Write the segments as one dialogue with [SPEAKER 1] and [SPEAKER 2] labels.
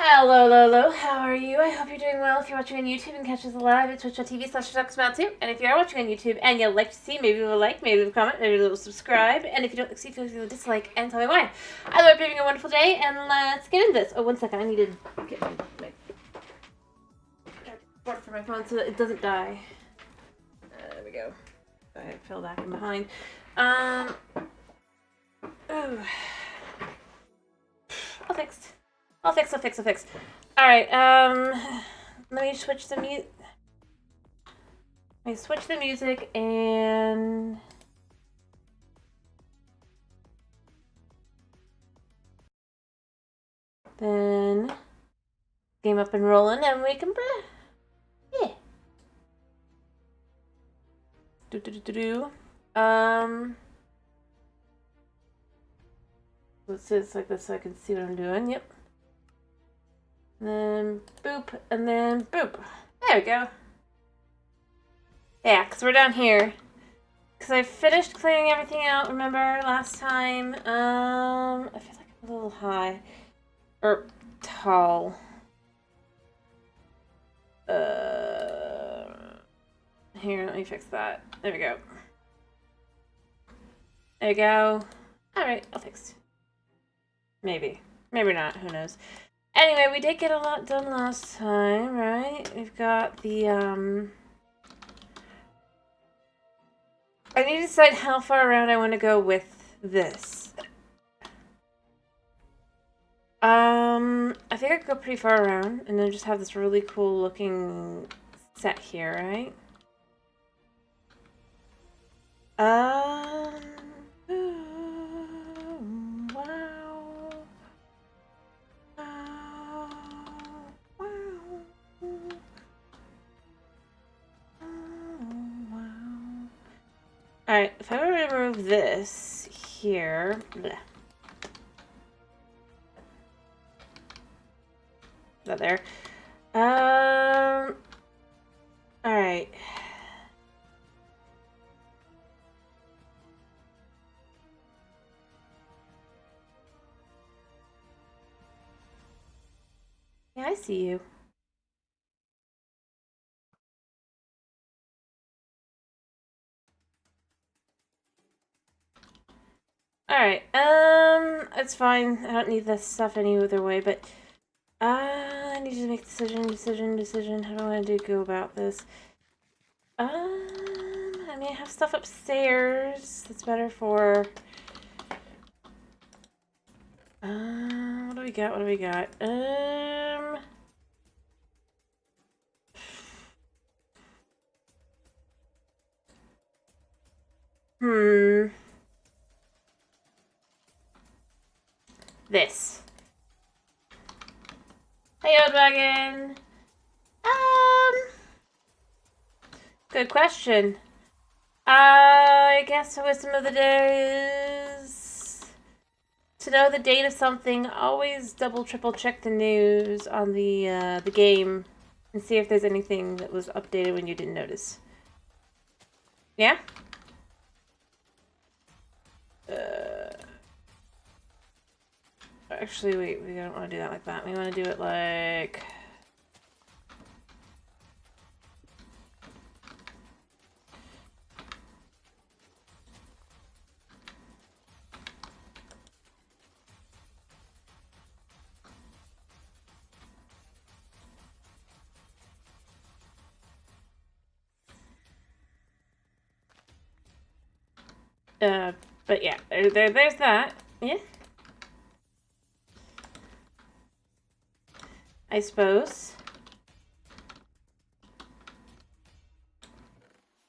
[SPEAKER 1] Hello, Lolo. How are you? I hope you're doing well. If you're watching on YouTube and catch us live at twitch.tv/2. And if you are watching on YouTube and you'd like to see, maybe leave a like, maybe leave a comment, maybe leave a subscribe. And if you don't like to see, feel free to dislike and tell me why. I hope you're having a wonderful day, and let's get into this. Oh, one second. I need to get my port for my phone so that it doesn't die. There we go. I fell back in behind. Oh. I'll fix. Alright, let me switch the music and then game up and rolling, and we can yeah. Let's do this like this so I can see what I'm doing. Yep. And then boop, and then boop. There we go. Yeah, because we're down here. Because I finished clearing everything out, remember, last time. I feel like I'm a little high. Or tall. Here, let me fix that. There we go. There we go. Alright, I'll fix. Maybe. Maybe not, who knows. Anyway, we did get a lot done last time, right? We've got the, I need to decide how far around I want to go with this. I think I could go pretty far around, and then just have this really cool looking set here, right? Wow. Alright, if I were to remove this here... Bleh. Is that there? Alright. Yeah, I see you. Alright, it's fine. I don't need this stuff any other way, but I need to make decision. How do I want to go about this? I mean, I have stuff upstairs that's better for... what do we got? This. Hey, Old Wagon. Good question. I guess the wisdom of the day is to know the date of something. Always double, triple check the news on the game and see if there's anything that was updated when you didn't notice. Yeah? Actually, wait, we don't want to do that like that. We want to do it like... But yeah, there's that. Yeah. I suppose.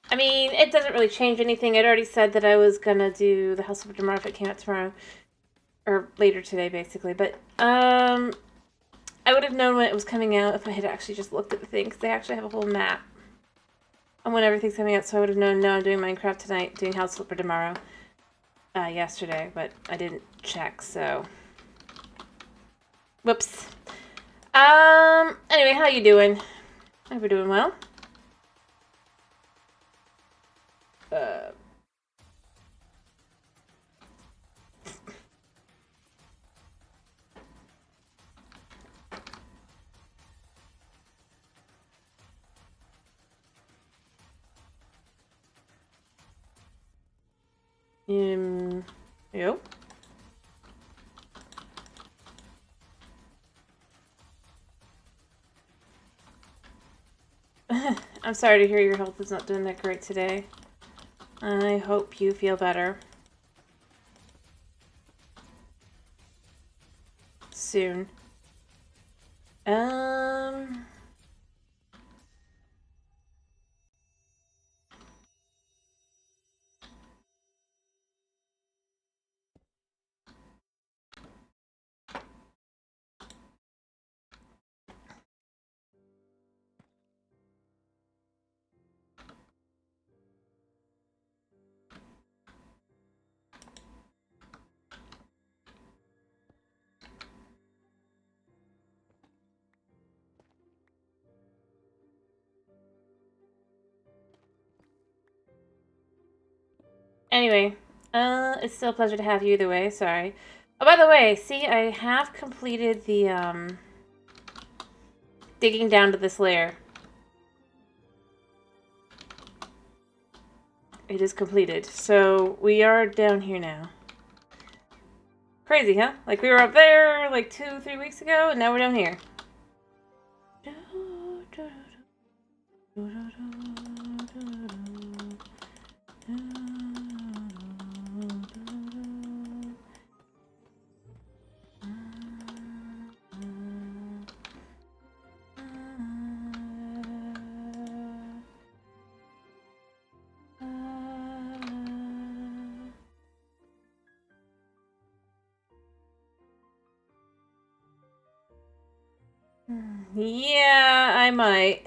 [SPEAKER 1] I mean, it doesn't really change anything. I'd already said that I was gonna do the House of tomorrow if it came out tomorrow. Or later today, basically. But, I would have known when it was coming out if I had actually just looked at the thing, because they actually have a whole map on when everything's coming out, so I would have known, no, I'm doing Minecraft tonight, doing House Flipper tomorrow. Yesterday, but I didn't check, so... Whoops. Anyway, how you doing? I hope you're doing well. Yo. I'm sorry to hear your health is not doing that great today. I hope you feel better. Soon. Anyway, it's still a pleasure to have you either way, sorry. Oh, by the way, see, I have completed the, digging down to this layer. It is completed, so we are down here now. Crazy, huh? Like, we were up there, like, 2-3 weeks ago, and now we're down here. Yeah, I might.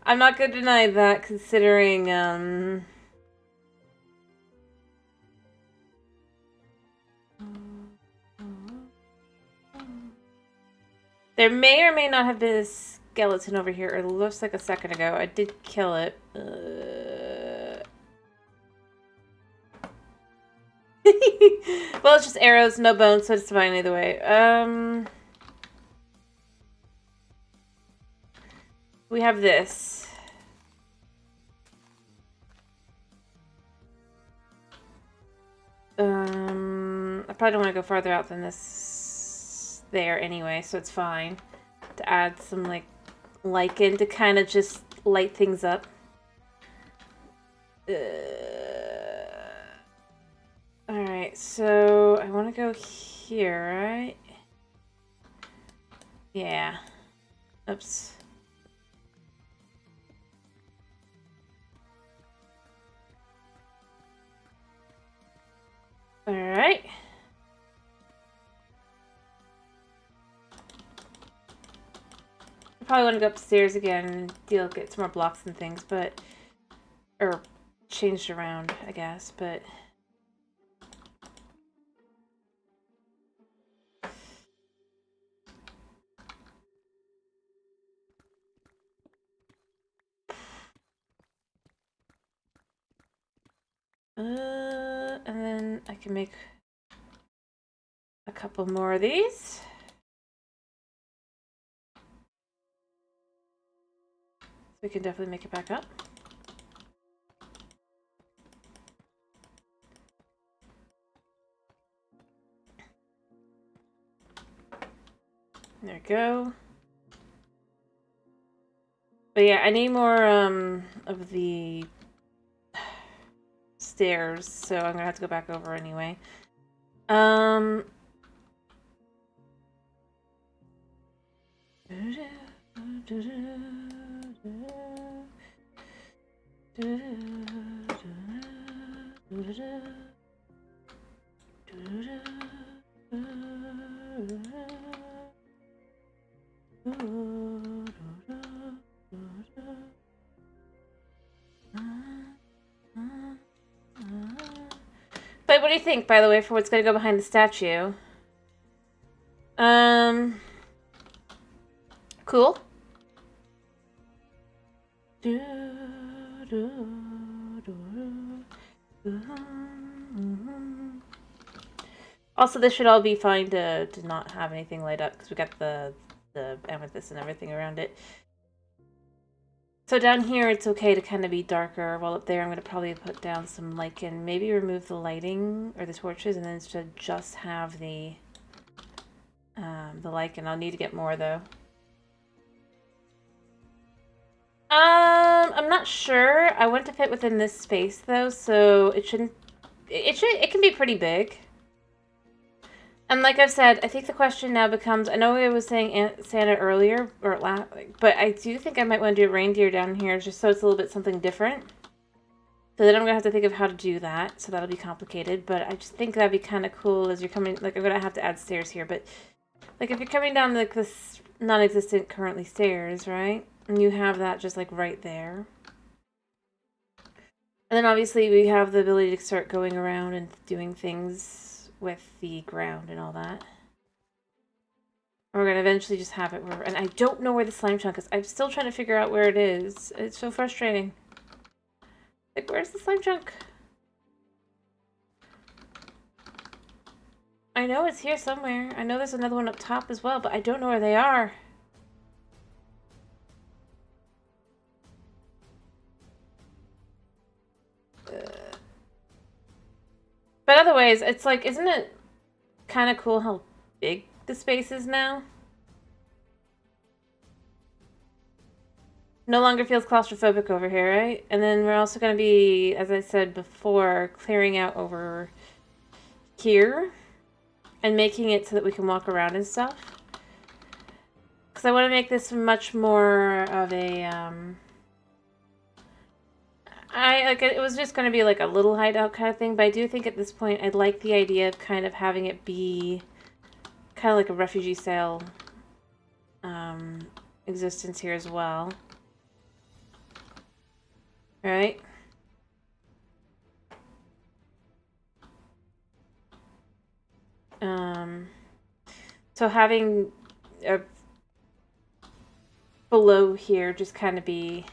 [SPEAKER 1] I'm not gonna deny that, considering, there may or may not have been a skeleton over here. It looks like a second ago. I did kill it. Well, it's just arrows, no bones, so it's fine either way. We have this. I probably don't want to go farther out than this there anyway, so it's fine. To add some, like, lichen to kind of just light things up. Alright, so I want to go here, right? Yeah. Oops. Alright. I probably want to go upstairs again and get some more blocks and things, but... Or changed around, I guess, but... And then I can make a couple more of these. So we can definitely make it back up. There we go. But yeah, I need more of the stairs, so I'm gonna have to go back over anyway. But what do you think, by the way, for what's gonna go behind the statue? Cool. Also, this should all be fine to not have anything light up because we got the amethyst and everything around it. So down here, it's okay to kind of be darker. While up there, I'm going to probably put down some lichen. Maybe remove the lighting or the torches, and then instead just have the lichen. I'll need to get more though. I'm not sure. I want to fit within this space though, so it shouldn't. It can be pretty big. And like I've said, I think the question now becomes, I know I was saying Santa earlier, but I do think I might want to do a reindeer down here just so it's a little bit something different. So then I'm going to have to think of how to do that, so that'll be complicated, but I just think that'd be kind of cool as you're coming, like I'm going to have to add stairs here, but like if you're coming down like this non-existent currently stairs, right? And you have that just like right there. And then obviously we have the ability to start going around and doing things with the ground and all that. We're going to eventually just have it where... And I don't know where the slime chunk is. I'm still trying to figure out where it is. It's so frustrating. Like, where's the slime chunk? I know it's here somewhere. I know there's another one up top as well, but I don't know where they are. But otherwise, it's like, isn't it kind of cool how big the space is now? No longer feels claustrophobic over here, right? And then we're also going to be, as I said before, clearing out over here and making it so that we can walk around and stuff. Because I want to make this much more of a, it was just going to be like a little hideout kind of thing, but I do think at this point I'd like the idea of kind of having it be kind of like a refugee style existence here as well. Right? So having a below here just kind of be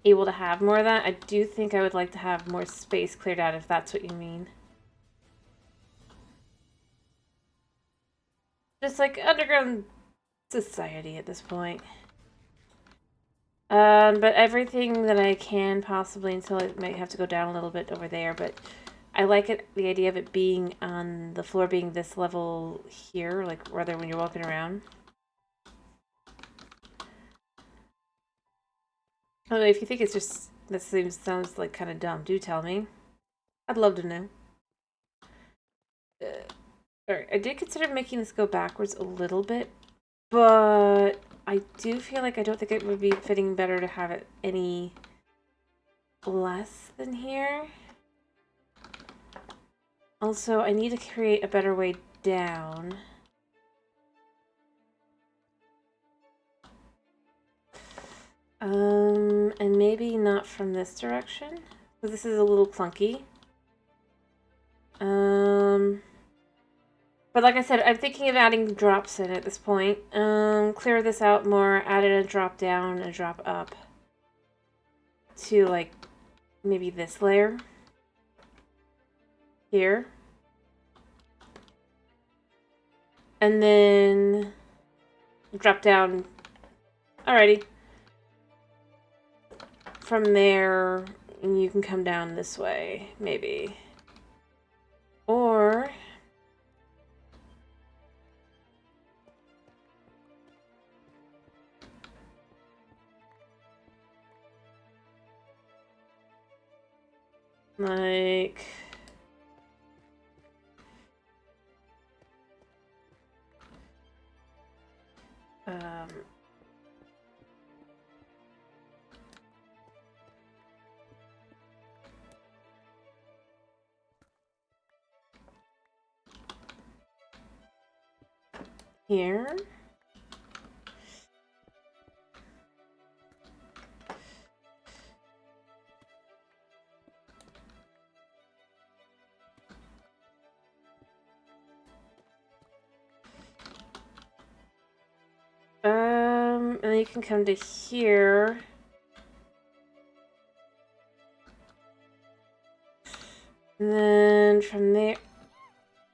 [SPEAKER 1] able to have more of that. I do think I would like to have more space cleared out if that's what you mean. Just like underground society at this point. But everything that I can possibly until I might have to go down a little bit over there, but I like it, the idea of it being on the floor being this level here, like rather when you're walking around. Oh, if you think it's just, that sounds like kind of dumb, do tell me. I'd love to know. Alright, I did consider making this go backwards a little bit, but I do feel like I don't think it would be fitting better to have it any less than here. Also, I need to create a better way down. And maybe not from this direction, because this is a little clunky. But like I said, I'm thinking of adding drops in at this point. Clear this out more, add in a drop down, a drop up to like maybe this layer here. And then drop down. Alrighty. From there, you can come down this way, maybe. Or Like... here. And then you can come to here. And then from there...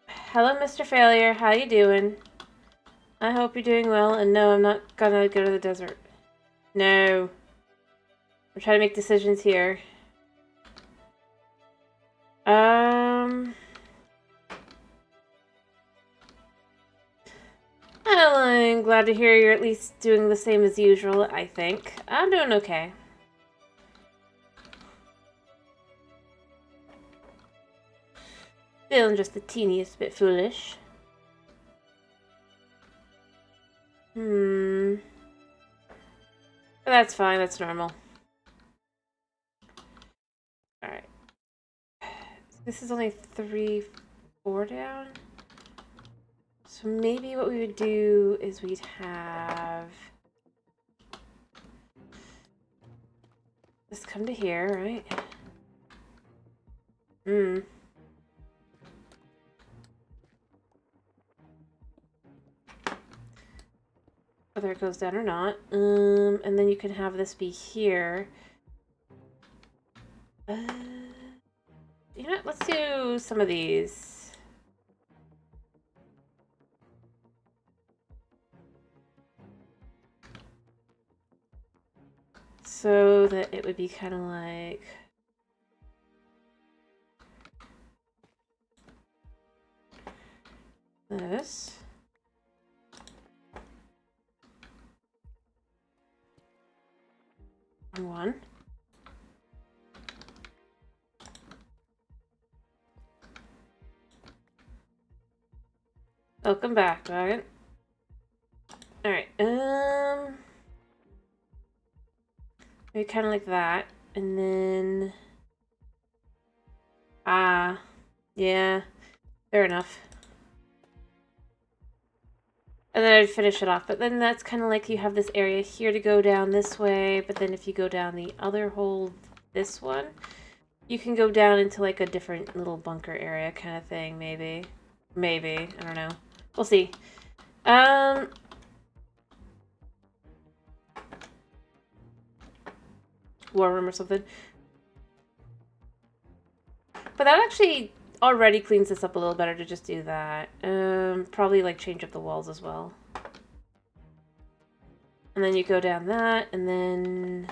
[SPEAKER 1] Hello, Mr. Failure. How you doing? I hope you're doing well, and no, I'm not gonna go to the desert. No. I'm trying to make decisions here. Well, I'm glad to hear you're at least doing the same as usual, I think. I'm doing okay. Feeling just the teeniest bit foolish. But that's fine, that's normal. Alright. This is only 3, 4 down. So maybe what we would do is we'd have... Just come to here, right? Whether it goes down or not. And then you can have this be here. You know what? Let's do some of these. So that it would be kind of like... this. One. Welcome back, Dragon. Alright, maybe kind of like that, and then... yeah, fair enough. And then I'd finish it off, but then that's kind of like you have this area here to go down this way, but then if you go down the other hole, this one, you can go down into like a different little bunker area kind of thing, maybe. Maybe, I don't know. We'll see. War room or something. But that actually already cleans this up a little better to just do that. Probably like change up the walls as well. And then you go down that, and then...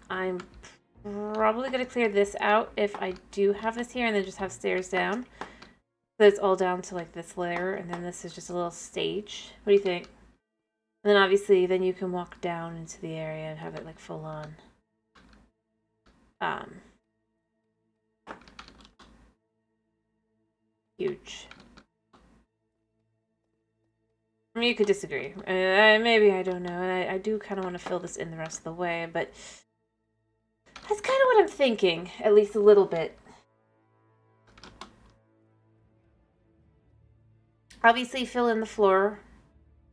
[SPEAKER 1] I'm probably going to clear this out if I do have this here, and then just have stairs down. So it's all down to like this layer, and then this is just a little stage. What do you think? And then obviously, then you can walk down into the area and have it like full on. Huge. I mean, you could disagree. Maybe, I don't know. And I do kind of want to fill this in the rest of the way, but that's kind of what I'm thinking, at least a little bit. Obviously, fill in the floor.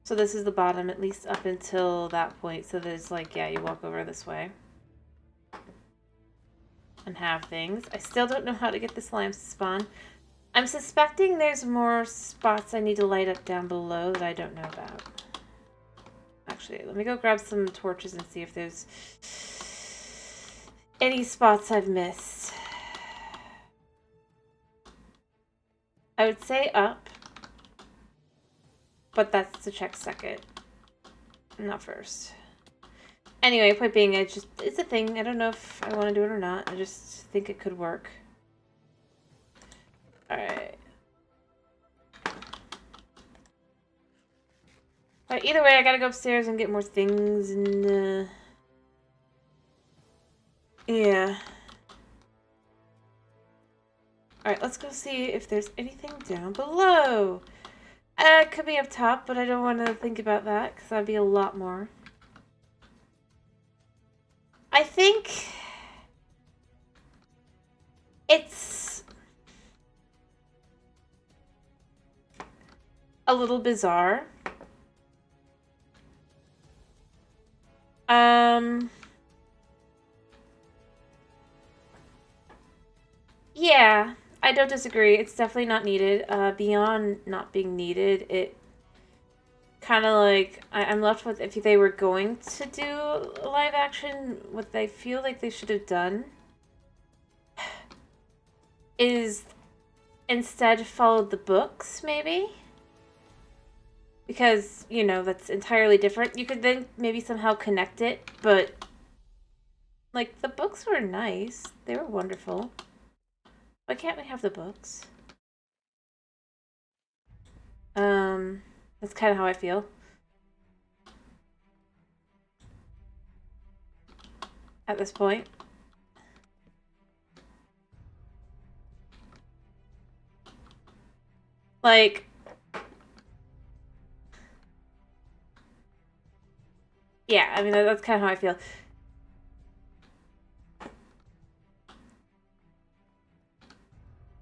[SPEAKER 1] So this is the bottom, at least up until that point. So there's like, yeah, you walk over this way. And have things. I still don't know how to get the slimes to spawn. I'm suspecting there's more spots I need to light up down below that I don't know about. Actually, let me go grab some torches and see if there's any spots I've missed. I would say up, but that's to check second, not first. Anyway, point being, it's a thing. I don't know if I want to do it or not. I just think it could work. Alright. But either way, I gotta go upstairs and get more things and, Yeah. Alright, let's go see if there's anything down below. It could be up top, but I don't want to think about that because that'd be a lot more. I think it's a little bizarre. Yeah, I don't disagree. It's definitely not needed. Beyond not being needed, it kind of like I'm left with if they were going to do live action, what they feel like they should have done is instead followed the books, maybe. Because, you know, that's entirely different. You could then maybe somehow connect it, but like the books were nice. They were wonderful. Why can't we have the books? That's kind of how I feel at this point. Like, yeah, I mean, that's kind of how I feel.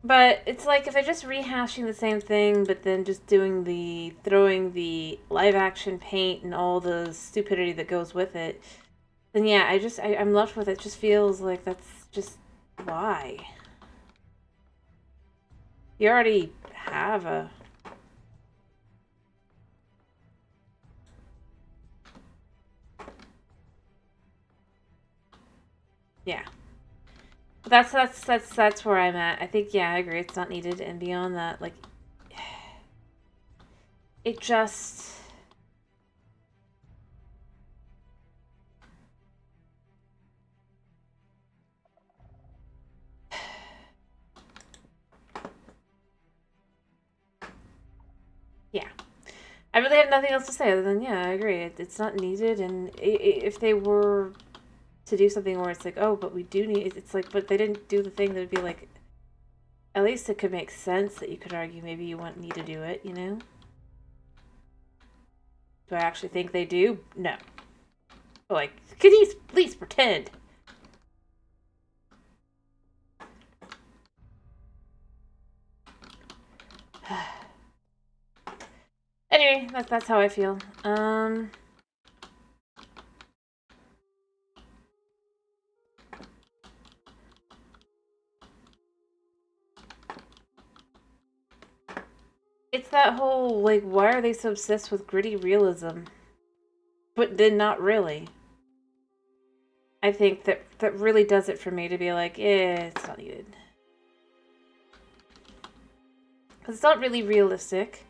[SPEAKER 1] But it's like if they're just rehashing the same thing, but then just throwing the live action paint and all the stupidity that goes with it, then yeah, I'm left with it. Just feels like that's just why. You already have a. Yeah. That's where I'm at. I think yeah, I agree. It's not needed, and beyond that, like, it just. Yeah. I really have nothing else to say other than yeah, I agree. It's not needed, and if they were to do something where it's like, oh, but we do need, it's like, but they didn't do the thing that would be like, at least it could make sense that you could argue maybe you wouldn't need to do it, you know? Do I actually think they do? No. But like, could you at least pretend? Anyway, that's how I feel. It's that whole, like, why are they so obsessed with gritty realism? But then not really. I think that really does it for me to be like, it's not needed. Because it's not really realistic.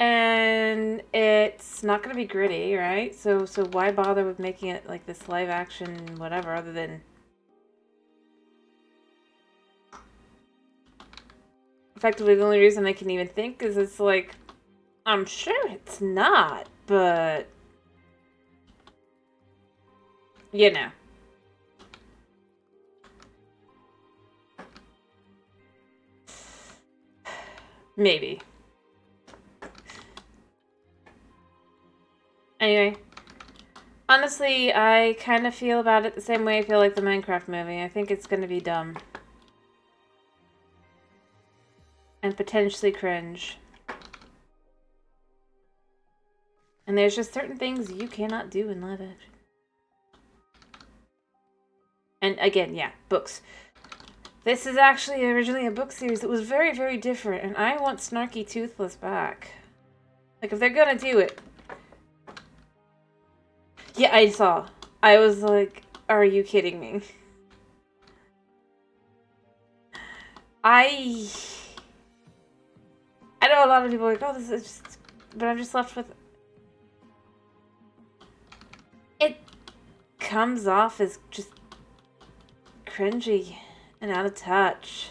[SPEAKER 1] And it's not going to be gritty, right? So why bother with making it like this live action whatever other than effectively the only reason I can even think is it's like I'm sure it's not, but you know. Maybe. Anyway, honestly, I kind of feel about it the same way I feel like the Minecraft movie. I think it's going to be dumb. And potentially cringe. And there's just certain things you cannot do in live action. And again, yeah, books. This is actually originally a book series that was very, very different, and I want Snarky Toothless back. Like, if they're gonna do it. Yeah, I saw. I was like, are you kidding me? I know a lot of people are like, oh, this is just... But I'm just left with... It comes off as just cringy and out of touch.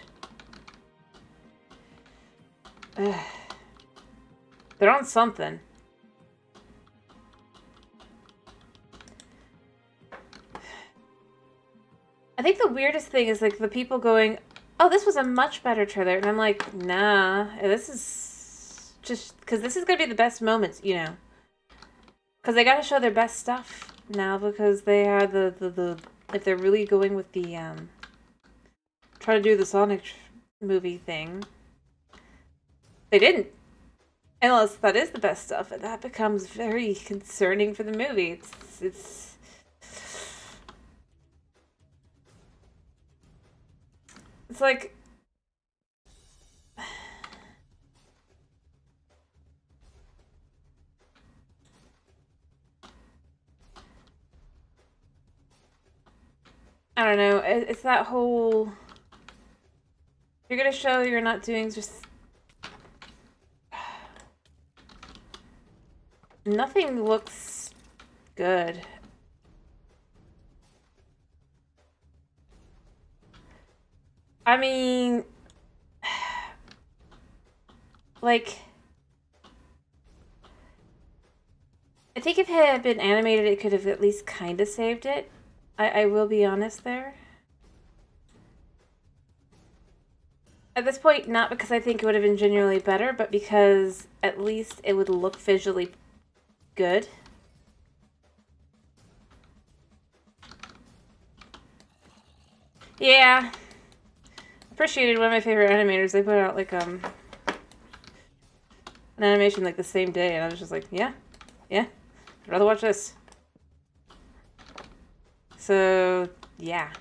[SPEAKER 1] They're on something. I think the weirdest thing is like the people going, "Oh, this was a much better trailer," and I'm like, "Nah, this is just because this is gonna be the best moments, you know." Because they got to show their best stuff now because they are the if they're really going with the try to do the Sonic movie thing. They didn't. Unless that is the best stuff, and that becomes very concerning for the movie. It's like I don't know. It's that whole you're gonna show you're not doing just nothing looks good. I mean, like, I think if it had been animated, it could have at least kind of saved it. I will be honest there. At this point, not because I think it would have been genuinely better, but because at least it would look visually good. Yeah. Appreciated one of my favorite animators. They put out like an animation like the same day, and I was just like, yeah, I'd rather watch this. So yeah,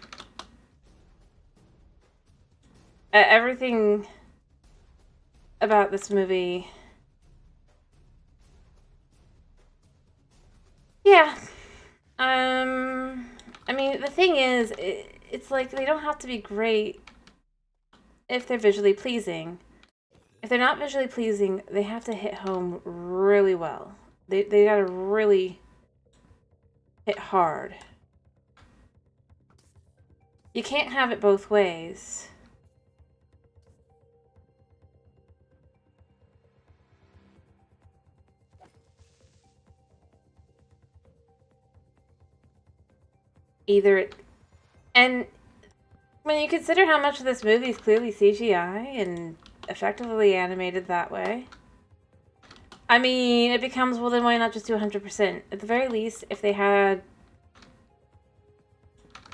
[SPEAKER 1] everything about this movie, yeah. I mean, the thing is, it's like they don't have to be great if they're visually pleasing. If they're not visually pleasing, they have to hit home really well. They gotta really hit hard. You can't have it both ways. Either it, and when you consider how much of this movie is clearly CGI and effectively animated that way, I mean, it becomes, well, then why not just do 100%? At the very least, if they had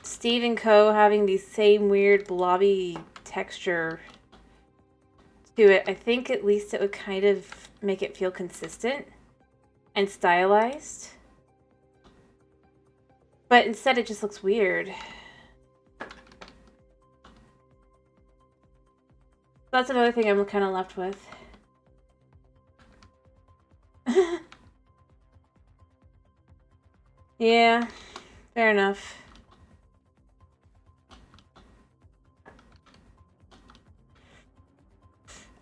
[SPEAKER 1] Steve and Co. having the same weird blobby texture to it, I think at least it would kind of make it feel consistent and stylized. But instead, it just looks weird. That's another thing I'm kind of left with. Yeah, fair enough.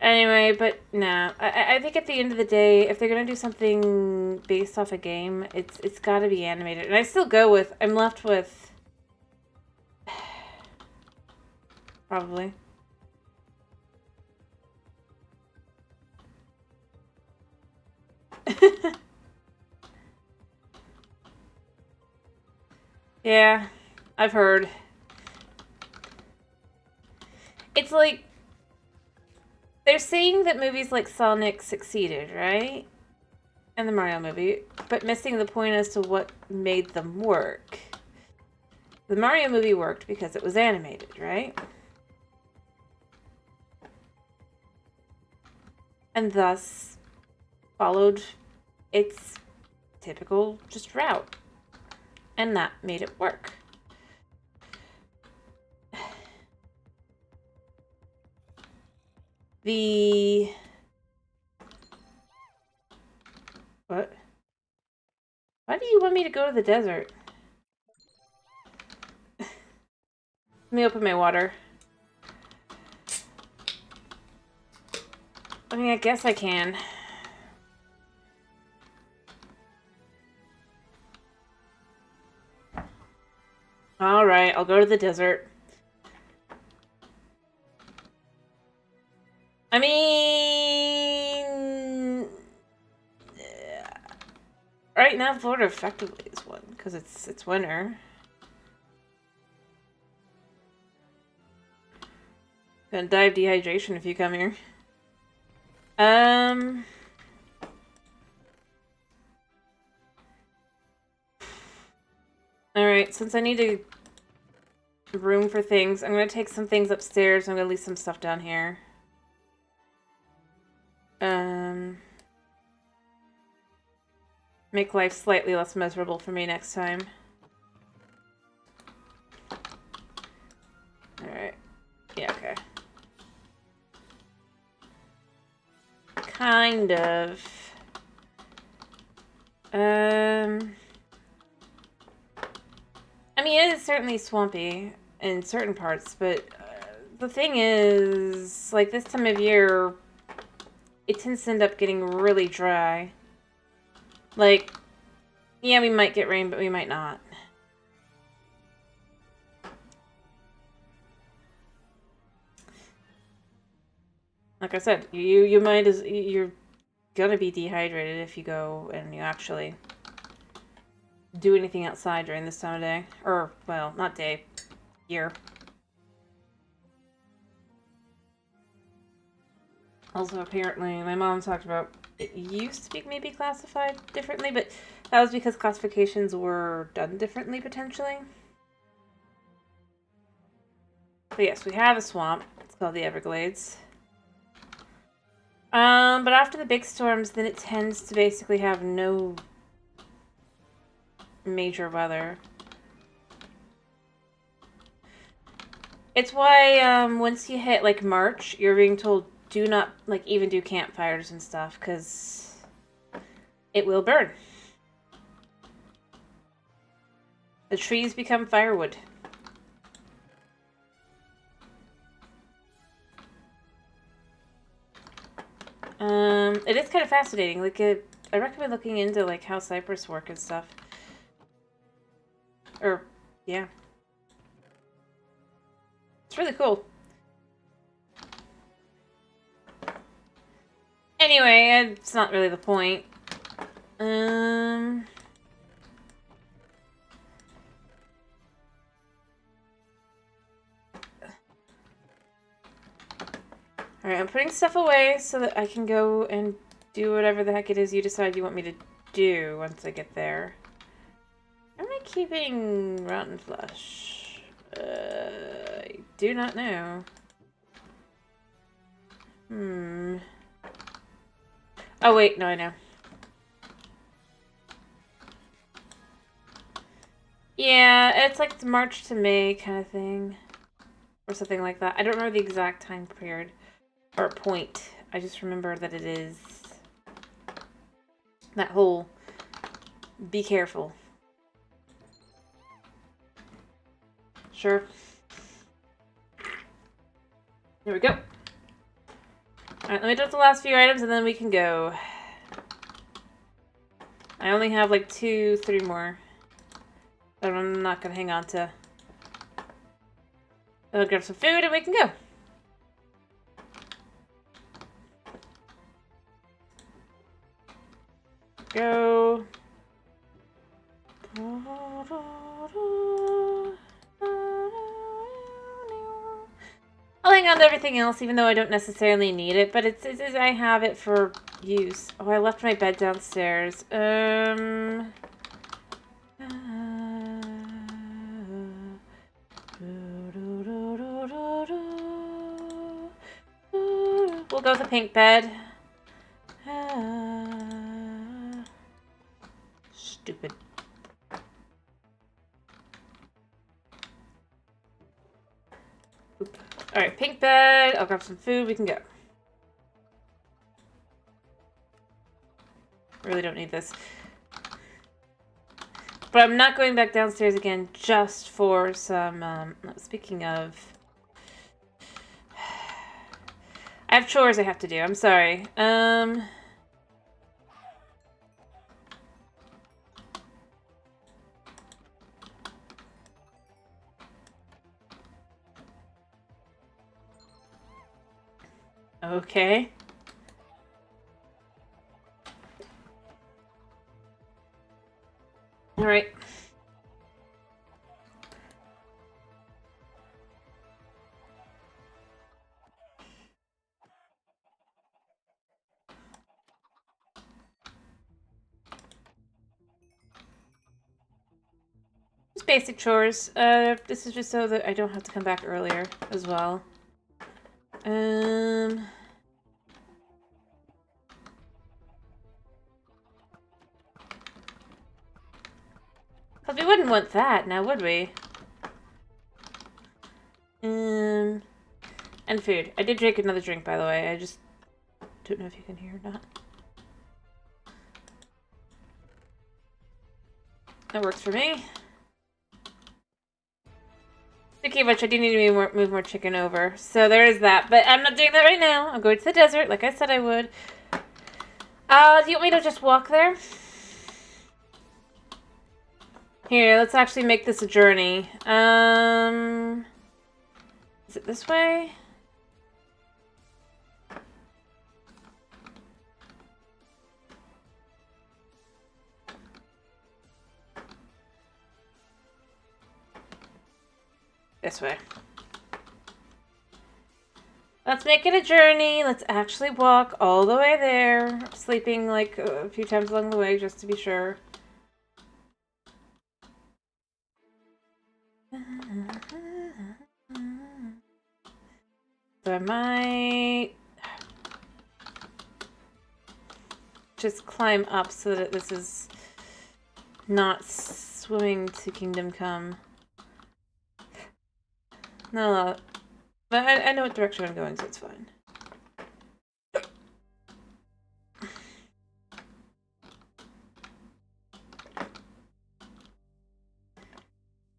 [SPEAKER 1] Anyway, but nah. I think at the end of the day, if they're gonna do something based off a game, it's gotta be animated. And I still go with I'm left with probably. Yeah, I've heard. It's like they're saying that movies like Sonic succeeded, right? And the Mario movie, but missing the point as to what made them work. The Mario movie worked because it was animated, right? And thus followed its typical just route. And that made it work. The... What? Why do you want me to go to the desert? Let me open my water. I mean, I guess I can. Alright, I'll go to the desert. I mean... Right now, Florida effectively is one, because it's winter. Gonna die of dehydration if you come here. Alright, since I need to room for things, I'm gonna take some things upstairs. I'm gonna leave some stuff down here. Make life slightly less miserable for me next time. Alright. Yeah, okay. Kind of. I mean, it is certainly swampy in certain parts, but the thing is, like, this time of year, it tends to end up getting really dry. Like, yeah, we might get rain, but we might not. Like I said, you're gonna be dehydrated if you go and you actually do anything outside during this time of day. Or, well, not day, year. Also, apparently, my mom talked about it used to be maybe classified differently, but that was because classifications were done differently, potentially. But yes, we have a swamp. It's called the Everglades. But after the big storms, then it tends to basically have no major weather. It's why, once you hit, like, March, you're being told do not, like, even do campfires and stuff, because it will burn. The trees become firewood. It is kind of fascinating. Like, I recommend looking into, like, how cypress work and stuff. Or, yeah. It's really cool. Anyway, it's not really the point. Alright, I'm putting stuff away so that I can go and do whatever the heck it is you decide you want me to do once I get there. Am I keeping rotten flesh? I do not know. Oh, wait, no, I know. Yeah, it's like March to May kind of thing. Or something like that. I don't remember the exact time period. Or point. I just remember that it is that whole be careful. Sure. There we go. Alright, let me dump the last few items and then we can go. I only have like 2, 3 more that I'm not gonna hang on to. I'll grab some food and we can go. Go. I'll hang on to everything else, even though I don't necessarily need it, but it's I have it for use. Oh, I left my bed downstairs. We'll go with the pink bed. Stupid. Oop. Alright, pink bed. I'll grab some food. We can go. Really don't need this. But I'm not going back downstairs again just for some, speaking of... I have chores I have to do. I'm sorry. Okay. Just basic chores. This is just so that I don't have to come back earlier as well. Because we wouldn't want that now, would we? And food. I did drink another drink, by the way. I just don't know if you can hear or not. That works for me. Speaking of which, I do need to move more chicken over. So there is that. But I'm not doing that right now. I'm going to the desert, like I said I would. Do you want me to just walk there? Here, let's actually make this a journey. Is it this way? This way. Let's make it a journey. Let's actually walk all the way there. Sleeping like a few times along the way just to be sure. So I might just climb up so that this is not swimming to Kingdom Come. No, but I know what direction I'm going, so it's fine.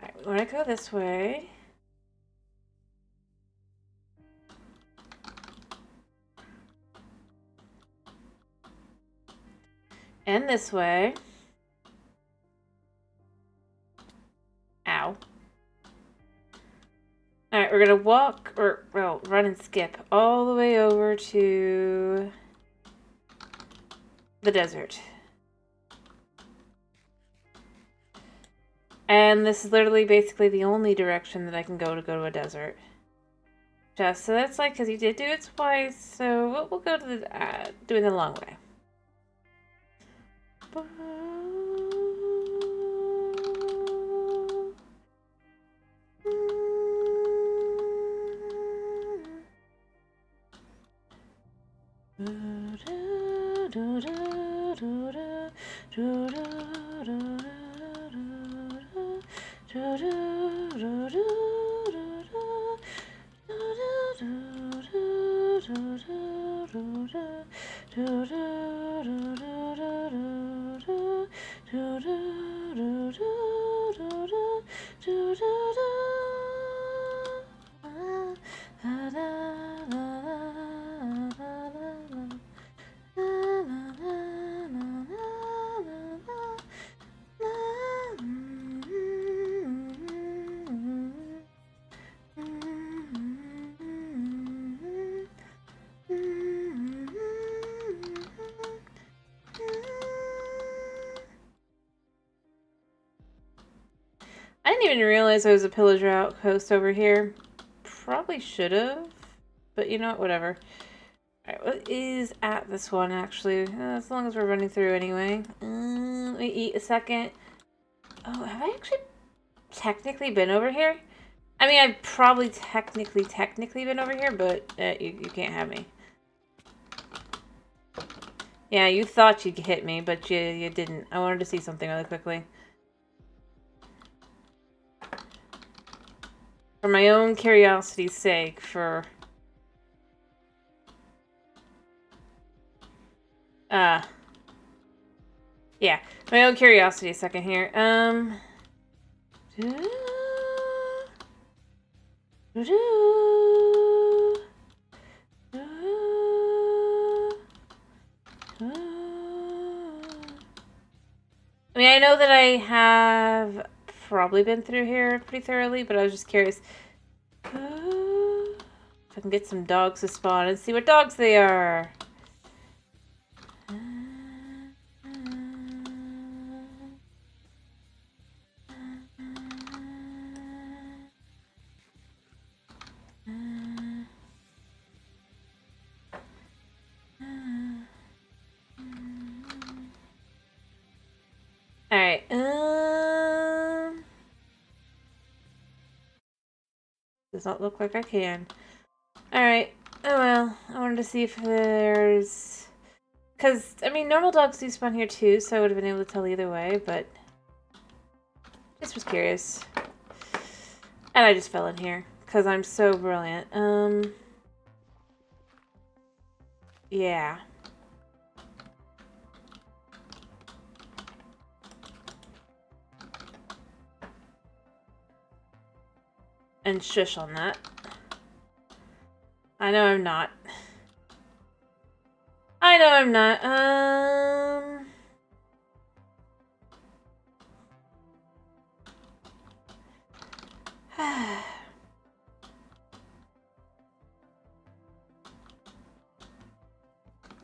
[SPEAKER 1] Alright, we want to go this way. And this way. Ow. Alright, we're gonna walk, or, well, run and skip all the way over to the desert. And this is literally basically the only direction that I can go to a desert. Just so that's like, because you did do it twice, so we'll go to the, doing the long way. I didn't even realize there was a pillager outpost over here. Probably should have, but you know what, whatever. Alright, what is at this one, actually? As long as we're running through anyway. Let me eat a second. Oh, have I actually technically been over here? I mean, I've probably technically been over here, but you can't have me. Yeah, you thought you'd hit me, but you didn't. I wanted to see something really quickly. For my own curiosity's sake, for... yeah, my own curiosity a second here. I mean, I know that I have probably been through here pretty thoroughly, but I was just curious. If I can get some dogs to spawn and see what dogs they are. Alright, Does not look like I can. Alright. Oh well. I wanted to see if there's... Because, I mean, normal dogs do spawn here too, so I would have been able to tell either way, but... Just was curious. And I just fell in here, because I'm so brilliant. Yeah. And shush on that. I know I'm not. I know I'm not.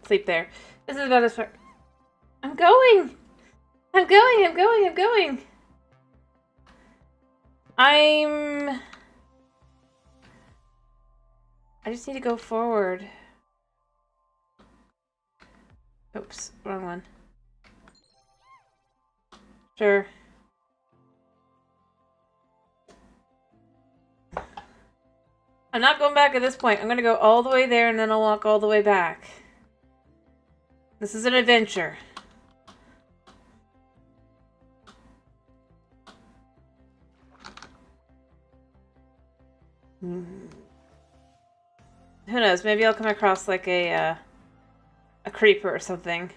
[SPEAKER 1] Sleep there. This is about as far... I'm going! I'm going! I'm going! I'm going! I just need to go forward. Oops, wrong one. Sure. I'm not going back at this point. I'm gonna go all the way there and then I'll walk all the way back. This is an adventure. Who knows? Maybe I'll come across like a creeper or something.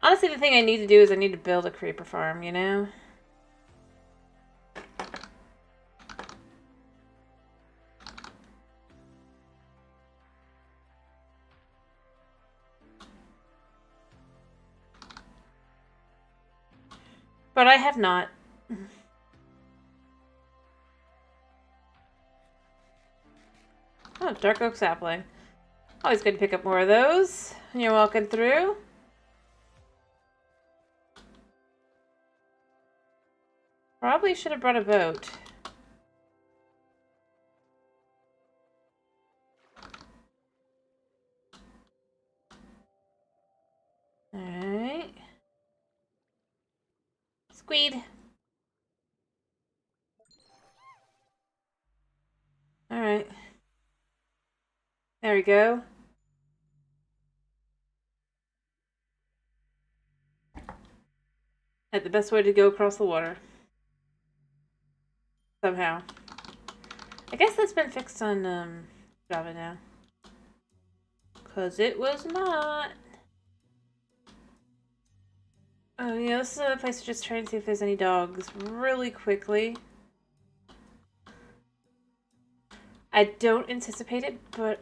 [SPEAKER 1] Honestly, the thing I need to do is I need to build a creeper farm, you know? But I have not. Oh, dark oak sapling. Always good to pick up more of those when you're walking through. Probably should have brought a boat. Alright. Squeed. Alright. There we go. That's the best way to go across the water. Somehow. I guess that's been fixed on Java now. Because it was not. Oh, yeah, this is another place to just try and see if there's any dogs really quickly. I don't anticipate it, but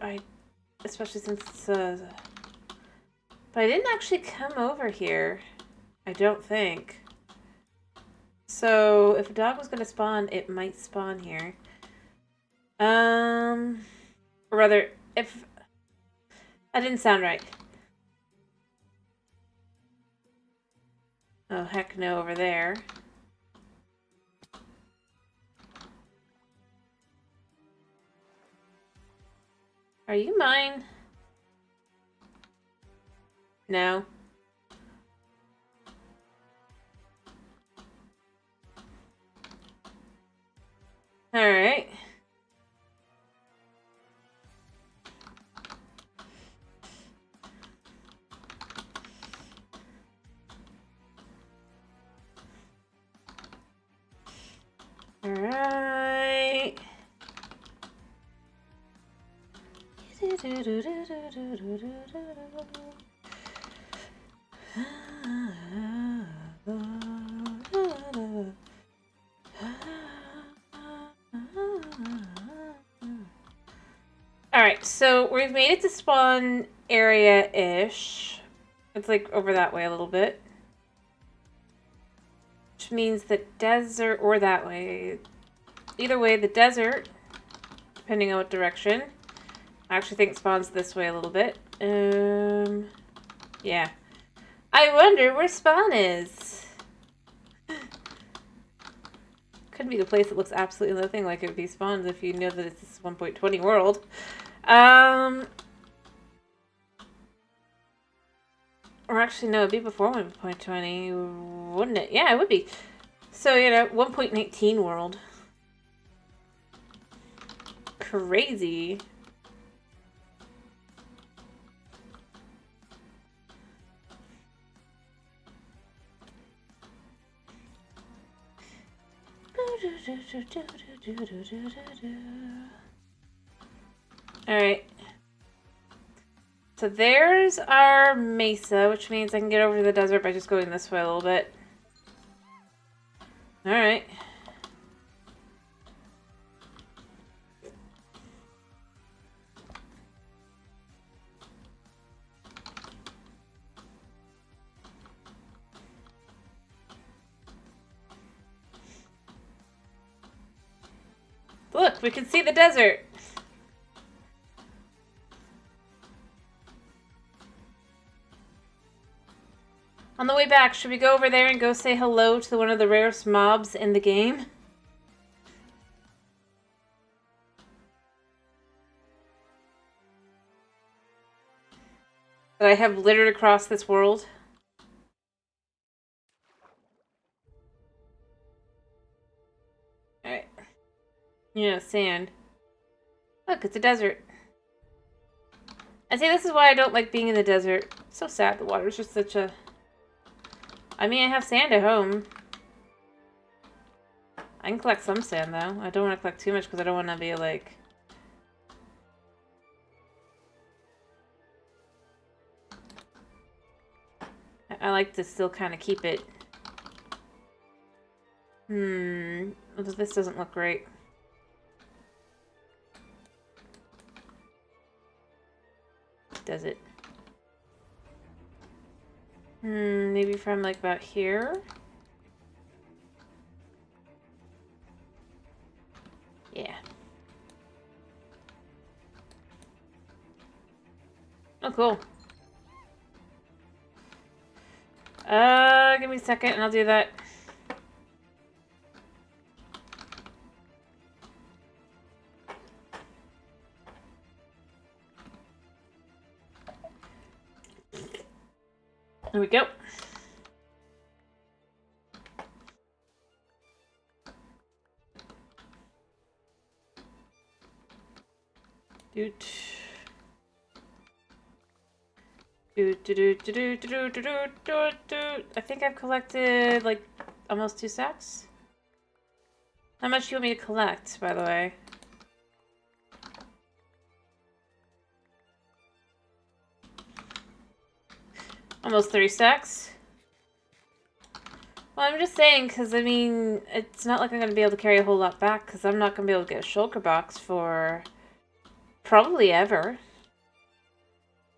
[SPEAKER 1] especially since it's, but I didn't actually come over here. I don't think. So, if a dog was going to spawn, it might spawn here. Or rather, if... That didn't sound right. Oh, heck no, over there. Are you mine? No. Alright. Alright. Alright, so we've made it to spawn area-ish. It's like over that way a little bit. Which means the desert, or that way. Either way, the desert, depending on what direction. I actually think it spawns this way a little bit. Yeah. I wonder where spawn is. Could be the place that looks absolutely nothing like it would be spawned if you know that it's this 1.20 world. Or actually, no, it'd be before 1.20, wouldn't it? Yeah, it would be. So, you know, 1.19 world. crazy. Alright. So there's our mesa, which means I can get over to the desert by just going this way a little bit. Alright. Look, we can see the desert. On the way back, should we go over there and go say hello to one of the rarest mobs in the game? That I have littered across this world? Alright. Yeah, sand. Look, it's a desert. I say this is why I don't like being in the desert. It's so sad, the water's just such a... I mean, I have sand at home. I can collect some sand, though. I don't want to collect too much because I don't want to be, like... I like to still kind of keep it... This doesn't look great. Does it? Maybe from, like, about here? Yeah. Oh, cool. Give me a second and I'll do that. There we go. Doot. I think I've collected, like, almost 2 sacks. How much do you want me to collect, by the way? Almost 3 stacks. Well, I'm just saying, because, I mean, it's not like I'm going to be able to carry a whole lot back, because I'm not going to be able to get a shulker box for probably ever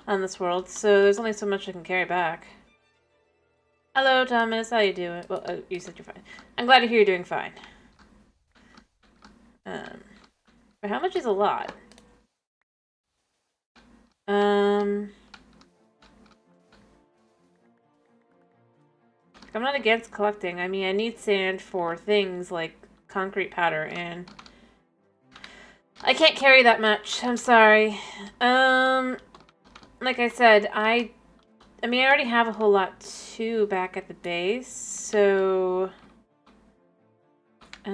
[SPEAKER 1] on this world, so there's only so much I can carry back. Hello, Thomas. How you doing? Well, you said you're fine. I'm glad to hear you're doing fine. But how much is a lot? I'm not against collecting. I mean, I need sand for things like concrete powder, and I can't carry that much. I'm sorry. Like I said, I mean, I already have a whole lot too back at the base, so I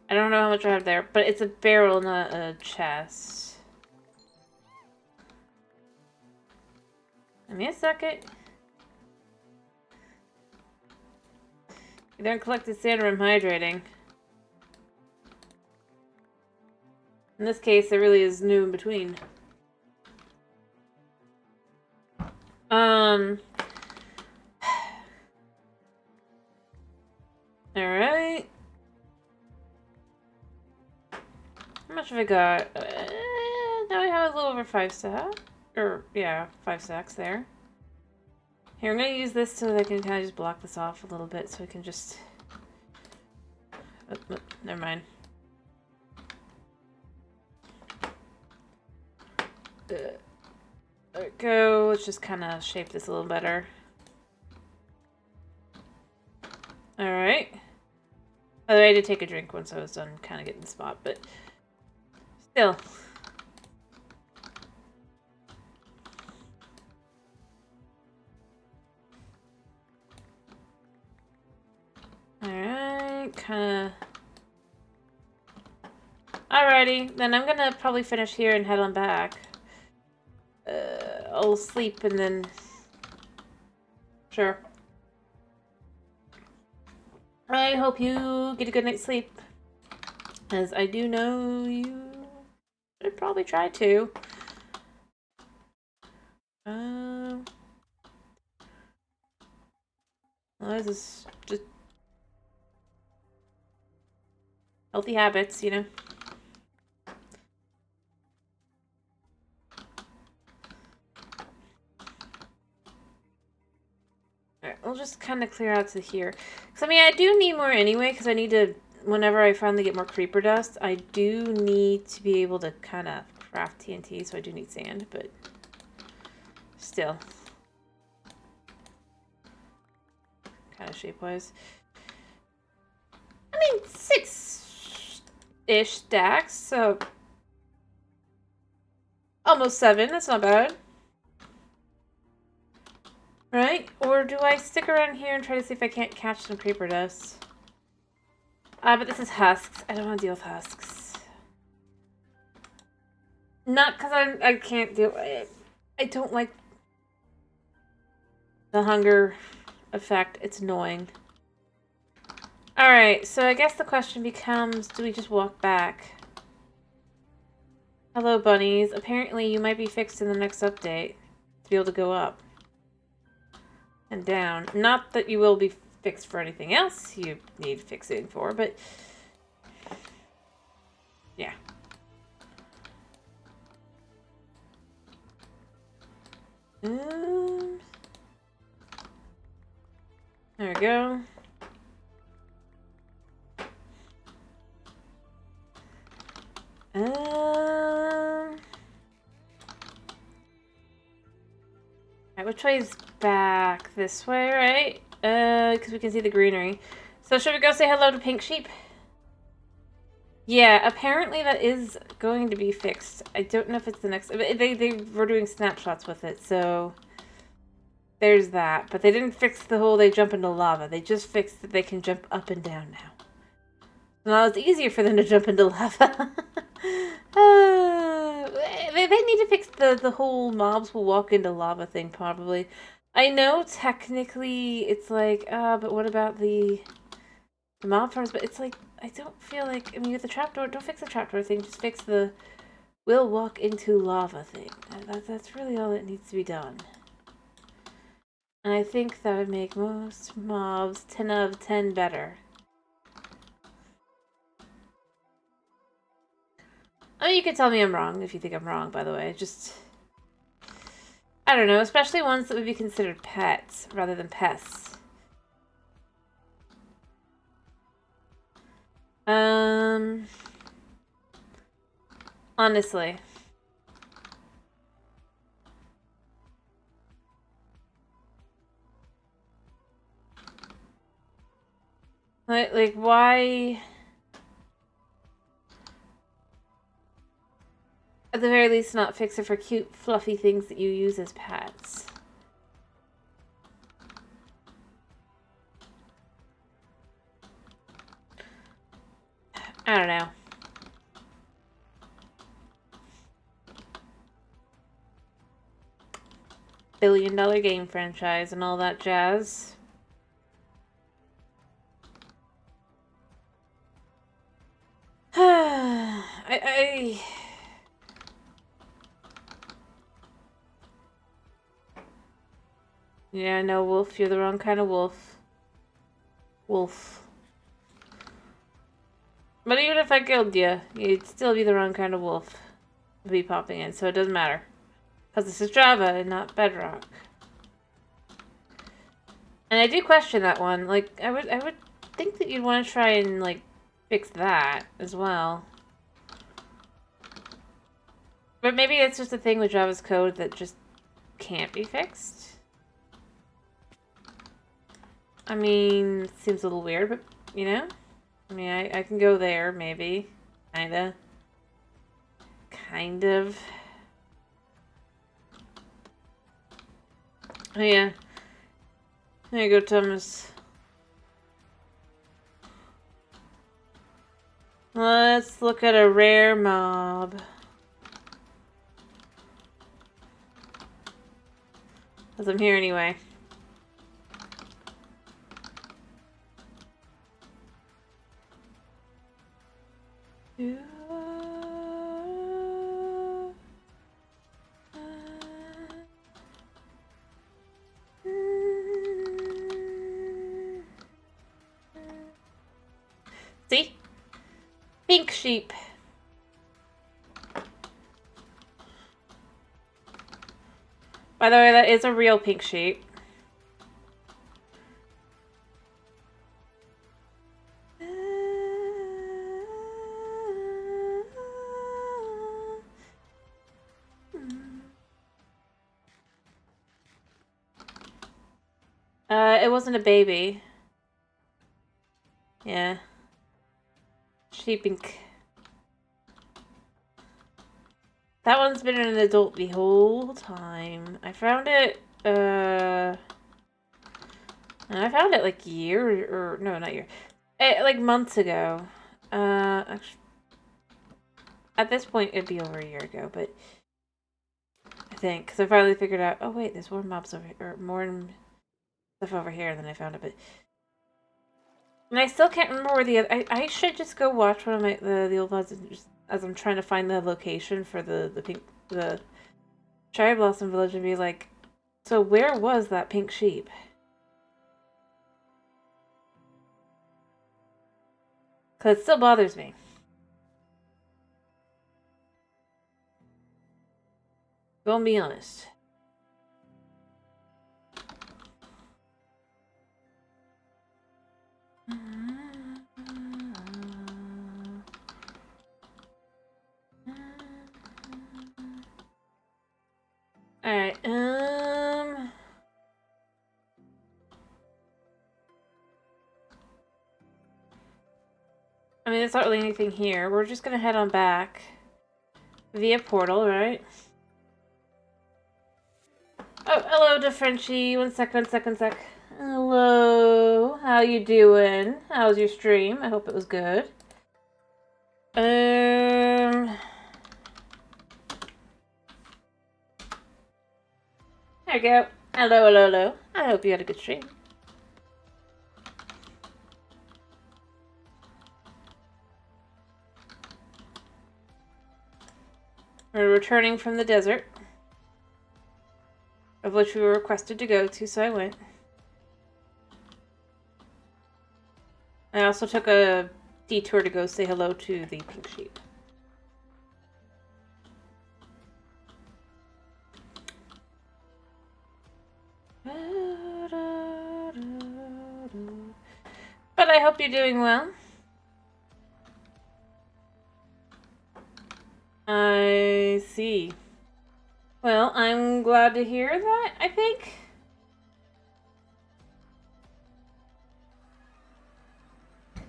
[SPEAKER 1] don't know how much I have there, but it's a barrel, not a chest. Give me a second. Either collected sand or I'm hydrating. In this case, there really is no in between. Alright. How much have I got? Now I have a little over 5 sacks. Or, yeah, 5 sacks there. Here, I'm going to use this so that I can kind of just block this off a little bit so I can just... Oh, never mind. There we go. Let's just kind of shape this a little better. Alright. By the way, I did take a drink once I was done kind of getting the spot, but still. kind of... Alrighty, then I'm gonna probably finish here and head on back. I'll sleep and then... Sure. I hope you get a good night's sleep. As I do know you should probably try to. Well, this is just healthy habits, you know. Alright, we'll just kind of clear out to here. Because, I mean, I do need more anyway, because I need to, whenever I finally get more creeper dust, I do need to be able to kind of craft TNT, so I do need sand, but still. Kind of shape-wise. I mean, 6-ish stacks, so almost 7, that's not bad. Right? Or do I stick around here and try to see if I can't catch some creeper dust? But this is husks. I don't want to deal with husks. Not because I can't deal with it. I don't like the hunger effect. It's annoying. Alright, so I guess the question becomes, do we just walk back? Hello, bunnies. Apparently you might be fixed in the next update to be able to go up and down. Not that you will be fixed for anything else you need fixing for, but yeah. There we go. Alright, which way is back? This way, right? Because we can see the greenery. So should we go say hello to Pink Sheep? Yeah, apparently that is going to be fixed. I don't know if it's the next... They were doing snapshots with it, so... There's that. But they didn't fix the whole they jump into lava. They just fixed that they can jump up and down now. So now it's easier for them to jump into lava. They need to fix the whole mobs will walk into lava thing, probably. I know technically it's like, but what about the mob farms? But it's like, I don't feel like, I mean, with the trapdoor, don't fix the trapdoor thing, just fix the will walk into lava thing. That's really all that needs to be done. And I think that would make most mobs 10 out of 10 better. I mean, you can tell me I'm wrong if you think I'm wrong, by the way. Just... I don't know, especially ones that would be considered pets rather than pests. Honestly. Like why... At the very least, not fix it for cute, fluffy things that you use as pets. I don't know. $1 billion game franchise and all that jazz. Yeah, no, Wolf, you're the wrong kind of wolf. Wolf. But even if I killed you, you'd still be the wrong kind of wolf to be popping in, so it doesn't matter. Because this is Java and not Bedrock. And I do question that one. Like, I would think that you'd want to try and, like, fix that as well. But maybe it's just a thing with Java's code that just can't be fixed. I mean, it seems a little weird, but, you know? I mean, I can go there, maybe. Kinda. Kind of. Oh, yeah. There you go, Thomas. Let's look at a rare mob. Because I'm here anyway. See? Pink sheep. By the way, that is a real pink sheep. It wasn't a baby. Yeah. Sheep ink. That one's been an adult the whole time. I found it, like no, not year. Like months ago. Actually, at this point, it'd be over a year ago, but I think, because I finally figured out, oh wait, there's more mobs over here, or more stuff over here, and then I found it, but... And I still can't remember where the other... I should just go watch one of the old vlogs as I'm trying to find the location for the Cherry Blossom Village and be like, so where was that pink sheep? Because it still bothers me. Gonna be honest. Alright, I mean, there's not really anything here. We're just gonna head on back. Via portal, right? Oh, hello to Frenchie. One sec. Hello. How you doing? How was your stream? I hope it was good. There you go. Hello. I hope you had a good stream. We're returning from the desert, of which we were requested to go to, so I went. I also took a detour to go say hello to the pink sheep. But I hope you're doing well. I see. Well, I'm glad to hear that, I think.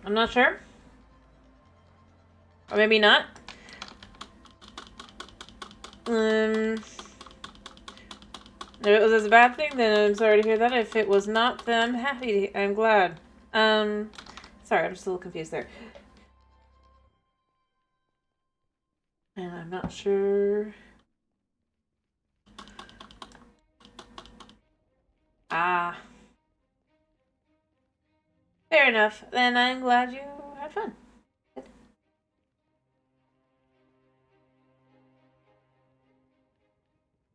[SPEAKER 1] I'm not sure. Or maybe not. If it was a bad thing, then I'm sorry to hear that. If it was not, then I'm happy. I'm glad. Sorry, I'm just a little confused there. And I'm not sure. Ah. Fair enough. Then I'm glad you had fun.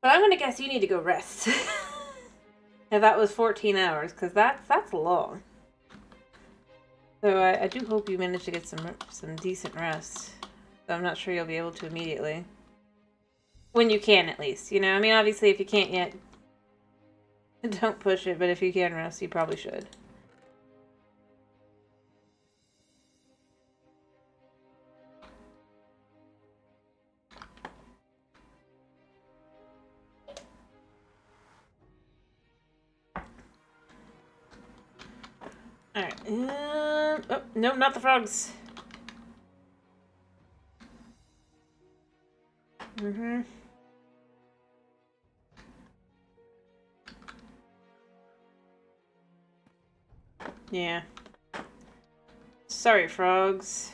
[SPEAKER 1] But I'm gonna guess you need to go rest. If that was 14 hours, because that's long. So I do hope you managed to get some decent rest. But I'm not sure you'll be able to immediately. When you can, at least. You know, I mean, obviously, if you can't yet, don't push it. But if you can rest, you probably should. Alright. Oh, no, not the frogs. Yeah. Sorry, frogs.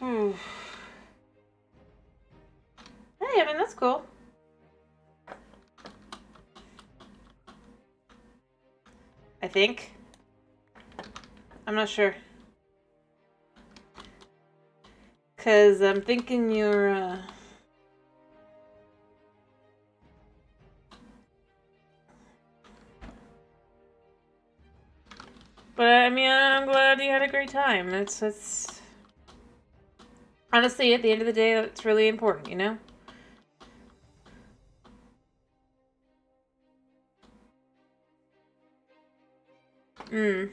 [SPEAKER 1] Hey, I mean, that's cool. I think. I'm not sure. Because I'm thinking you're, But, I mean, I'm glad you had a great time. It's... Honestly, at the end of the day, that's really important, you know? Hmm.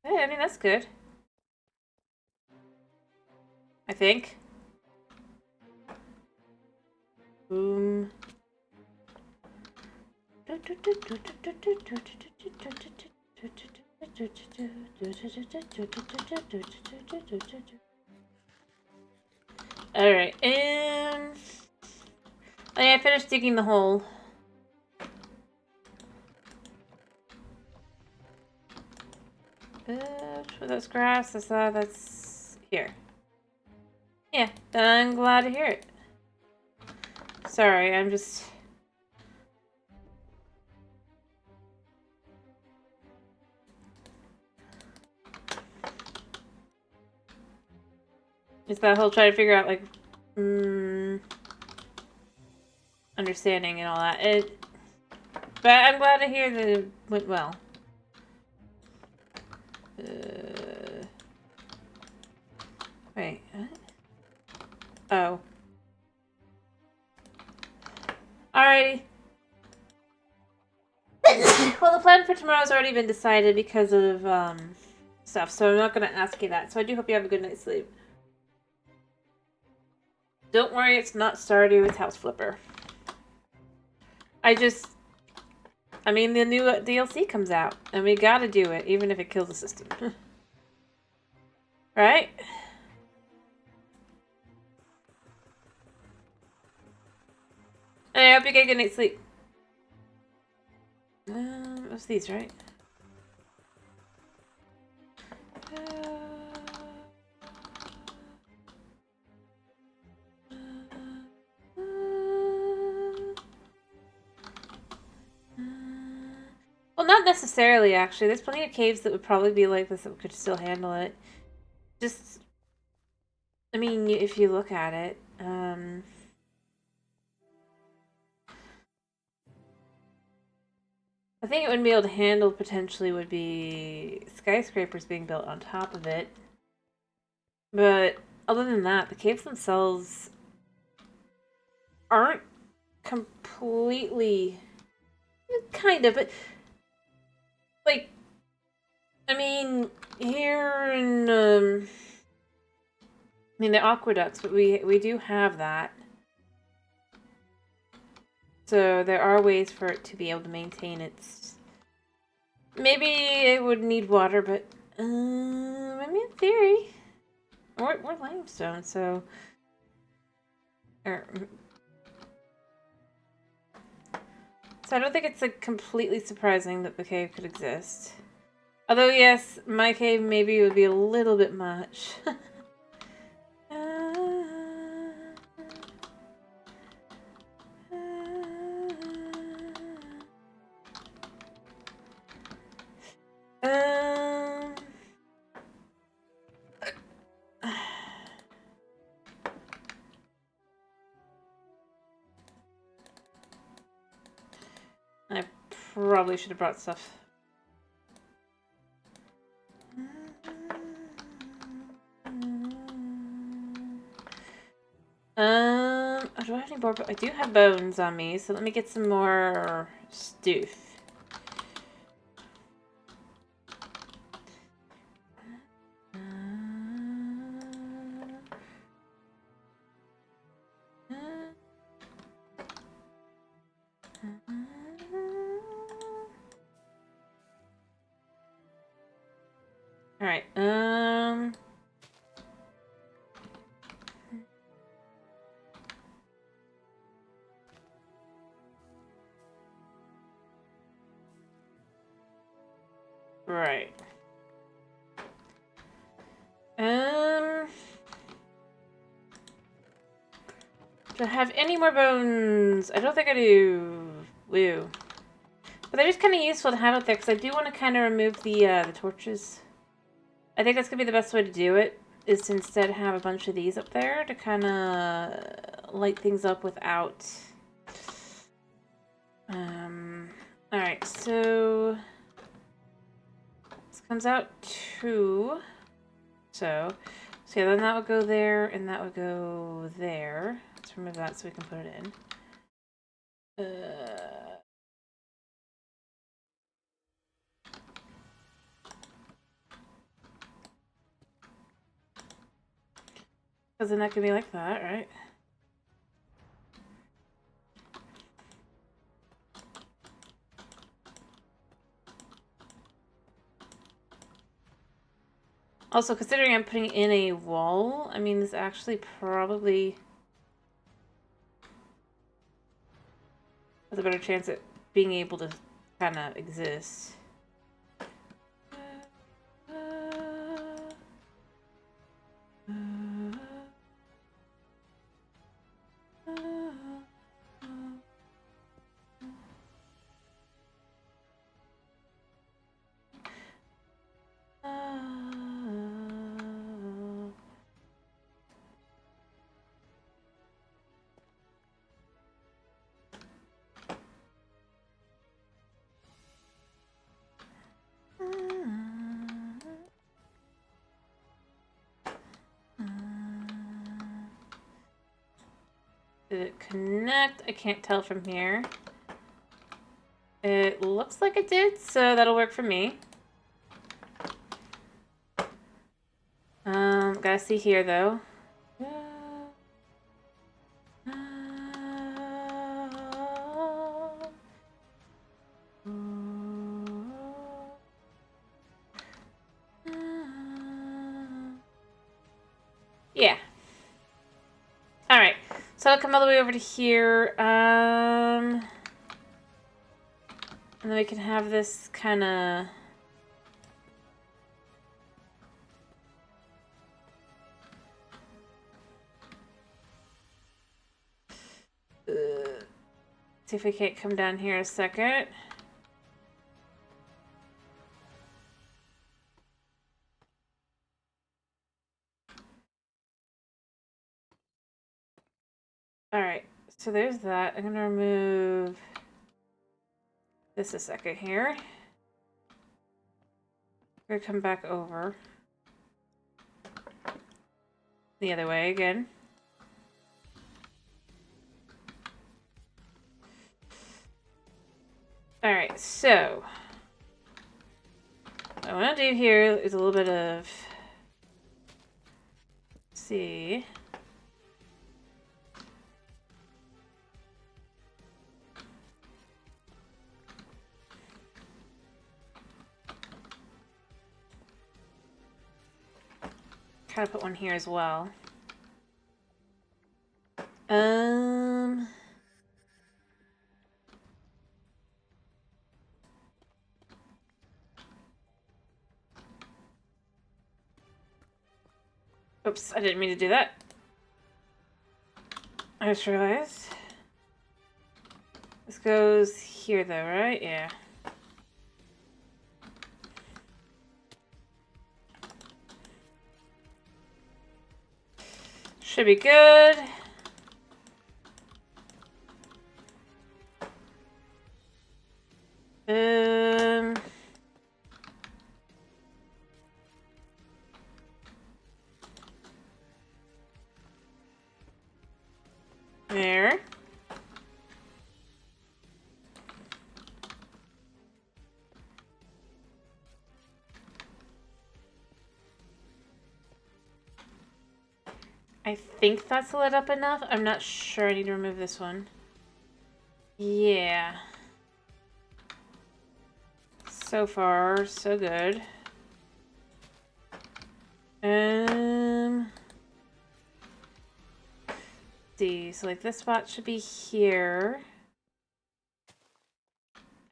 [SPEAKER 1] Hey, I mean, that's good. I think. Boom. Alright, and... Oh yeah, I finished digging the hole. That's grass, that's here. Yeah, I'm glad to hear it. Sorry, I'm just... It's that whole trying to figure out, like, understanding and all that. But I'm glad to hear that it went well. Wait. Oh. Alrighty. Well, the plan for tomorrow's already been decided because of, stuff, so I'm not going to ask you that. So I do hope you have a good night's sleep. Don't worry, it's not Stardew, it's House Flipper. I mean, the new DLC comes out, and we gotta do it, even if it kills the system. Right? I hope you get a good night's sleep. What's these, right? Well, not necessarily, actually. There's plenty of caves that would probably be like this that could still handle it. Just... I mean, if you look at it, I think it wouldn't be able to handle potentially would be skyscrapers being built on top of it. But other than that, the caves themselves aren't completely... Kind of, but... Like, I mean, here in, I mean, the aqueducts, but we do have that. So there are ways for it to be able to maintain its... Maybe it would need water, but, I mean, in theory, we're limestone, so... So I don't think it's, like, completely surprising that the cave could exist. Although, yes, my cave maybe would be a little bit much. I probably should have brought stuff. Do I have any more? I do have bones on me, so let me get some more stuff. Alright, right. Do I have any more bones? I don't think I do. Woo. But they're just kind of useful to have out there because I do want to kind of remove the torches. I think that's going to be the best way to do it, is to instead have a bunch of these up there to kind of light things up without... Alright, so... this comes out 2. So yeah, then that would go there, and that would go there. Let's remove that so we can put it in. Because then that could be like that, right? Also, considering I'm putting in a wall, I mean, this actually probably has a better chance at being able to kind of exist. Did it connect? I can't tell from here. It looks like it did, so that'll work for me. Gotta see here though. Yeah. Alright, so I'll come all the way over to here. And then we can have this kind of... see if we can't come down here a second. Alright, so there's that. I'm going to remove this a second here. We're going to come back over. The other way again. Alright, so what I want to do here is a little bit of... let's see... kind of put one here as well. Oops, I didn't mean to do that. I just realized. This goes here though, right? Yeah. Should be good. There. I think that's lit up enough. I'm not sure. I need to remove this one. Yeah. So far, so good. See, so like this spot should be here.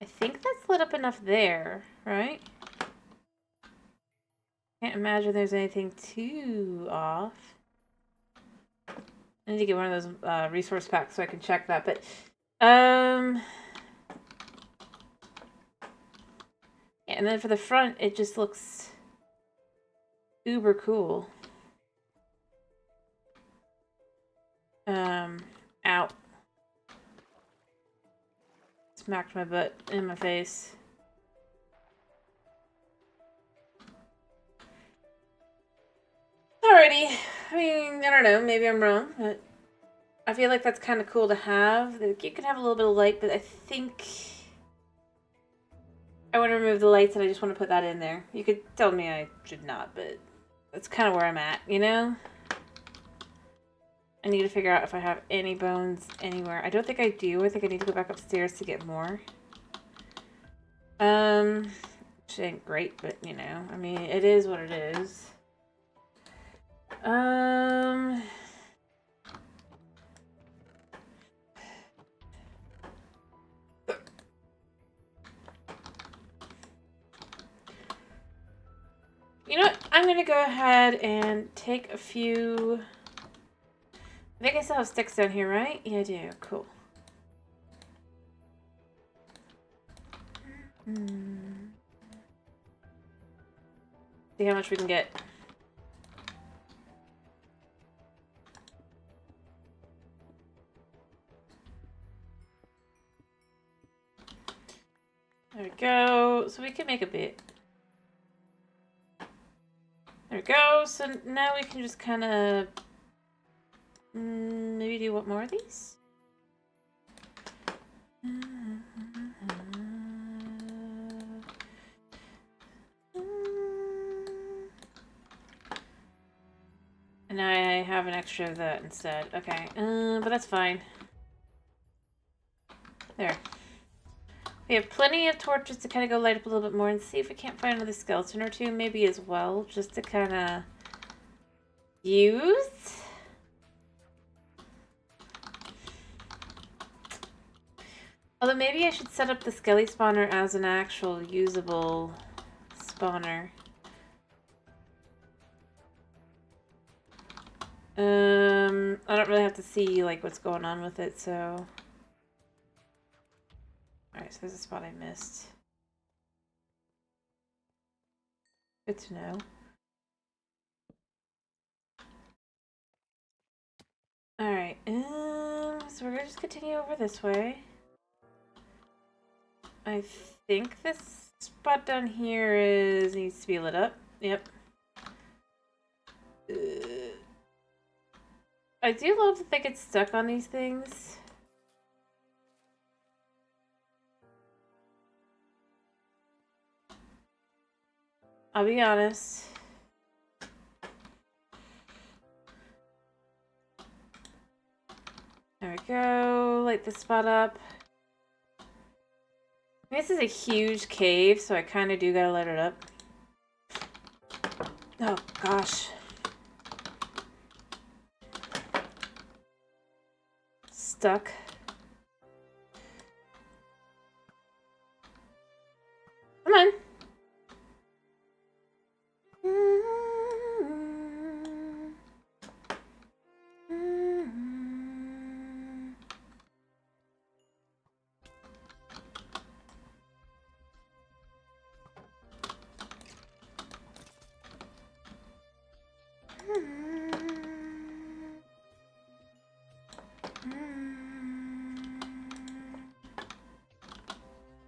[SPEAKER 1] I think that's lit up enough there, right? Can't imagine there's anything too off. I need to get one of those resource packs so I can check that. But yeah, and then for the front, it just looks uber cool. Out. Smacked my butt in my face. Alrighty. I mean, I don't know. Maybe I'm wrong, but I feel like that's kind of cool to have. You can have a little bit of light, but I think I want to remove the lights and I just want to put that in there. You could tell me I should not, but that's kind of where I'm at, you know? I need to figure out if I have any bones anywhere. I don't think I do. I think I need to go back upstairs to get more. Which ain't great, but you know, I mean, it is what it is. You know what? I'm gonna go ahead and take a few. I think I still have sticks down here, right? Yeah, I do. Cool. See how much we can get. There we go. So we can make a bit. There we go. So now we can just kind of maybe do what more of these? And now I have an extra of that instead. Okay, but that's fine. There. We have plenty of torches to kind of go light up a little bit more and see if we can't find another skeleton or two, maybe as well, just to kind of use. Although maybe I should set up the skelly spawner as an actual usable spawner. I don't really have to see like what's going on with it, so. Alright, so there's a spot I missed. Good to know. Alright, so we're gonna just continue over this way. I think this spot down here needs to be lit up. Yep. I do love that they get stuck on these things. I'll be honest. There we go. Light this spot up. This is a huge cave, so I kind of do gotta light it up. Oh, gosh. Stuck. Come on.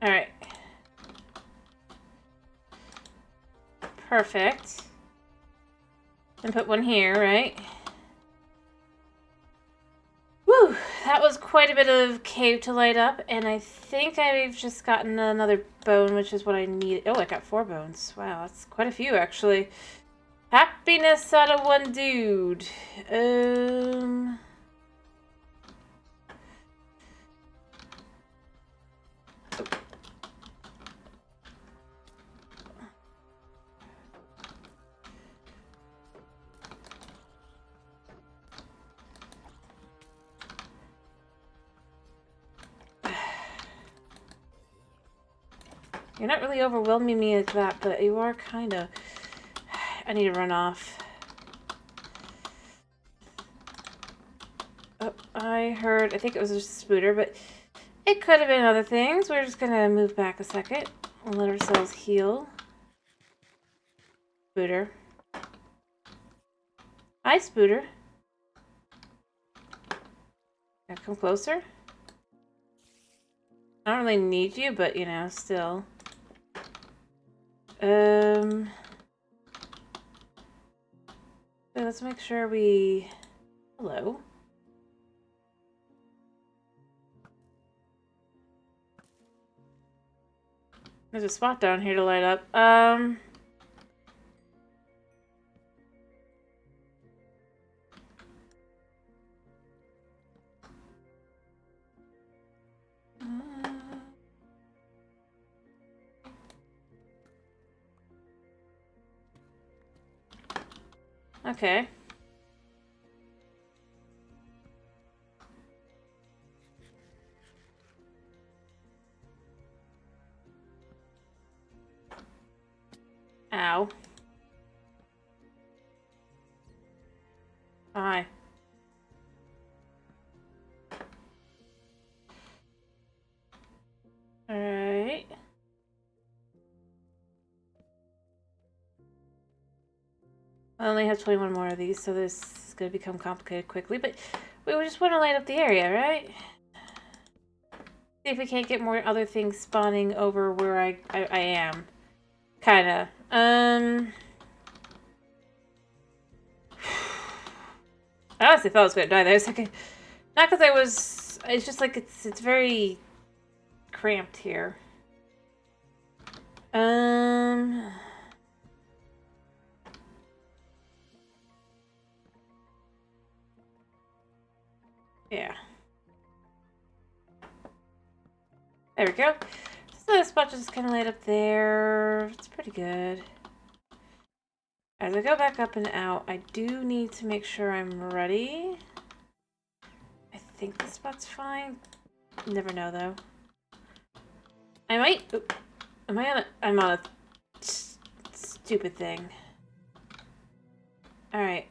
[SPEAKER 1] Alright. Perfect. And put one here, right? Woo! That was quite a bit of cave to light up, and I think I've just gotten another bone, which is what I need. Oh, I got 4 bones. Wow, that's quite a few, actually. Happiness out of one dude. You're not really overwhelming me like that, but you are kind of. I need to run off. Oh, I think it was just a spooter, but it could have been other things. We're just gonna move back a second and let ourselves heal. Spooter. Hi, Spooter. Now come closer. I don't really need you, but you know, still. So let's make sure we... Hello. There's a spot down here to light up. Okay. Ow. Hi. Alright. I only have 21 more of these, so this is going to become complicated quickly, but we just want to light up the area, right? See if we can't get more other things spawning over where I am. Kinda. I honestly thought I was going to die there a second. Not because I was... It's just like it's very cramped here. Yeah. There we go. So this spot just kind of laid up there. It's pretty good. As I go back up and out, I do need to make sure I'm ready. I think this spot's fine. Never know, though. I might... Oop, am I on a... I'm on a stupid thing. Alright,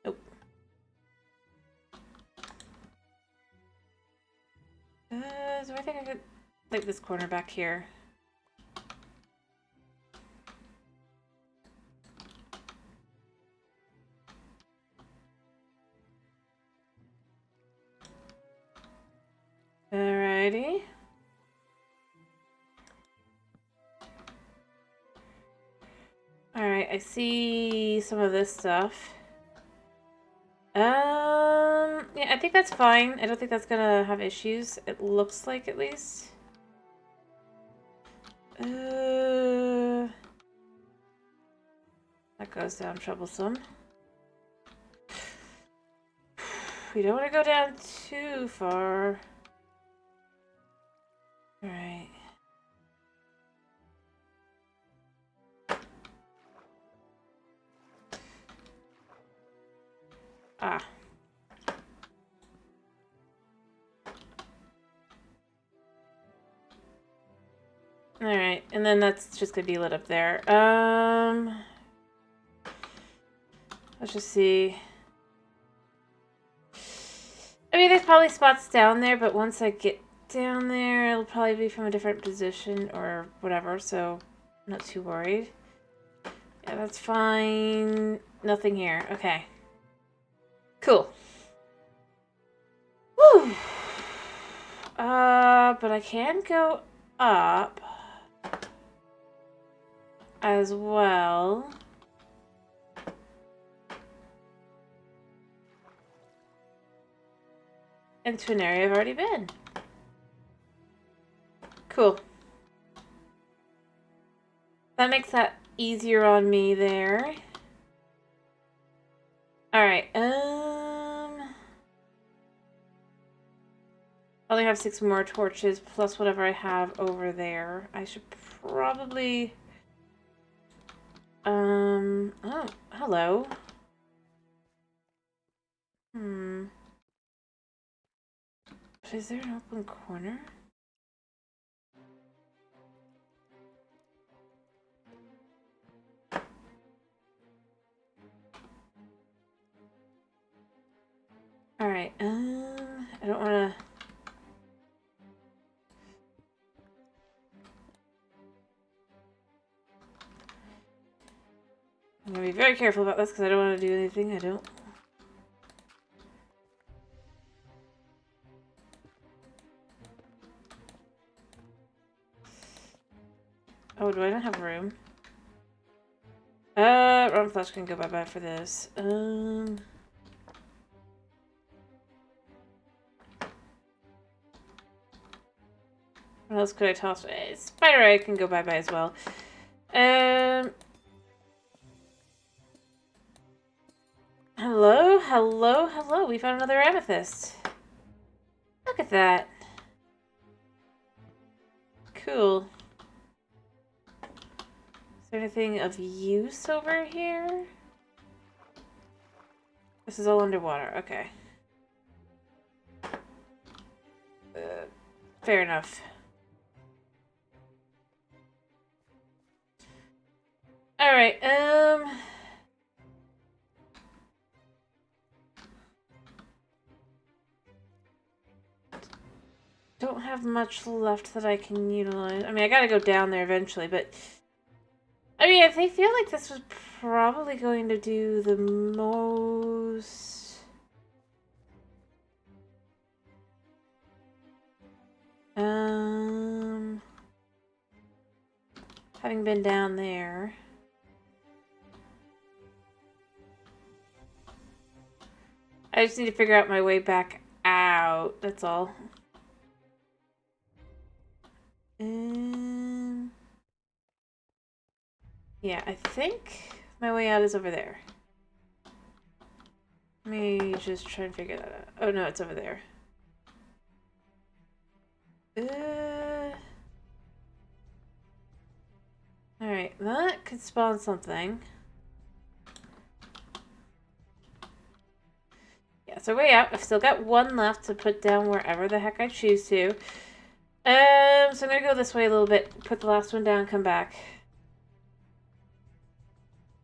[SPEAKER 1] Nope. So I think I could light this corner back here. Alrighty. Alright, I see some of this stuff. Yeah, I think that's fine. I don't think that's gonna have issues. It looks like, at least. That goes down troublesome. We don't want to go down too far. Alright. Ah. Alright, and then that's just gonna be lit up there. Let's just see. I mean, there's probably spots down there, but once I get down there, it'll probably be from a different position or whatever, so I'm not too worried. Yeah, that's fine. Nothing here. Okay. Cool. Whew. But I can go up as well. Into an area I've already been. Cool. That makes that easier on me there. Alright, I only have 6 more torches plus whatever I have over there. I should probably... Oh, hello. Is there an open corner? Alright, I don't wanna... I'm gonna be very careful about this because I don't want to do anything I don't. Oh, do I not have room? Wrong flash can go bye-bye for this. What else could I toss? Spider Egg can go bye-bye as well. Hello, hello, hello. We found another amethyst. Look at that. Cool. Is there anything of use over here? This is all underwater. Okay. Fair enough. Alright, don't have much left that I can utilize. I mean, I gotta go down there eventually, but... I mean, I feel like this was probably going to do the most... Having been down there... I just need to figure out my way back out, that's all. Yeah, I think my way out is over there. Let me just try and figure that out. Oh no, it's over there. Alright, that could spawn something. Yeah, so way out. I've still got one left to put down wherever the heck I choose to. So I'm gonna go this way a little bit, put the last one down, come back.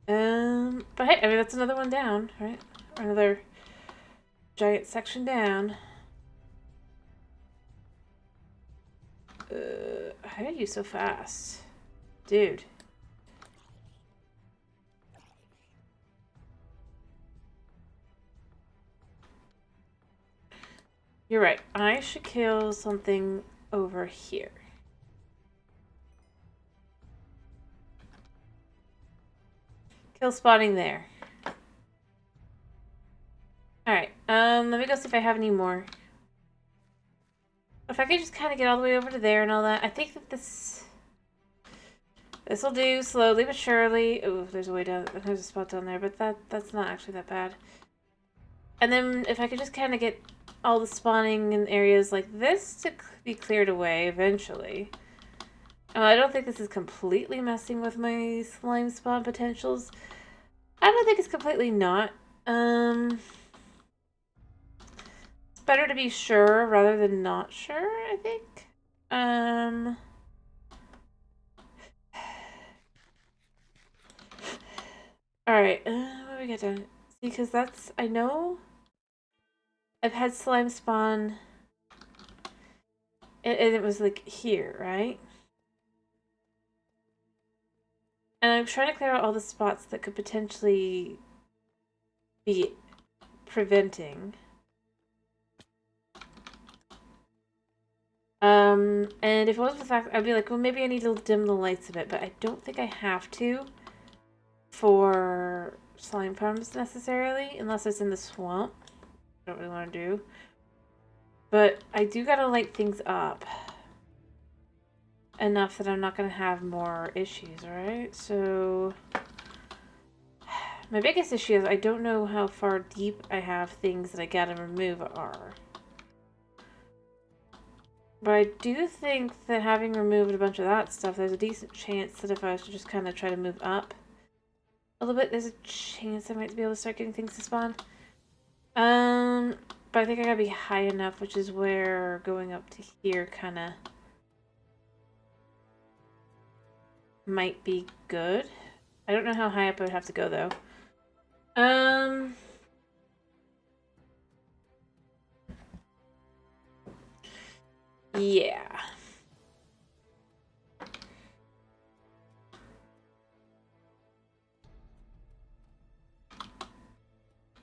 [SPEAKER 1] But hey, I mean, that's another one down, right? Or another giant section down. How are you so fast? Dude. You're right. I should kill something over here. Kill spawning there. Alright, let me go see if I have any more. If I could just kind of get all the way over to there and all that. I think that this will do slowly but surely. Oh, there's a way down. There's a spot down there, but that's not actually that bad. And then if I could just kind of get all the spawning in areas like this to be cleared away eventually. I don't think this is completely messing with my slime spawn potentials. I don't think it's completely not. It's better to be sure rather than not sure, I think. Alright, what do we get done? Because that's, I know I've had slime spawn, and it was like here, right? And I'm trying to clear out all the spots that could potentially be preventing. And if it wasn't the fact, I'd be like, well, maybe I need to dim the lights a bit, but I don't think I have to for slime farms necessarily, unless it's in the swamp. I don't really want to do. But I do gotta light things up enough that I'm not gonna have more issues, right? So my biggest issue is I don't know how far deep I have things that I gotta remove are. But I do think that having removed a bunch of that stuff, there's a decent chance that if I was to just kind of try to move up a little bit, there's a chance I might be able to start getting things to spawn. But but I think I gotta be high enough, which is where going up to here kind of might be good. I don't know how high up I would have to go, though. Yeah.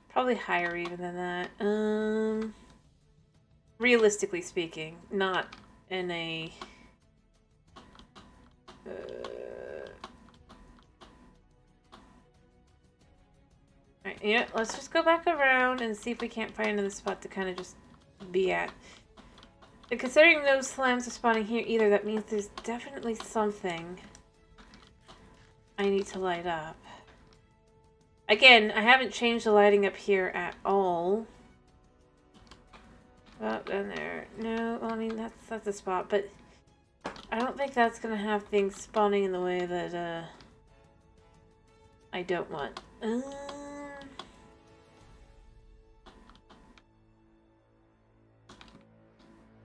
[SPEAKER 1] Probably higher even than that. Realistically speaking, not in a... Alright, yeah, let's just go back around and see if we can't find another spot to kind of just be at. And considering those slams are spawning here either, that means there's definitely something I need to light up. Again, I haven't changed the lighting up here at all. Oh, down there. No, well, I mean, that's a spot, but I don't think that's gonna have things spawning in the way that, I don't want.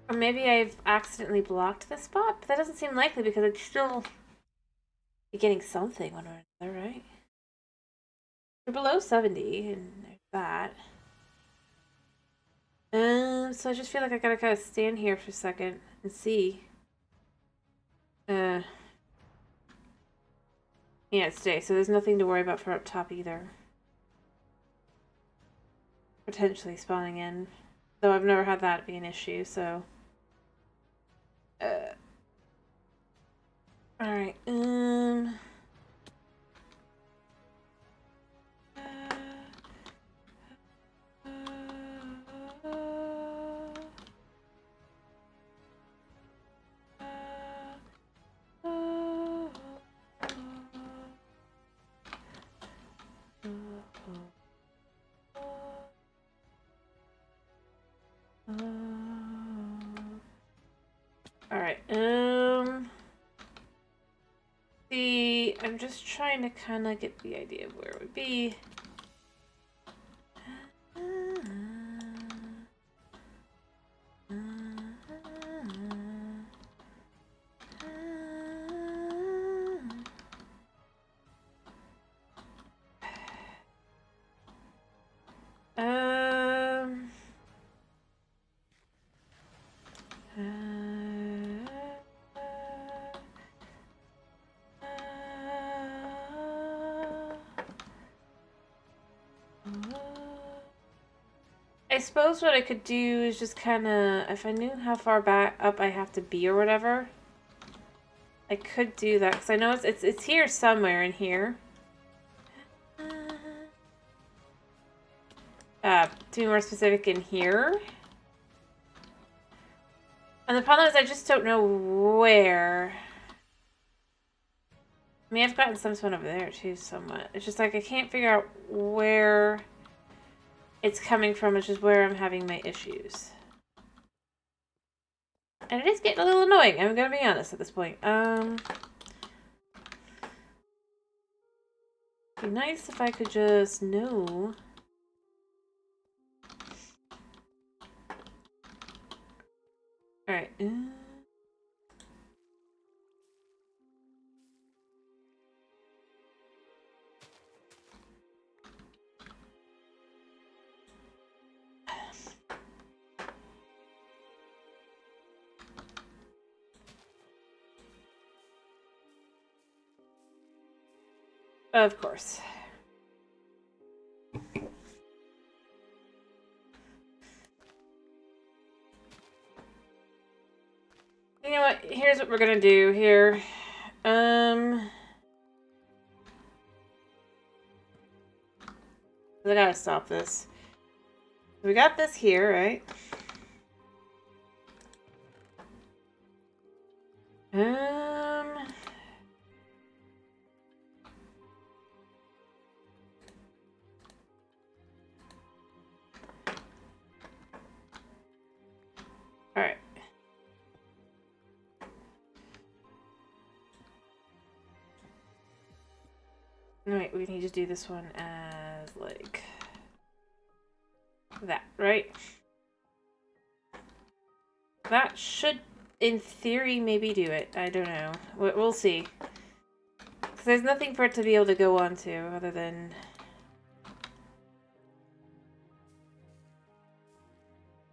[SPEAKER 1] Or maybe I've accidentally blocked the spot, but that doesn't seem likely because I'd still be getting something one or another, right? We're below 70, and there's that. So I just feel like I gotta kind of stand here for a second and see. Yeah, it's day, so there's nothing to worry about for up top either. Potentially spawning in. Though I've never had that be an issue, so... Alright, Alright, see, I'm just trying to kind of get the idea of where it would be. I suppose what I could do is just kind of, if I knew how far back up I have to be or whatever, I could do that because I know it's here somewhere in here. To be more specific, in here. And the problem is I just don't know where. I mean, I've gotten some spawn over there too, somewhat. It's just like I can't figure out where it's coming from, which is where I'm having my issues. And it is getting a little annoying, I'm gonna be honest at this point. Be nice if I could just know. Alright. Of course. You know what? Here's what we're gonna do here. I gotta stop this. We got this here, right? Alright. Alright, we need to do this one as, like, that, right? That should, in theory, maybe do it. I don't know. We'll see. Because there's nothing for it to be able to go on to other than...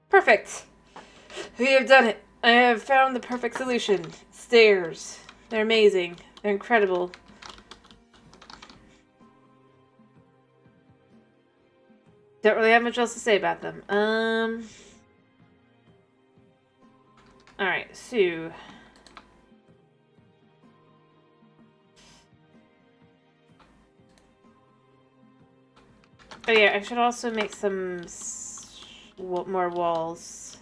[SPEAKER 1] Perfect! We have done it! I have found the perfect solution. Stairs. They're amazing. They're incredible. Don't really have much else to say about them. Alright, so... Oh yeah, I should also make some more walls.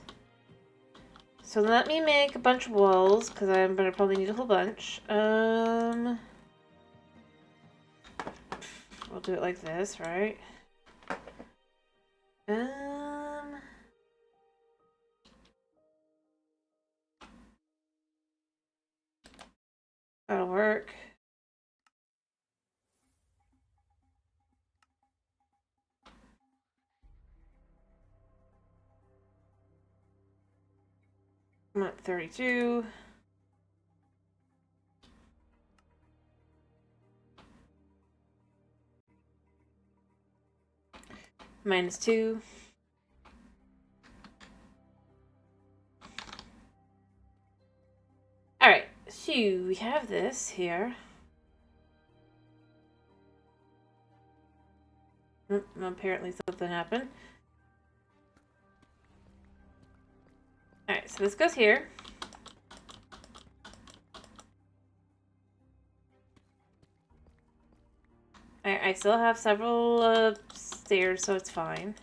[SPEAKER 1] So let me make a bunch of walls, because I'm going to probably need a whole bunch. We'll do it like this, right? That'll work. I'm at 32. -2. Alright, so we have this here. Apparently something happened. Alright, so this goes here. I still have several stairs, so it's fine.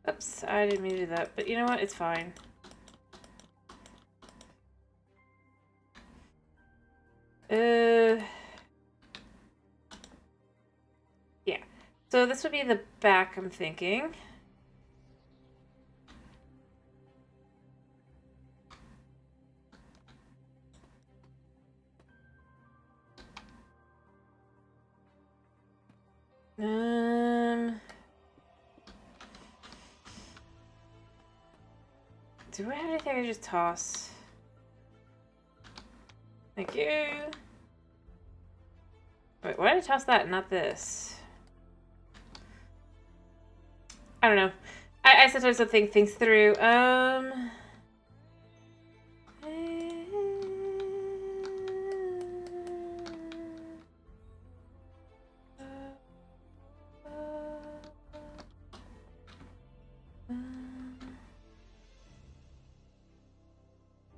[SPEAKER 1] Oops, I didn't mean to do that, but you know what? It's fine. Yeah. So this would be the back, I'm thinking. Do I have anything I just toss? Thank you. Wait, why did I toss that and not this? I don't know. I sometimes don't think things through.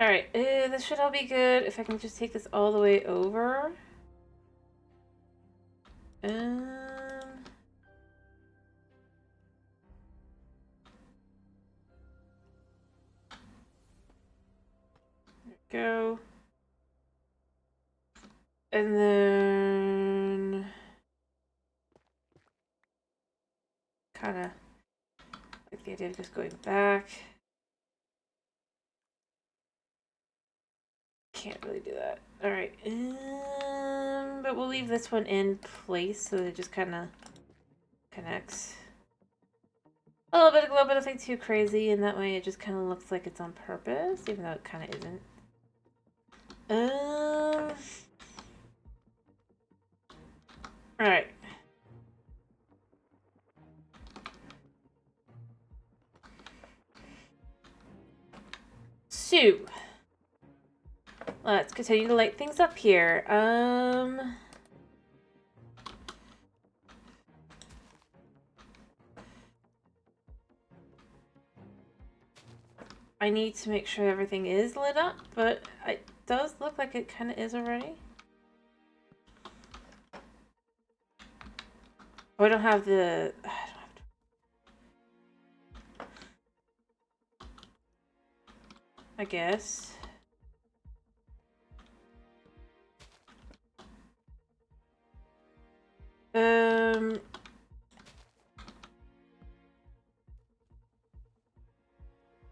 [SPEAKER 1] Alright, this should all be good if I can just take this all the way over. There we go. And then... kind of like the idea of just going back. Can't really do that. Alright, but we'll leave this one in place so that it just kind of connects. A little bit, nothing too crazy, and that way it just kind of looks like it's on purpose, even though it kind of isn't. Alright. So, let's continue to light things up here. I need to make sure everything is lit up, but it does look like it kind of is already. Oh, I don't have the... I guess.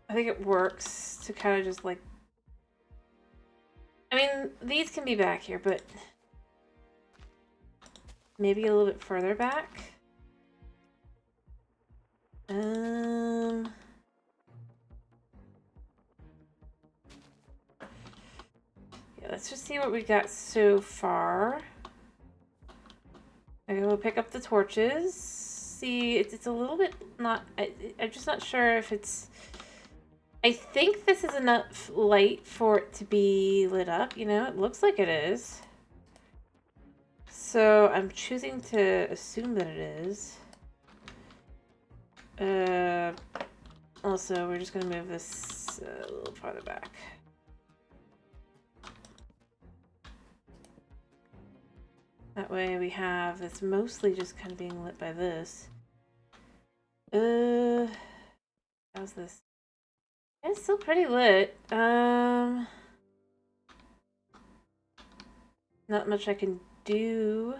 [SPEAKER 1] I think it works to kind of just like... I mean, these can be back here, but maybe a little bit further back. Yeah, let's just see what we got so far. Okay, we'll pick up the torches. See, it's a little bit not... I'm just not sure if it's... I think this is enough light for it to be lit up. You know, it looks like it is. So I'm choosing to assume that it is. Also, we're just going to move this a little farther back. That way we have this mostly just kind of being lit by this. How's this? It's still pretty lit. Not much I can do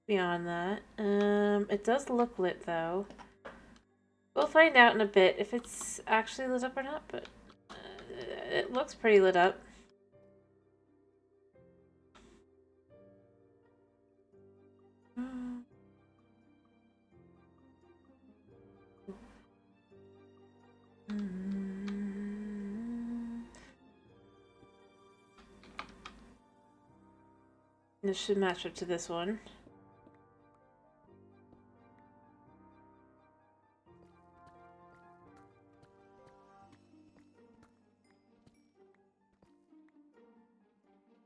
[SPEAKER 1] beyond that. It does look lit though. We'll find out in a bit if it's actually lit up or not, but it looks pretty lit up. This should match up to this one.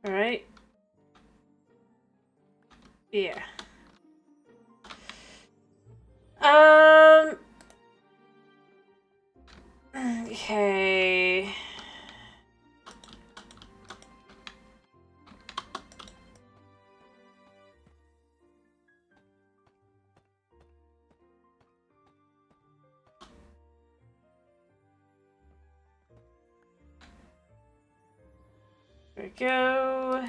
[SPEAKER 1] All right. Yeah. Okay. There we go.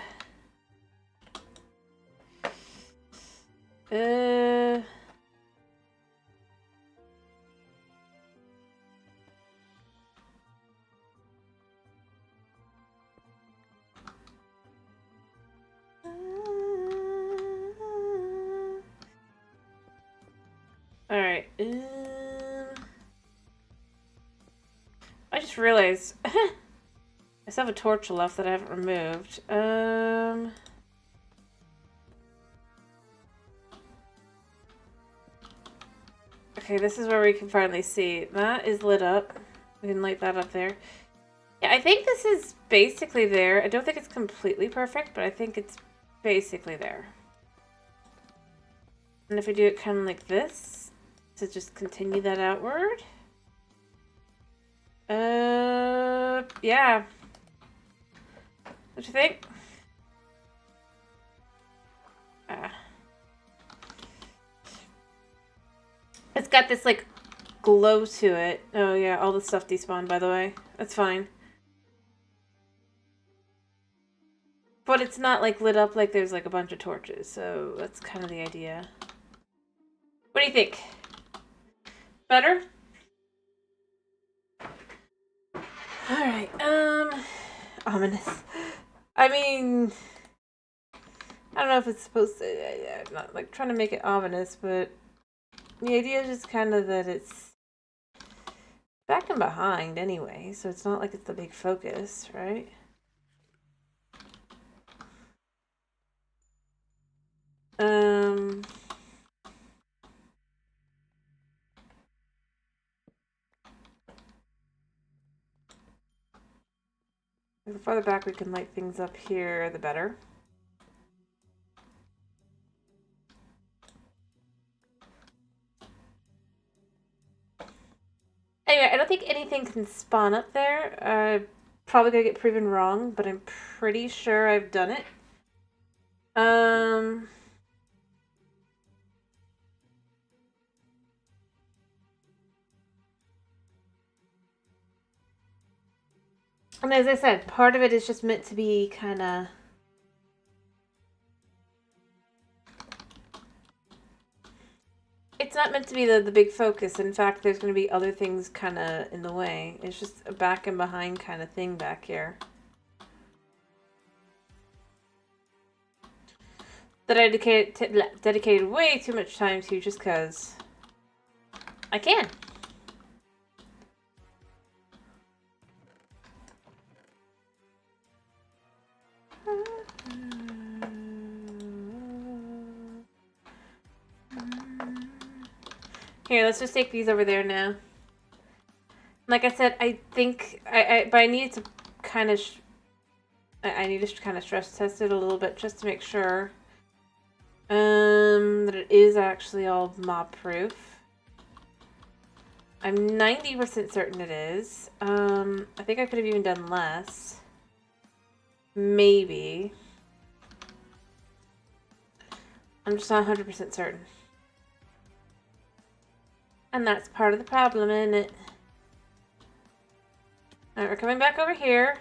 [SPEAKER 1] All right. I just realized I still have a torch left that I haven't removed. Okay, this is where we can finally see. That is lit up. We can light that up there. Yeah, I think this is basically there. I don't think it's completely perfect, but I think it's basically there. And if we do it kind of like this, to just continue that outward. Yeah. What you think? It's got this, like, glow to it. Oh, yeah, all the stuff despawned, by the way. That's fine. But it's not, like, lit up like there's, like, a bunch of torches, so that's kind of the idea. What do you think? Better? Alright, ominous. I mean... I don't know if it's supposed to... I'm not, like, trying to make it ominous, but... The idea is just kind of that it's... back and behind, anyway, so it's not like it's the big focus, right? The farther back we can light things up here, the better. Anyway, I don't think anything can spawn up there. Probably gonna get proven wrong, but I'm pretty sure I've done it. And as I said, part of it is just meant to be kind of... It's not meant to be the big focus. In fact, there's going to be other things kind of in the way. It's just a back and behind kind of thing back here. that I dedicated way too much time to just because I can. Here, let's just take these over there now. Like I said, I think but I need to kind of I need to kind of stress test it a little bit just to make sure that it is actually all mob proof. I'm 90% certain it is. I think I could have even done less. Maybe. I'm just not 100% certain. And that's part of the problem, isn't it? Alright, we're coming back over here.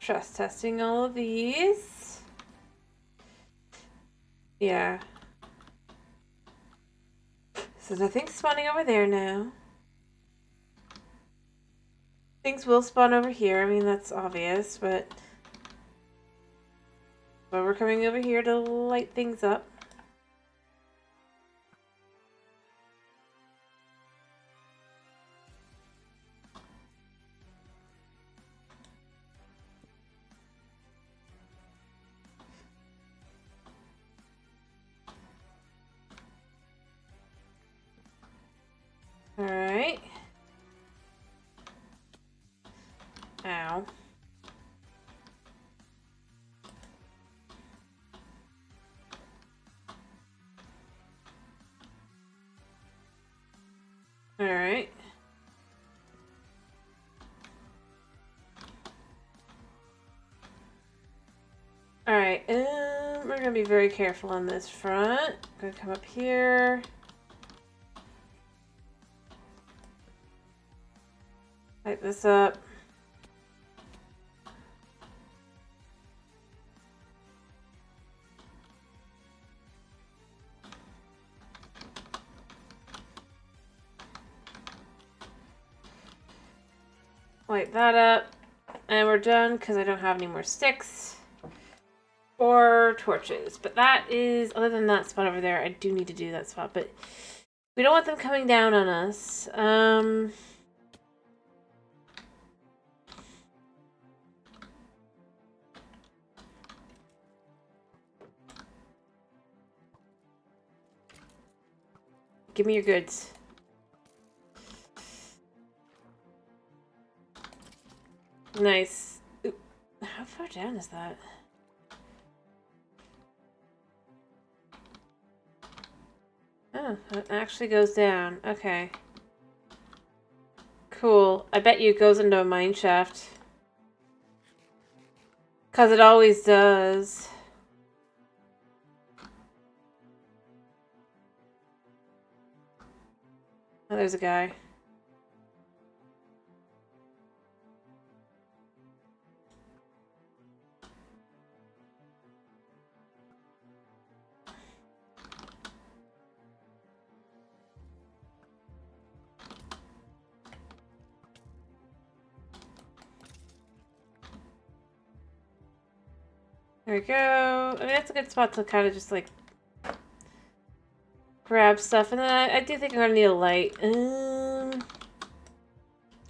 [SPEAKER 1] Stress testing all of these. Yeah. So nothing's spawning over there now. Things will spawn over here. I mean, that's obvious, but we're coming over here to light things up. Alright. Ow. Alright. Alright, we're gonna be very careful on this front. Gonna come up here. Light this up. Light that up. And we're done because I don't have any more sticks or torches. But that is, other than that spot over there, I do need to do that spot. But we don't want them coming down on us. Give me your goods. Nice. Ooh, how far down is that? Oh, it actually goes down. Okay. Cool. I bet you it goes into a mine shaft. 'Cause it always does. Oh, there's a guy. There we go. I mean, that's a good spot to kind of just, like, grab stuff. And then I do think I'm going to need a light.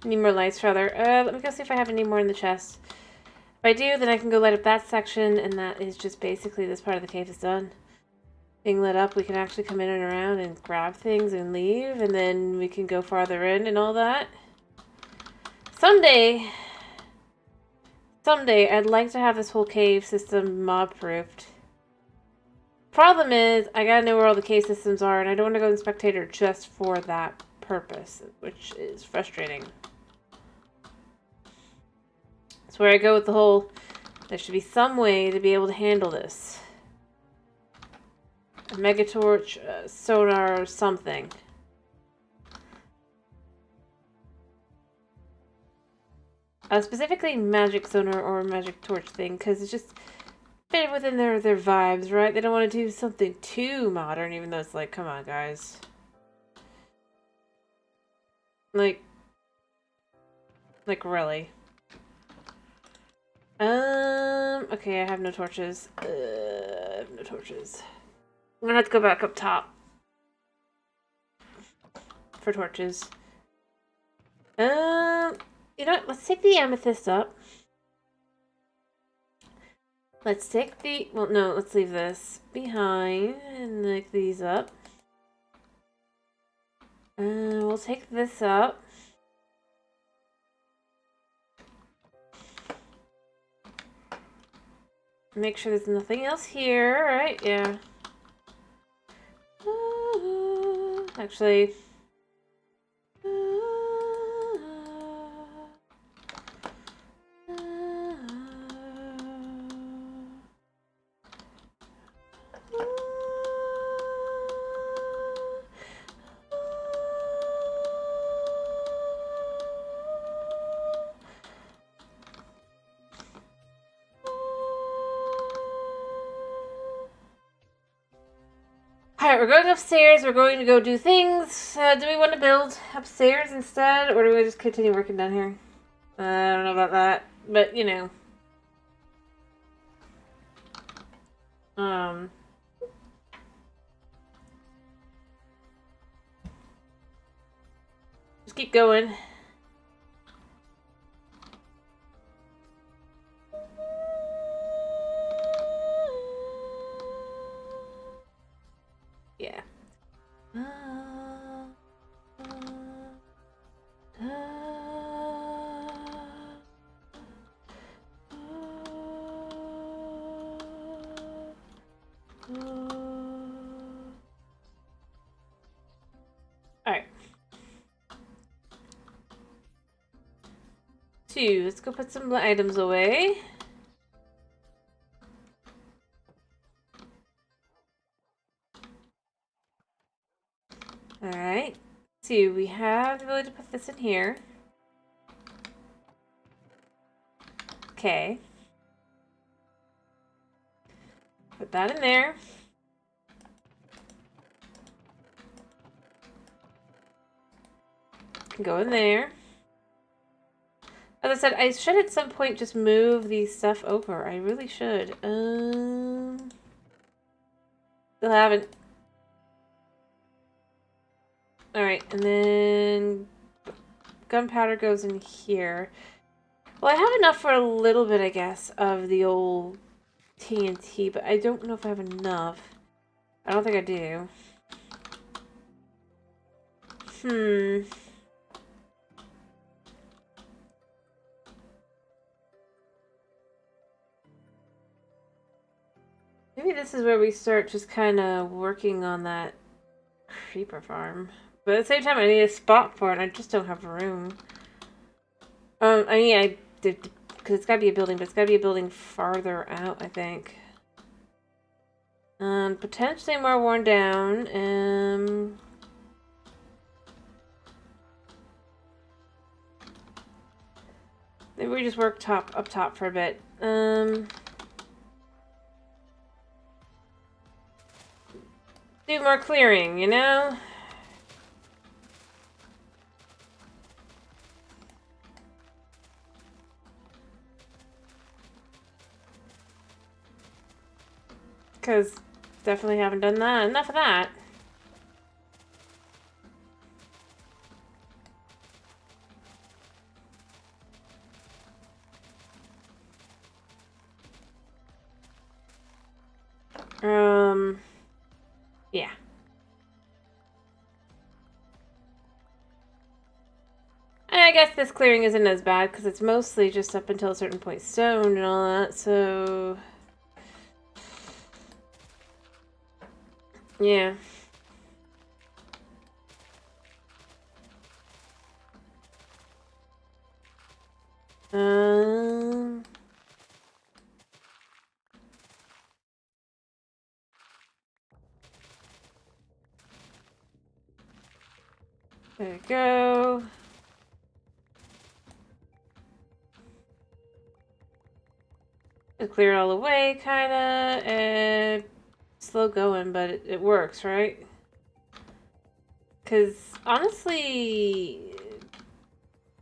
[SPEAKER 1] Need more lights, rather. Let me go see if I have any more in the chest. If I do, then I can go light up that section, and that is just basically this part of the cave is done. Being lit up, we can actually come in and around and grab things and leave, and then we can go farther in and all that. Someday, I'd like to have this whole cave system mob-proofed. Problem is, I gotta know where all the cave systems are, and I don't want to go in Spectator just for that purpose, which is frustrating. That's where I go with the whole, there should be some way to be able to handle this. A megatorch, sonar, or something. Specifically magic sonar or magic torch thing, because it's just fit within their vibes, right? They don't want to do something too modern, even though it's like, come on, guys. Like really. Okay, I have no torches. I have no torches. I'm gonna have to go back up top for torches. You know what? Let's take the amethyst up. Let's take the... Well, no, let's leave this behind and like these up. We'll take this up. Make sure there's nothing else here, right? Yeah. Actually... Alright, we're going upstairs. We're going to go do things. Do we want to build upstairs instead? Or do we just continue working down here? I don't know about that. But, you know. Just keep going. Yeah. Alright. 2. Let's go put some items away. Alright. 2. We have the ability to put this in here. Okay. Put that in there. Go in there. As I said, I should at some point just move these stuff over. I really should. Still haven't. Alright, and then gunpowder goes in here. Well, I have enough for a little bit, I guess, of the old TNT, but I don't know if I have enough. I don't think I do. Maybe this is where we start just kind of working on that creeper farm. But at the same time, I need a spot for it. I just don't have room. I mean, I did, because it's got to be a building, but it's got to be a building farther out, I think. Potentially more worn down. Maybe we just work up top for a bit. Do more clearing, you know? Because definitely haven't done that. Enough of that. Yeah. I guess this clearing isn't as bad because it's mostly just up until a certain point stone and all that, so... Yeah. There we go. Clear it all away, kinda, and slow going, but it works, right? Because, honestly,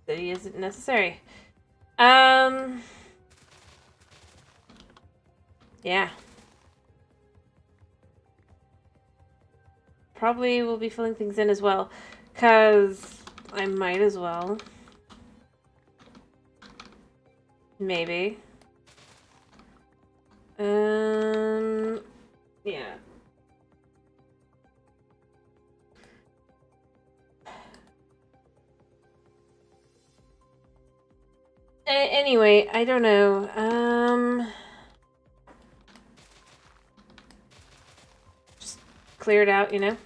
[SPEAKER 1] it isn't necessary. Yeah. Probably will be filling things in as well, because I might as well. Maybe. Yeah. Anyway, I don't know. Just clear it out, you know?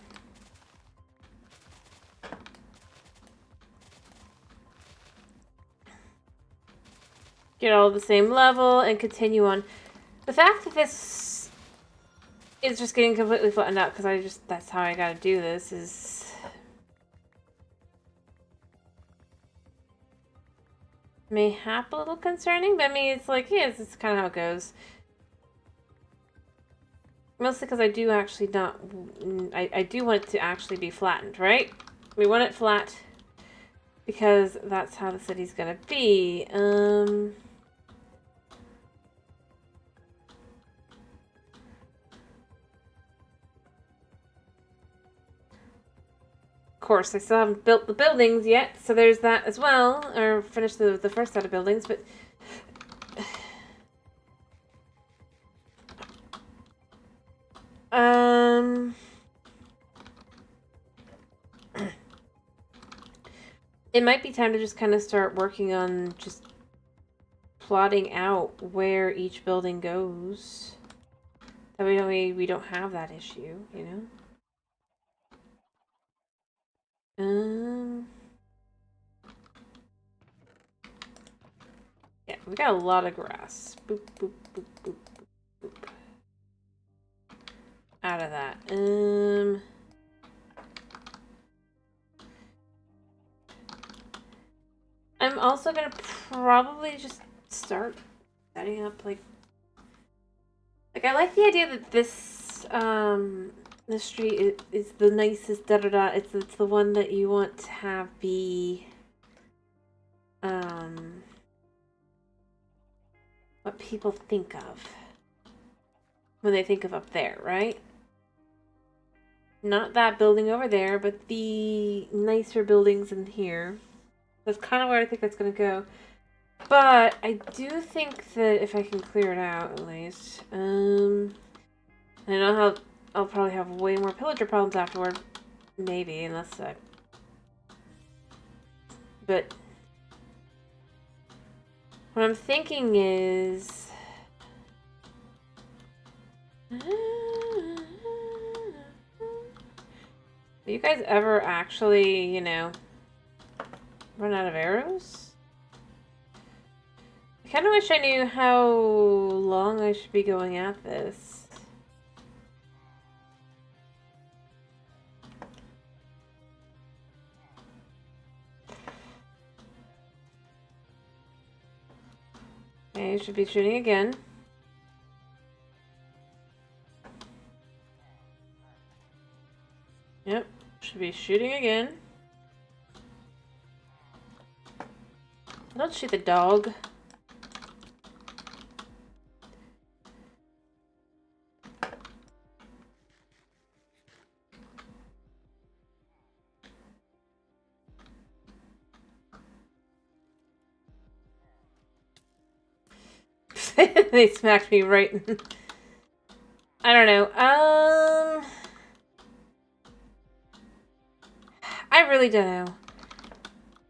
[SPEAKER 1] Get all the same level and continue on. The fact that this is just getting completely flattened out, because that's how I gotta do this, is... mayhap a little concerning, but I mean, it's like, yeah, it's kind of how it goes. Mostly because I do actually not... I do want it to actually be flattened, right? We want it flat because that's how the city's gonna be. Of course, I still haven't built the buildings yet, so there's that as well. Or finished the first set of buildings, but... It might be time to just kind of start working on just plotting out where each building goes. That way we don't have that issue, you know? Yeah, we got a lot of grass. Boop, boop, boop, boop, boop, boop. Out of that. I'm also gonna probably just start setting up like I like the idea that this this street is the nicest da da da. It's the one that you want to have be what people think of when they think of up there, right? Not that building over there, but the nicer buildings in here. That's kind of where I think that's gonna go. But I do think that if I can clear it out at least, I know how I'll probably have way more pillager problems afterward. Maybe, unless I... But what I'm thinking is... Do you guys ever actually, you know, run out of arrows? I kind of wish I knew how long I should be going at this. Okay, I should be shooting again. Yep, should be shooting again. Don't shoot the dog. They smacked me right in... I don't know. I really don't know.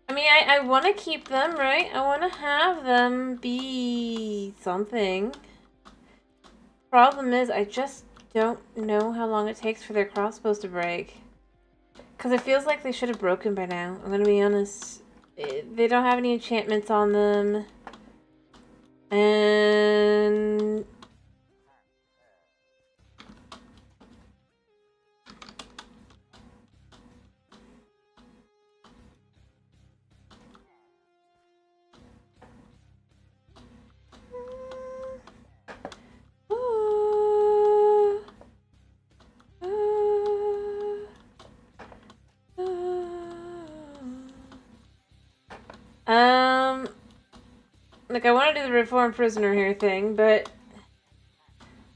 [SPEAKER 1] I mean, I want to keep them, right? I want to have them be something. Problem is, I just don't know how long it takes for their crossbows to break. Because it feels like they should have broken by now. I'm going to be honest. They don't have any enchantments on them. And... Like, I want to do the reformed prisoner here thing, but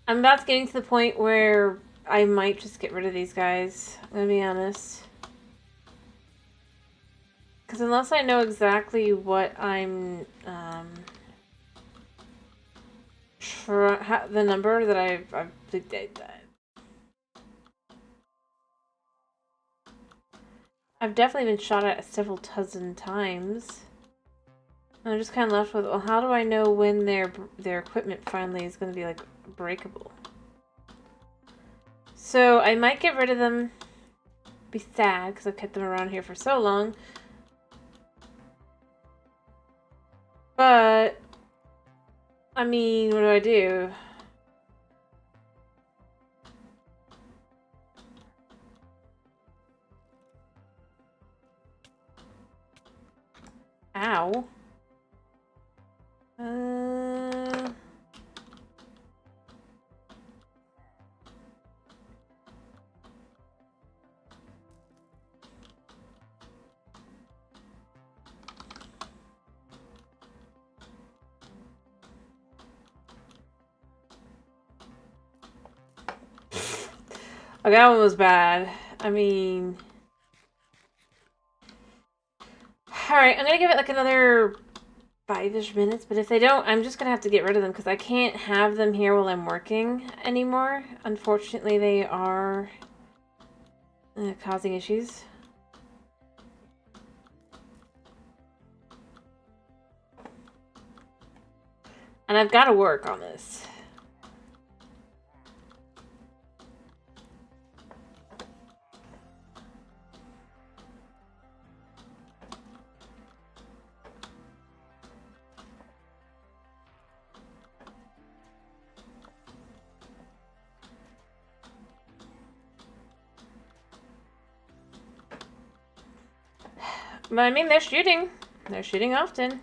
[SPEAKER 1] I'm about to getting to the point where I might just get rid of these guys. I'm gonna be honest. Because unless I know exactly what I'm, the number that I've definitely been shot at several dozen times. And I'm just kind of left with, well, how do I know when their equipment finally is going to be, like, breakable? So I might get rid of them. Be sad, because I've kept them around here for so long. But, I mean, what do I do? Ow. Oh, that one was bad. I mean... Alright, I'm gonna give it like another 5-ish minutes, but if they don't, I'm just gonna have to get rid of them because I can't have them here while I'm working anymore. Unfortunately, they are causing issues. And I've got to work on this. But I mean, they're shooting. They're shooting often.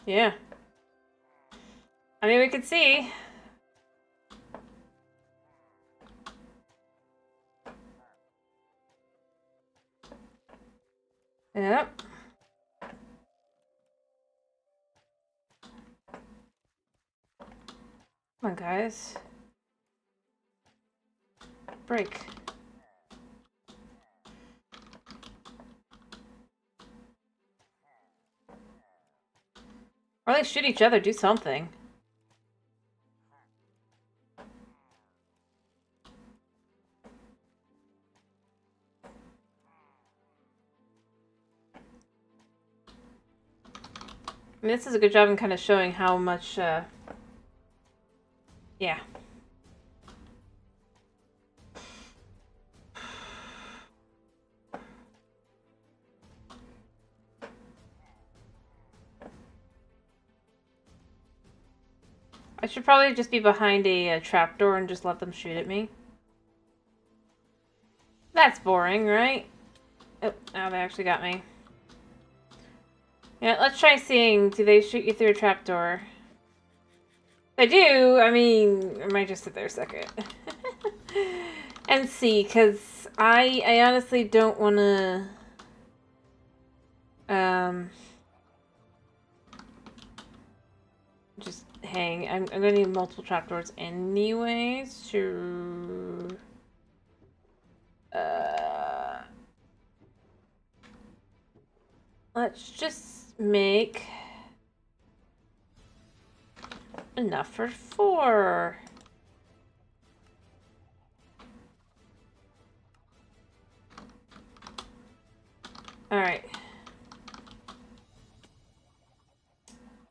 [SPEAKER 1] Yeah. I mean, we could see. Yep. Come on, guys. Break. Or they shoot each other, do something. I mean, this is a good job in kind of showing how much, yeah. I should probably just be behind a trapdoor and just let them shoot at me. That's boring, right? Oh, now they actually got me. Yeah, let's try seeing, do they shoot you through a trapdoor? If they do, I mean, I might just sit there a second. And see, because I honestly don't want to... just hang. I'm going to need multiple trapdoors anyways to... let's just make enough for 4. Alright.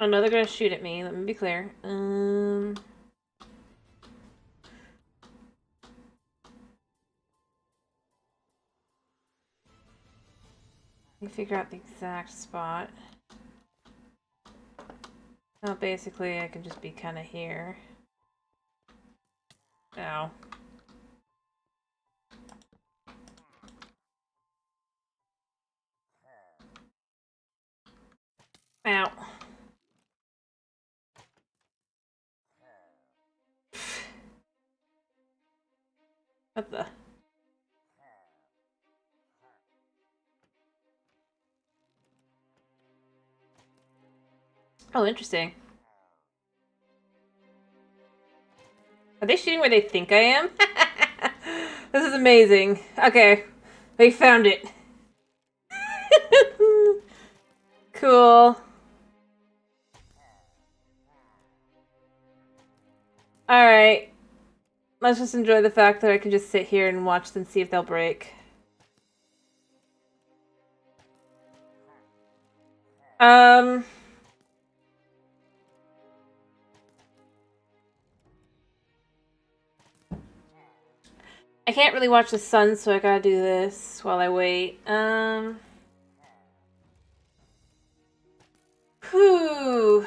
[SPEAKER 1] Oh no, they're gonna shoot at me. Let me be clear. Let me figure out the exact spot. Well, basically, I can just be kind of here. Ow. Ow. What the? Oh, interesting. Are they shooting where they think I am? This is amazing. Okay, they found it. Cool. Alright. Let's just enjoy the fact that I can just sit here and watch them see if they'll break. Um... I can't really watch the sun, so I gotta do this while I wait. Whew.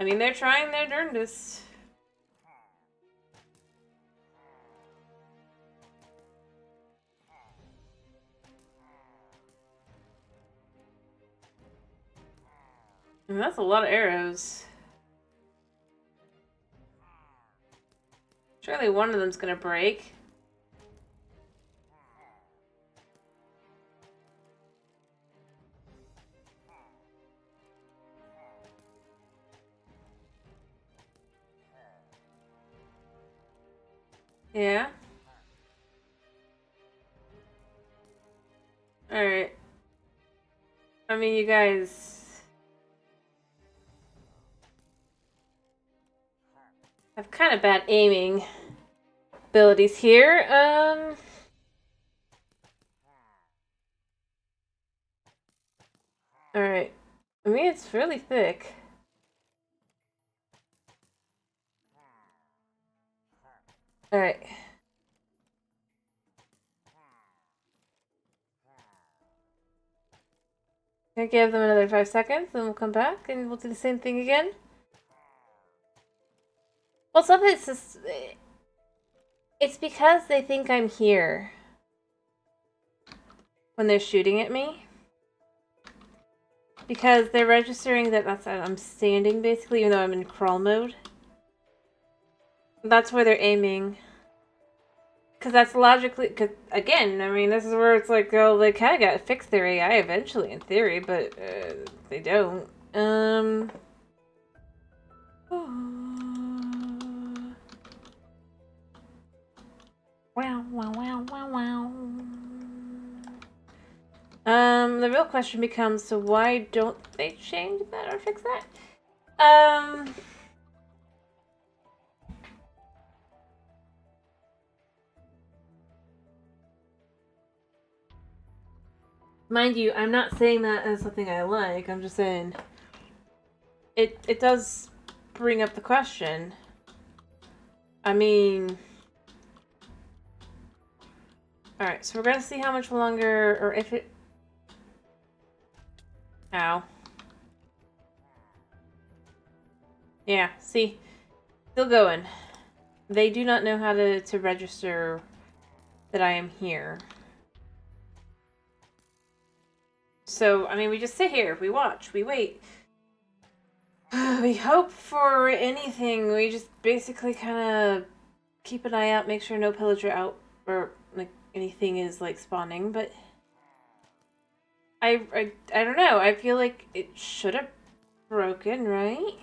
[SPEAKER 1] I mean, they're trying their darndest. I mean, that's a lot of arrows. Surely one of them's gonna break. Yeah? Alright. I mean, you guys have kind of bad aiming abilities here. Alright. I mean, it's really thick. Alright. Gonna give them another 5 seconds, then we'll come back and we'll do the same thing again. Well, some of it's just... It's because they think I'm here when they're shooting at me. Because they're registering that I'm standing, basically, even though I'm in crawl mode. That's where they're aiming. Because that's logically... Cause, again, I mean, this is where it's like, oh, they kind of got to fix their AI eventually, in theory, but they don't. Wow, wow, wow, wow, wow. The real question becomes, so why don't they change that or fix that? Mind you, I'm not saying that as something I like. I'm just saying it does bring up the question. I mean, all right, so we're gonna see how much longer, or if it. Ow. Yeah. See, still going. They do not know how to register that I am here. So, I mean, we just sit here, we watch, we wait. We hope for anything. We just basically kind of keep an eye out, make sure no pillager out, or, like, anything is, like, spawning, but... I don't know. I feel like it should have broken, right?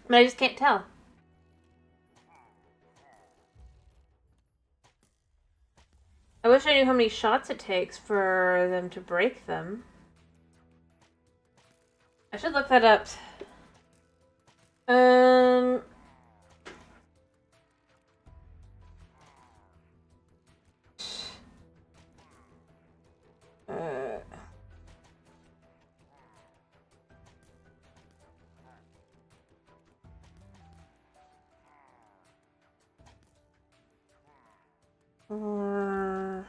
[SPEAKER 1] But I just can't tell. I wish I knew how many shots it takes for them to break them. I should look that up. Um... Uh... Uh...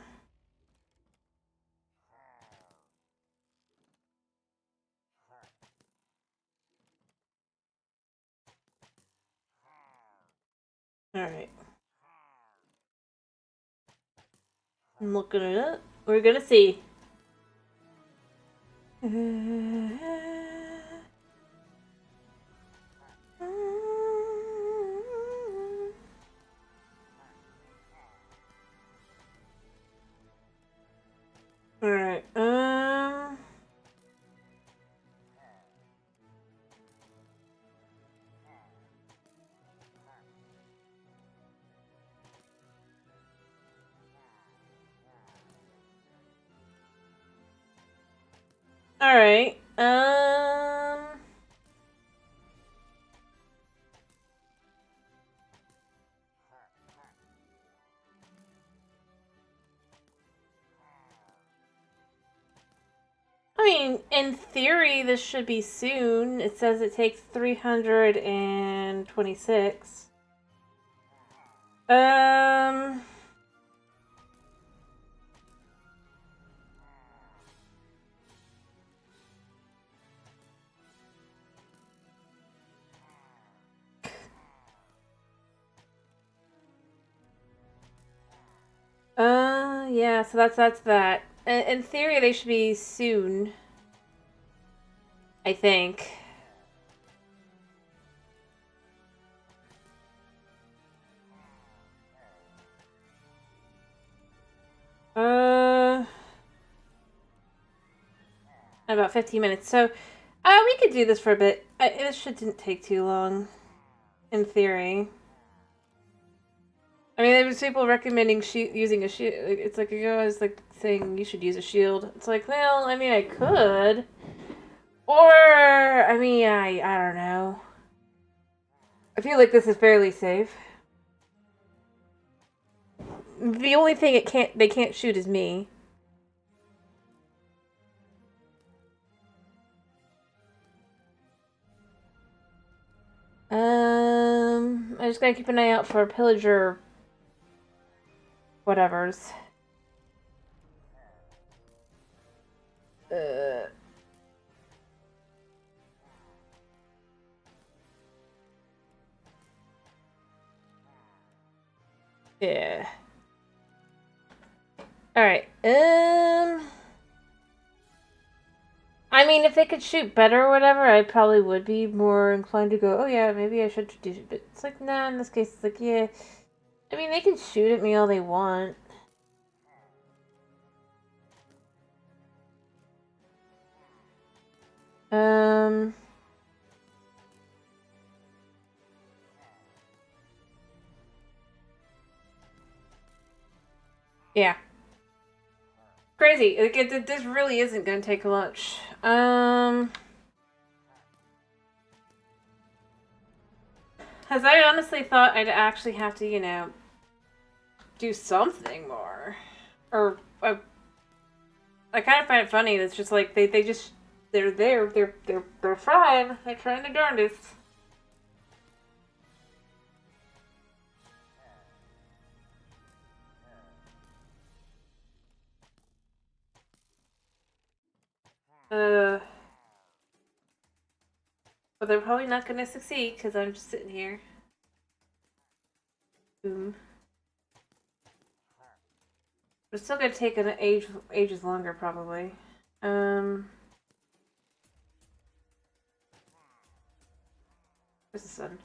[SPEAKER 1] Alright. I'm looking it up. We're gonna see. Alright, Alright, I mean, in theory, this should be soon. It says it takes 326. Yeah, so that's that. In theory, they should be soon. I think. About 15 minutes. So, we could do this for a bit. This shouldn't take too long, in theory. I mean, there was people recommending using a shield. It's like, I was like saying you should use a shield. It's like, well, I mean, I could. Or, I mean, I don't know. I feel like this is fairly safe. The only thing they can't shoot is me. I just gotta keep an eye out for pillager whatevers. Yeah. Alright, I mean, if they could shoot better or whatever, I probably would be more inclined to go, oh yeah, maybe I should do it. But it's like, nah, in this case, it's like, yeah. I mean, they can shoot at me all they want. Yeah. Crazy. Like, this really isn't gonna take much. Because I honestly thought I'd actually have to, you know, do something more. Or, I kind of find it funny. It's just like, they're there. They're fine. They're trying their darndest. But they're probably not going to succeed because I'm just sitting here. Boom. It's still going to take an ages longer, probably. Where's the sun?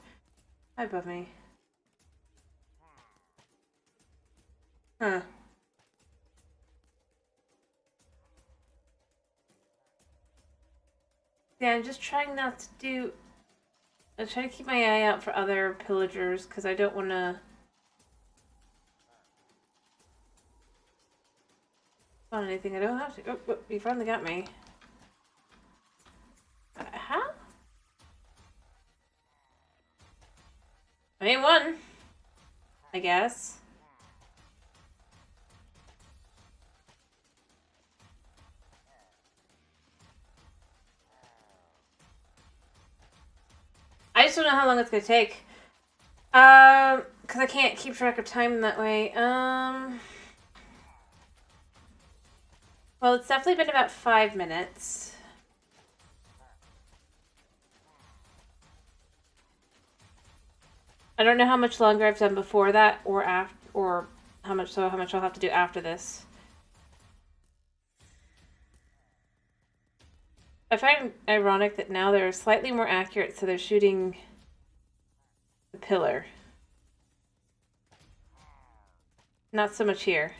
[SPEAKER 1] Hi, above me. Huh. Yeah, I'm just trying not to do... I'm trying to keep my eye out for other pillagers, because I don't want to... find anything I don't have to. Oh, you finally got me. How? I ain't one. I guess. I just don't know how long it's gonna take. Because I can't keep track of time in that way. Well, it's definitely been about 5 minutes. I don't know how much longer I've done before that, or after, or how much I'll have to do after this. I find it ironic that now they're slightly more accurate, so they're shooting the pillar. Not so much here.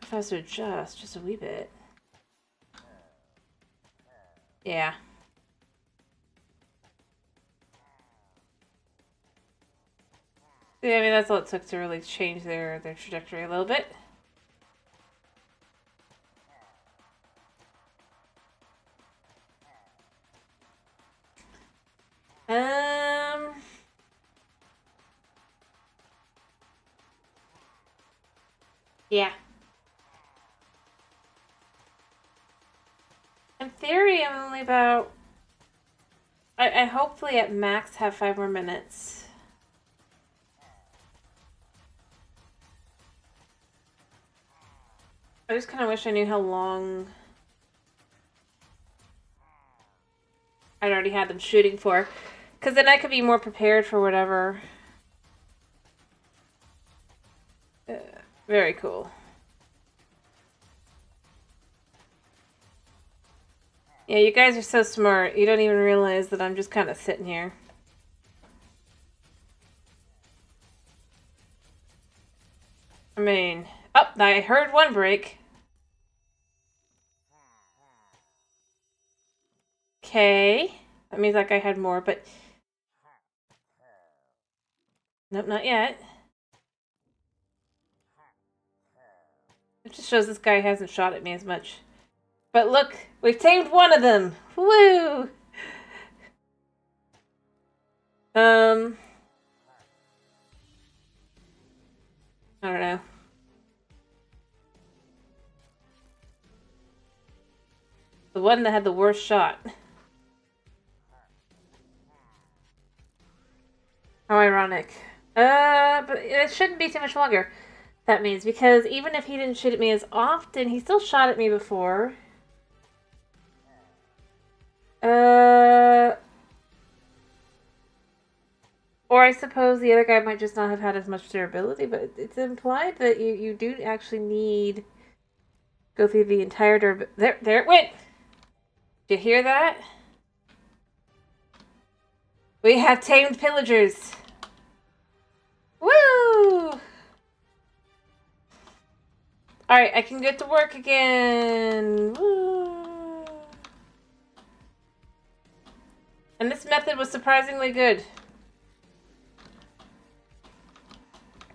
[SPEAKER 1] If I was to adjust just a wee bit. Yeah. Yeah, I mean, that's all it took to really change their trajectory a little bit. Yeah. In theory, I'm only about... I hopefully at max have 5 more minutes. I just kind of wish I knew how long I'd already had them shooting for. Because then I could be more prepared for whatever. Very cool. Yeah, you guys are so smart. You don't even realize that I'm just kind of sitting here. I mean... Oh, I heard one break. Okay. That means like I had more, but... Nope, not yet. It just shows this guy hasn't shot at me as much. But look, we've tamed one of them! Woo! I don't know. The one that had the worst shot. How ironic. But it shouldn't be too much longer. That means, because even if he didn't shoot at me as often, he still shot at me before. Or I suppose the other guy might just not have had as much durability, but it's implied that you do actually need go through the entire durability. There it went! Did you hear that? We have tamed pillagers! Woo! Alright, I can get to work again! Woo! And this method was surprisingly good.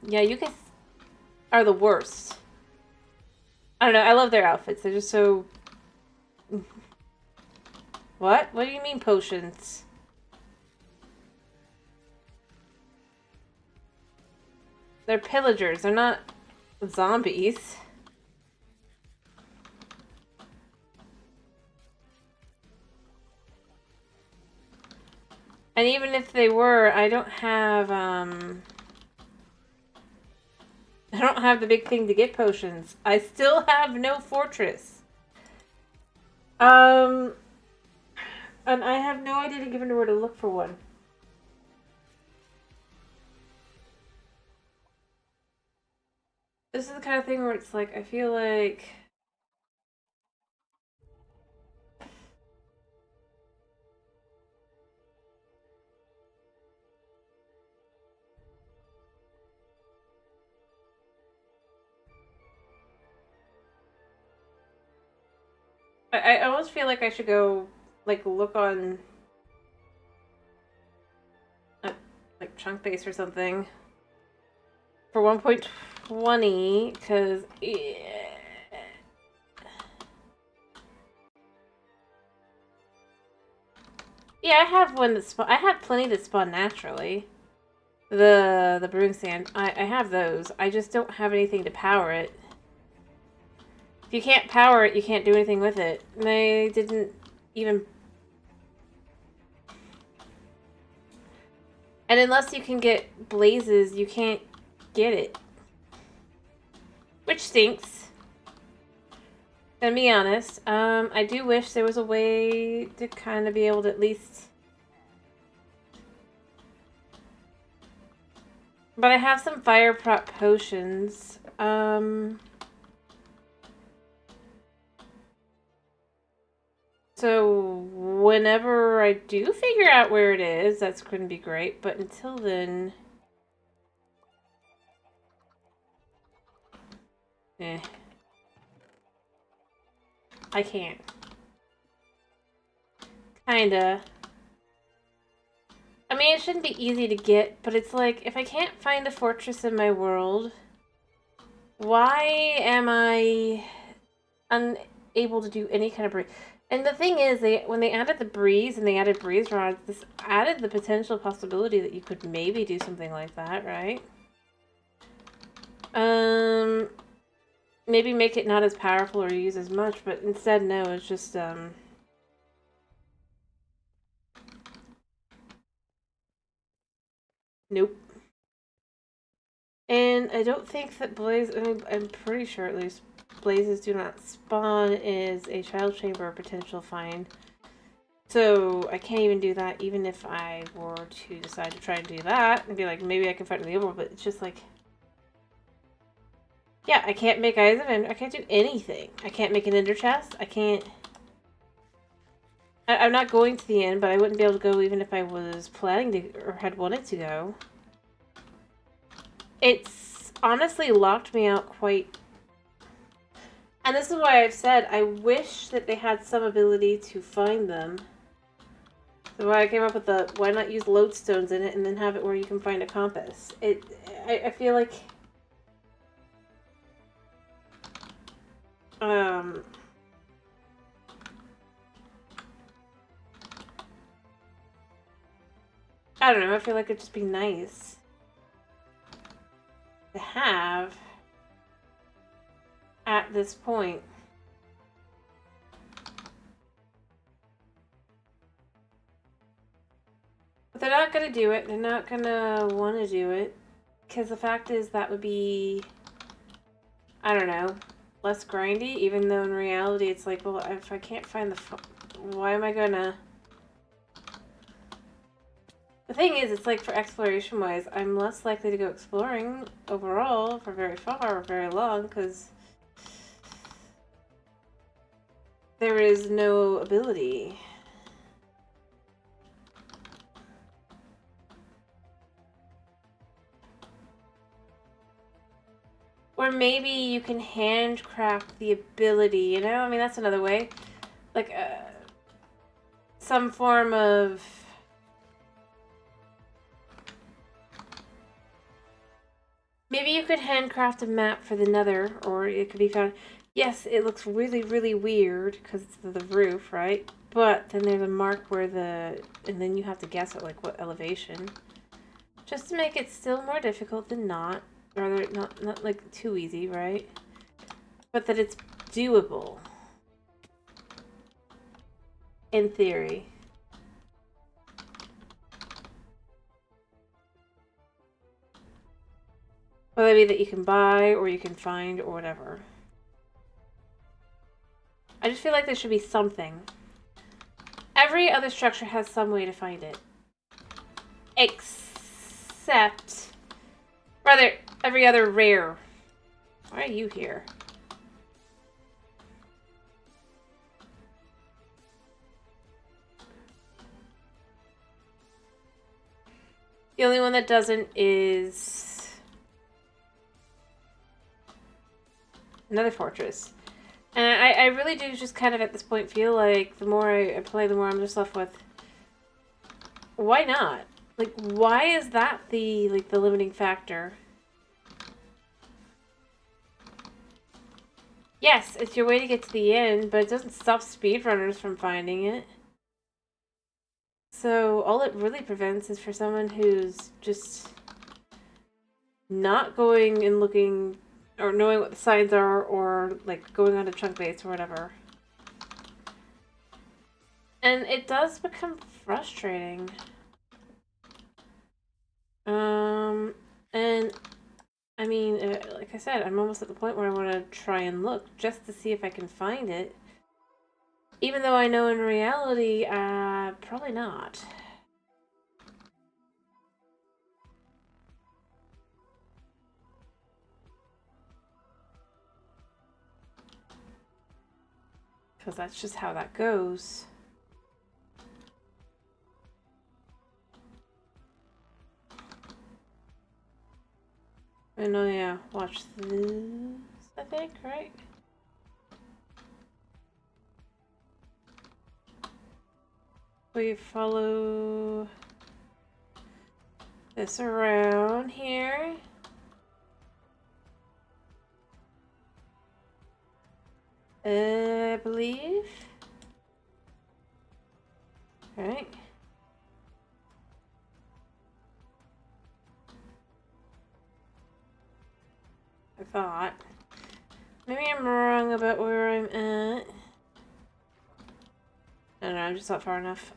[SPEAKER 1] Yeah, you guys are the worst. I don't know, I love their outfits. They're just so... What? What do you mean potions? They're pillagers. They're not zombies. And even if they were, I don't have the big thing to get potions. I still have no fortress. And I have no idea to give him where to look for one. This is the kind of thing where it's like, I feel like... I almost feel like I should go, like, look on... like, Chunk Base or something. For 1.20, because... Yeah, I have one that spawn. I have plenty that spawn naturally. The brewing sand. I have those. I just don't have anything to power it. If you can't power it, you can't do anything with it. They didn't even... And unless you can get blazes, you can't get it. Which stinks. To be honest, I do wish there was a way to kind of be able to at least... But I have some fire prop potions. So whenever I do figure out where it is, that's going to be great. But until then, I can't. Kinda. I mean, it shouldn't be easy to get, but it's like, if I can't find a fortress in my world, why am I unable to do any kind of breeze? And the thing is, when they added the breeze and they added breeze rods, this added the potential possibility that you could maybe do something like that, right? Maybe make it not as powerful or use as much, but instead, no, it's just, nope. And I don't think that I'm pretty sure at least, blazes do not spawn is a child chamber potential find. So I can't even do that, even if I were to decide to try and do that and be like, maybe I can find in the overworld, but it's just like, yeah, I can't make Eyes of Ender. I can't do anything. I can't make an Ender chest. I can't. I'm not going to the end, but I wouldn't be able to go even if I was planning to or had wanted to go. It's honestly locked me out quite. And this is why I've said I wish that they had some ability to find them. So why I came up with the why not use lodestones in it and then have it where you can find a compass. I feel like I don't know, I feel like it'd just be nice to have at this point. But they're not gonna do it. They're not gonna want to do it. Because the fact is that would be, I don't know, less grindy, even though in reality it's like, well, if I can't find the, why am I gonna? The thing is, it's like for exploration-wise, I'm less likely to go exploring overall for very far or very long, because there is no ability. Or maybe you can handcraft the ability, you know? I mean, that's another way. Like, some form of... Maybe you could handcraft a map for the nether, or it could be found... Yes, it looks really, really weird, because it's the roof, right? But then there's a mark where the... And then you have to guess at, like, what elevation. Just to make it still more difficult than not. Or not like, too easy, right? But that it's doable. In theory. Whether it be that you can buy, or you can find, or whatever. I just feel like there should be something. Every other structure has some way to find it. Except... Rather, every other rare. Why are you here? The only one that doesn't is... Another fortress. And I really do just kind of at this point feel like the more I play, the more I'm just left with... Why not? Like, why is that the limiting factor? Yes, it's your way to get to the end, but it doesn't stop speedrunners from finding it. So all it really prevents is for someone who's just not going and looking or knowing what the signs are, or like going on to chunk base or whatever. And it does become frustrating. And I mean, like I said, I'm almost at the point where I want to try and look just to see if I can find it. Even though I know in reality, probably not. Because that's just how that goes. And oh yeah, watch this, I think, right? We follow this around here. I believe. Right. I thought. Maybe I'm wrong about where I'm at. I don't know, I'm just not far enough.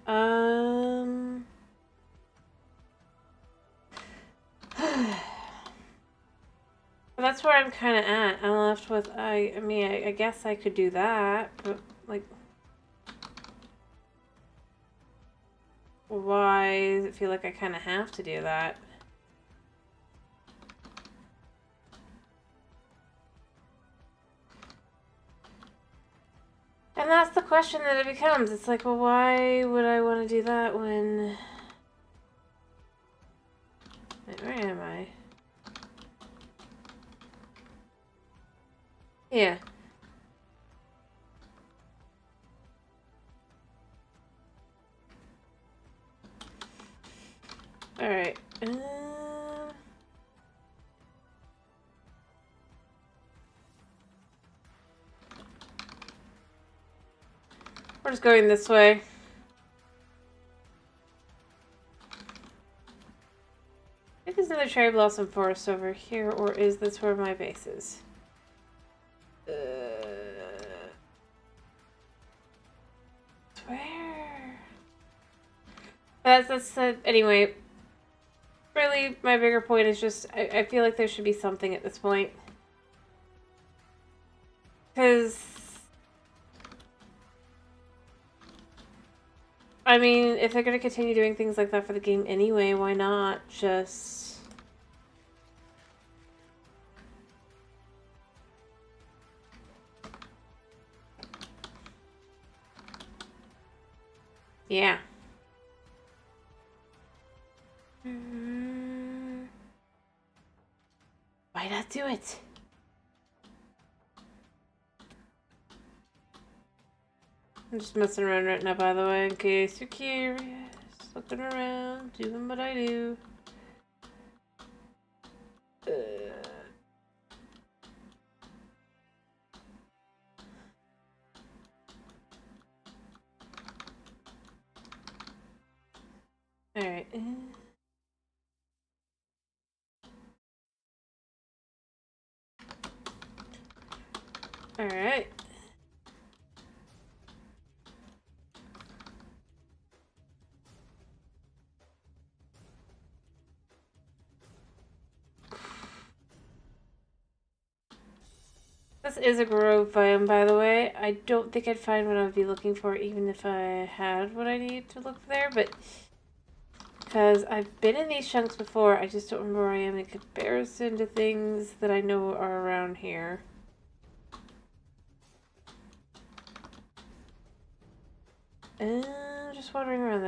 [SPEAKER 1] That's where I'm kind of at. I'm left with, I mean, I guess I could do that, but, like, why does it feel like I kind of have to do that? And that's the question that it becomes. It's like, well, why would I want to do that when... Wait, where am I? Yeah. Alright. We're just going this way. I think there's another cherry blossom forest over here, or is this where my base is? Where? That's anyway. Really, my bigger point is just I feel like there should be something at this point. Because, I mean, if they're going to continue doing things like that for the game anyway, why not just... Yeah. Why not do it? I'm just messing around right now, by the way, in case you're curious. Looking around, doing what I do. Alright. Alright. This is a grove biome, by the way. I don't think I'd find what I'd be looking for even if I had what I need to look there, but... Because I've been in these chunks before, I just don't remember where I am in comparison to things that I know are around here. Just wandering around,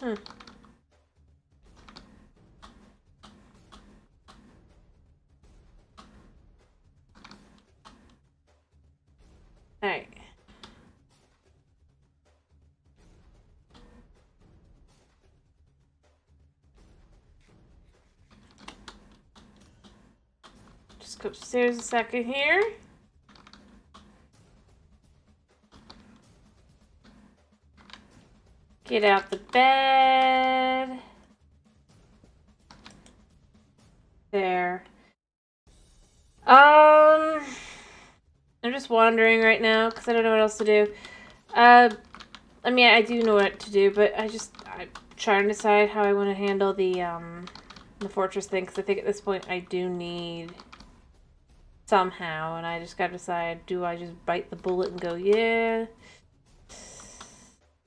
[SPEAKER 1] though. Alright. Just go upstairs a second here. Get out the bed. There. I'm just wandering right now because I don't know what else to do. I mean, I do know what to do, but I'm trying to decide how I want to handle the fortress thing, because I think at this point I do need somehow, and I just gotta decide, do I just bite the bullet and go, yeah?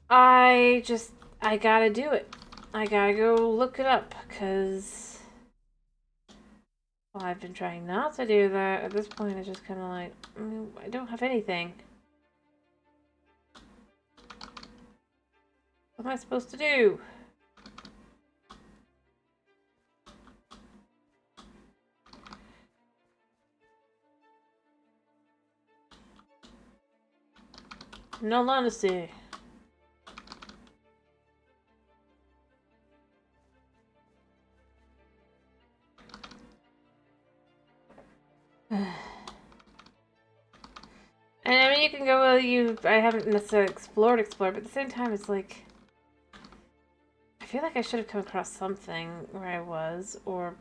[SPEAKER 1] I gotta do it. I gotta go look it up, because Well, I've been trying not to do that. At this point, it's just kind of like, I don't have anything. What am I supposed to do? In all honesty. And I mean, you can go, well, I haven't necessarily explored, but at the same time, it's like, I feel like I should have come across something where I was, or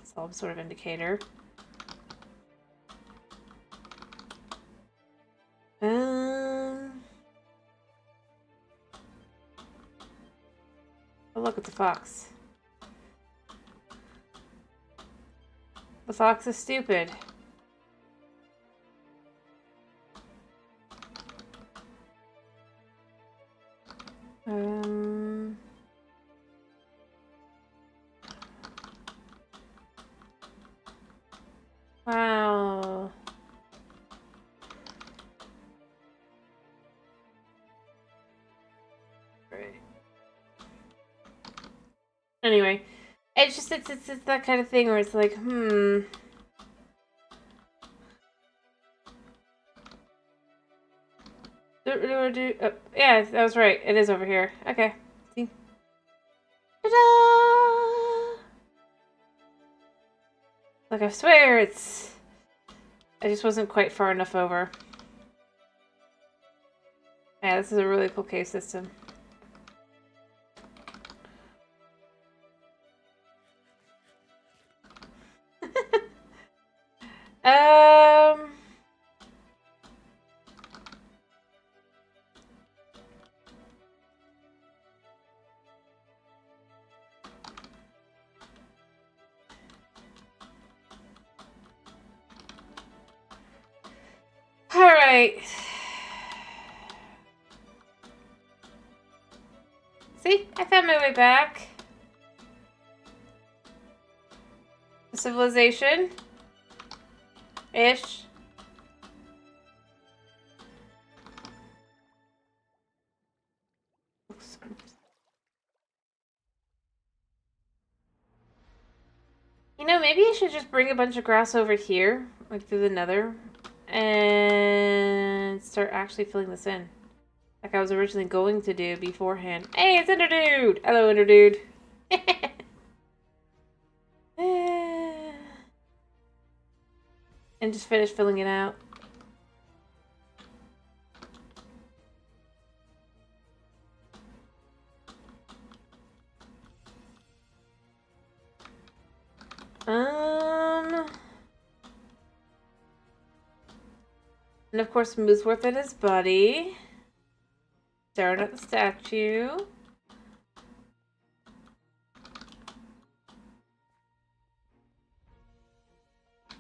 [SPEAKER 1] some sort of indicator. Oh, look, it's a fox. The fox is stupid. Wow. Right. Anyway, it's just, it's that kind of thing where it's like, yeah, that was right. It is over here. Okay. See? Ta-da! Like, I swear it's... I just wasn't quite far enough over. Yeah, this is a really cool cave system. Alright. See? I found my way back. Civilization. Ish. You know, maybe I should just bring a bunch of grass over here, like through the nether, and start actually filling this in. Like I was originally going to do beforehand. Hey, it's Ender Dude! Hello, Ender Dude. And just finish filling it out. And of course, Mooseworth and his buddy. Staring at the statue.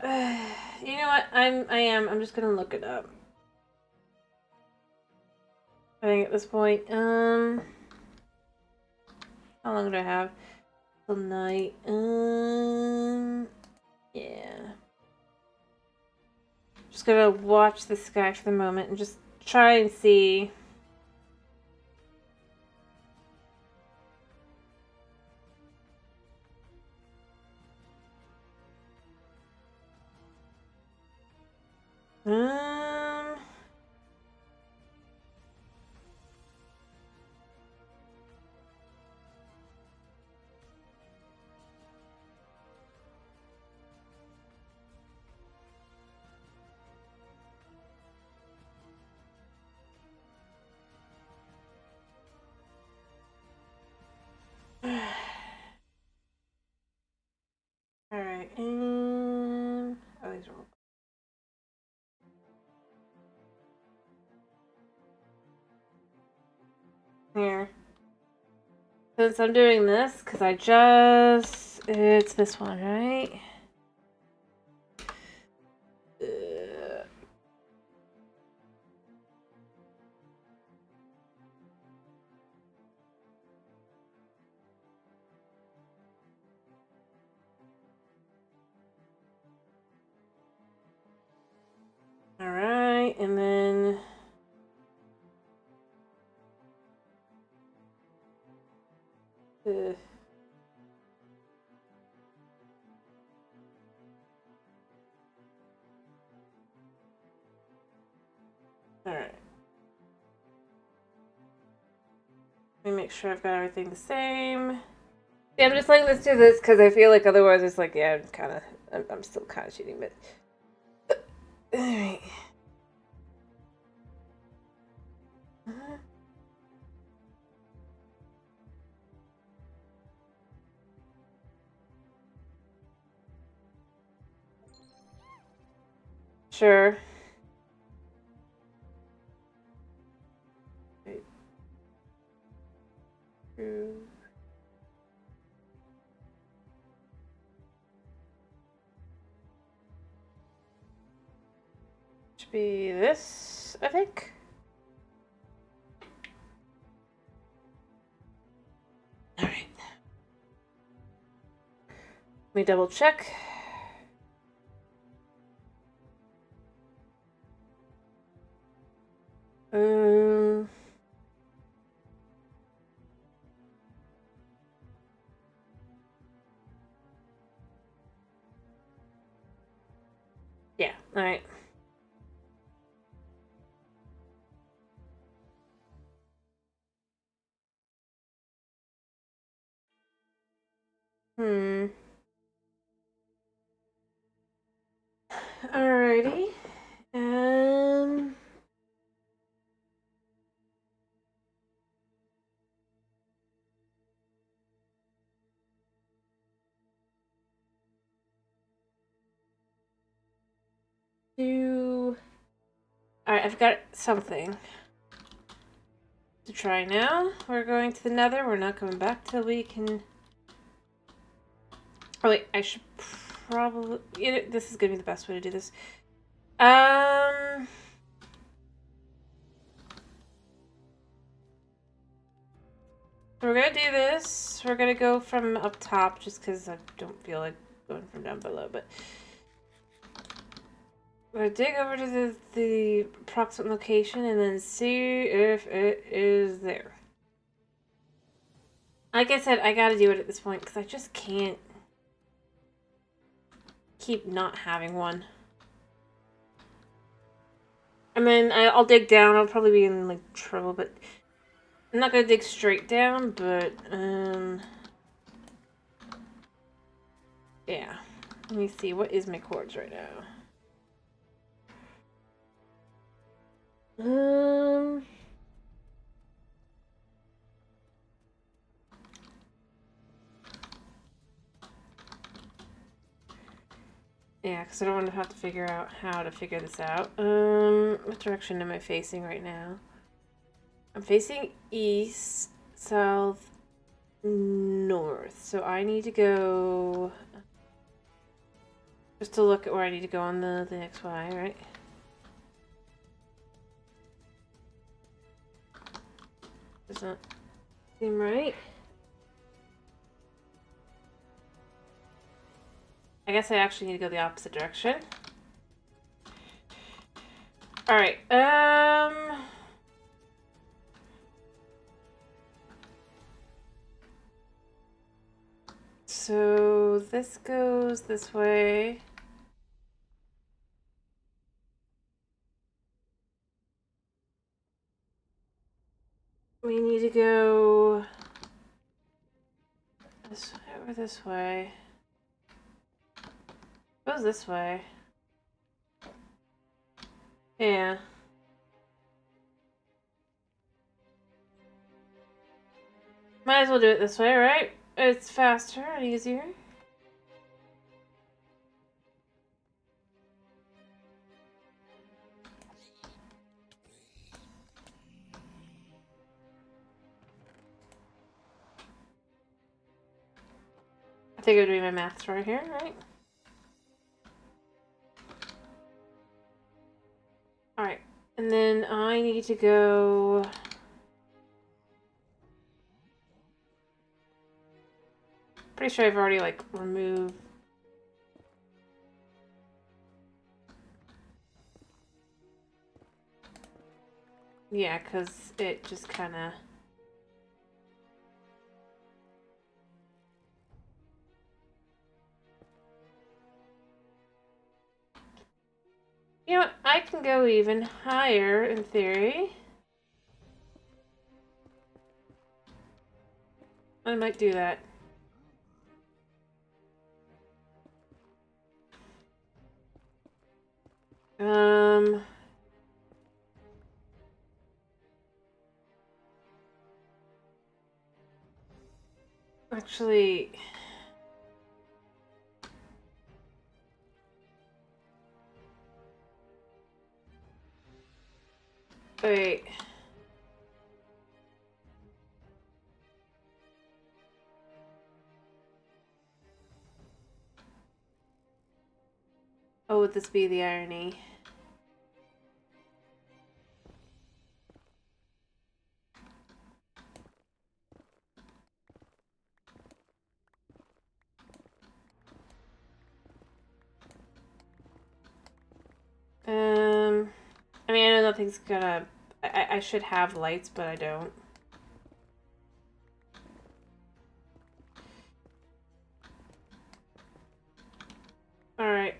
[SPEAKER 1] You know what? I'm just gonna look it up. I think at this point, how long do I have? Till night. Yeah. Just gonna watch the sky for the moment and just try and see. Alright, oh, these are... Here. Since I'm doing this, because it's this one, right? Ugh. Alright. Let me make sure I've got everything the same. Yeah, I'm just letting this do this because I feel like otherwise it's like, yeah, I'm still kind of cheating, but. Alright. Sure. Right. Should be this, I think. Alright. Let me double check. Yeah, alright. Alrighty. Alright, I've got something to try now. We're going to the nether. We're not coming back till we can... Oh wait, I should probably... this is gonna be the best way to do this. We're gonna do this. We're gonna go from up top just because I don't feel like going from down below, but... We're gonna dig over to the approximate location and then see if it is there. Like I said, I gotta do it at this point because I just can't keep not having one. And then I'll dig down. I'll probably be in like trouble, but I'm not gonna dig straight down. But yeah. Let me see. What is my chords right now? Yeah, because I don't want to have to figure out how to figure this out. What direction am I facing right now? I'm facing east, south, north. So I need to go... Just to look at where I need to go on the XY, right? Does not seem right. I guess I actually need to go the opposite direction. Alright, so this goes this way. We need to go this way or this way. Goes this way. Yeah. Might as well do it this way, right? It's faster and easier. I think I'm doing my maths right here, right? Alright. And then I need to go... Pretty sure I've already, like, removed... Yeah, because it just kind of... know what? I can go even higher in theory. I might do that. Actually, wait. Oh, would this be the irony? I mean, I know nothing's gonna... I should have lights, but I don't. Alright,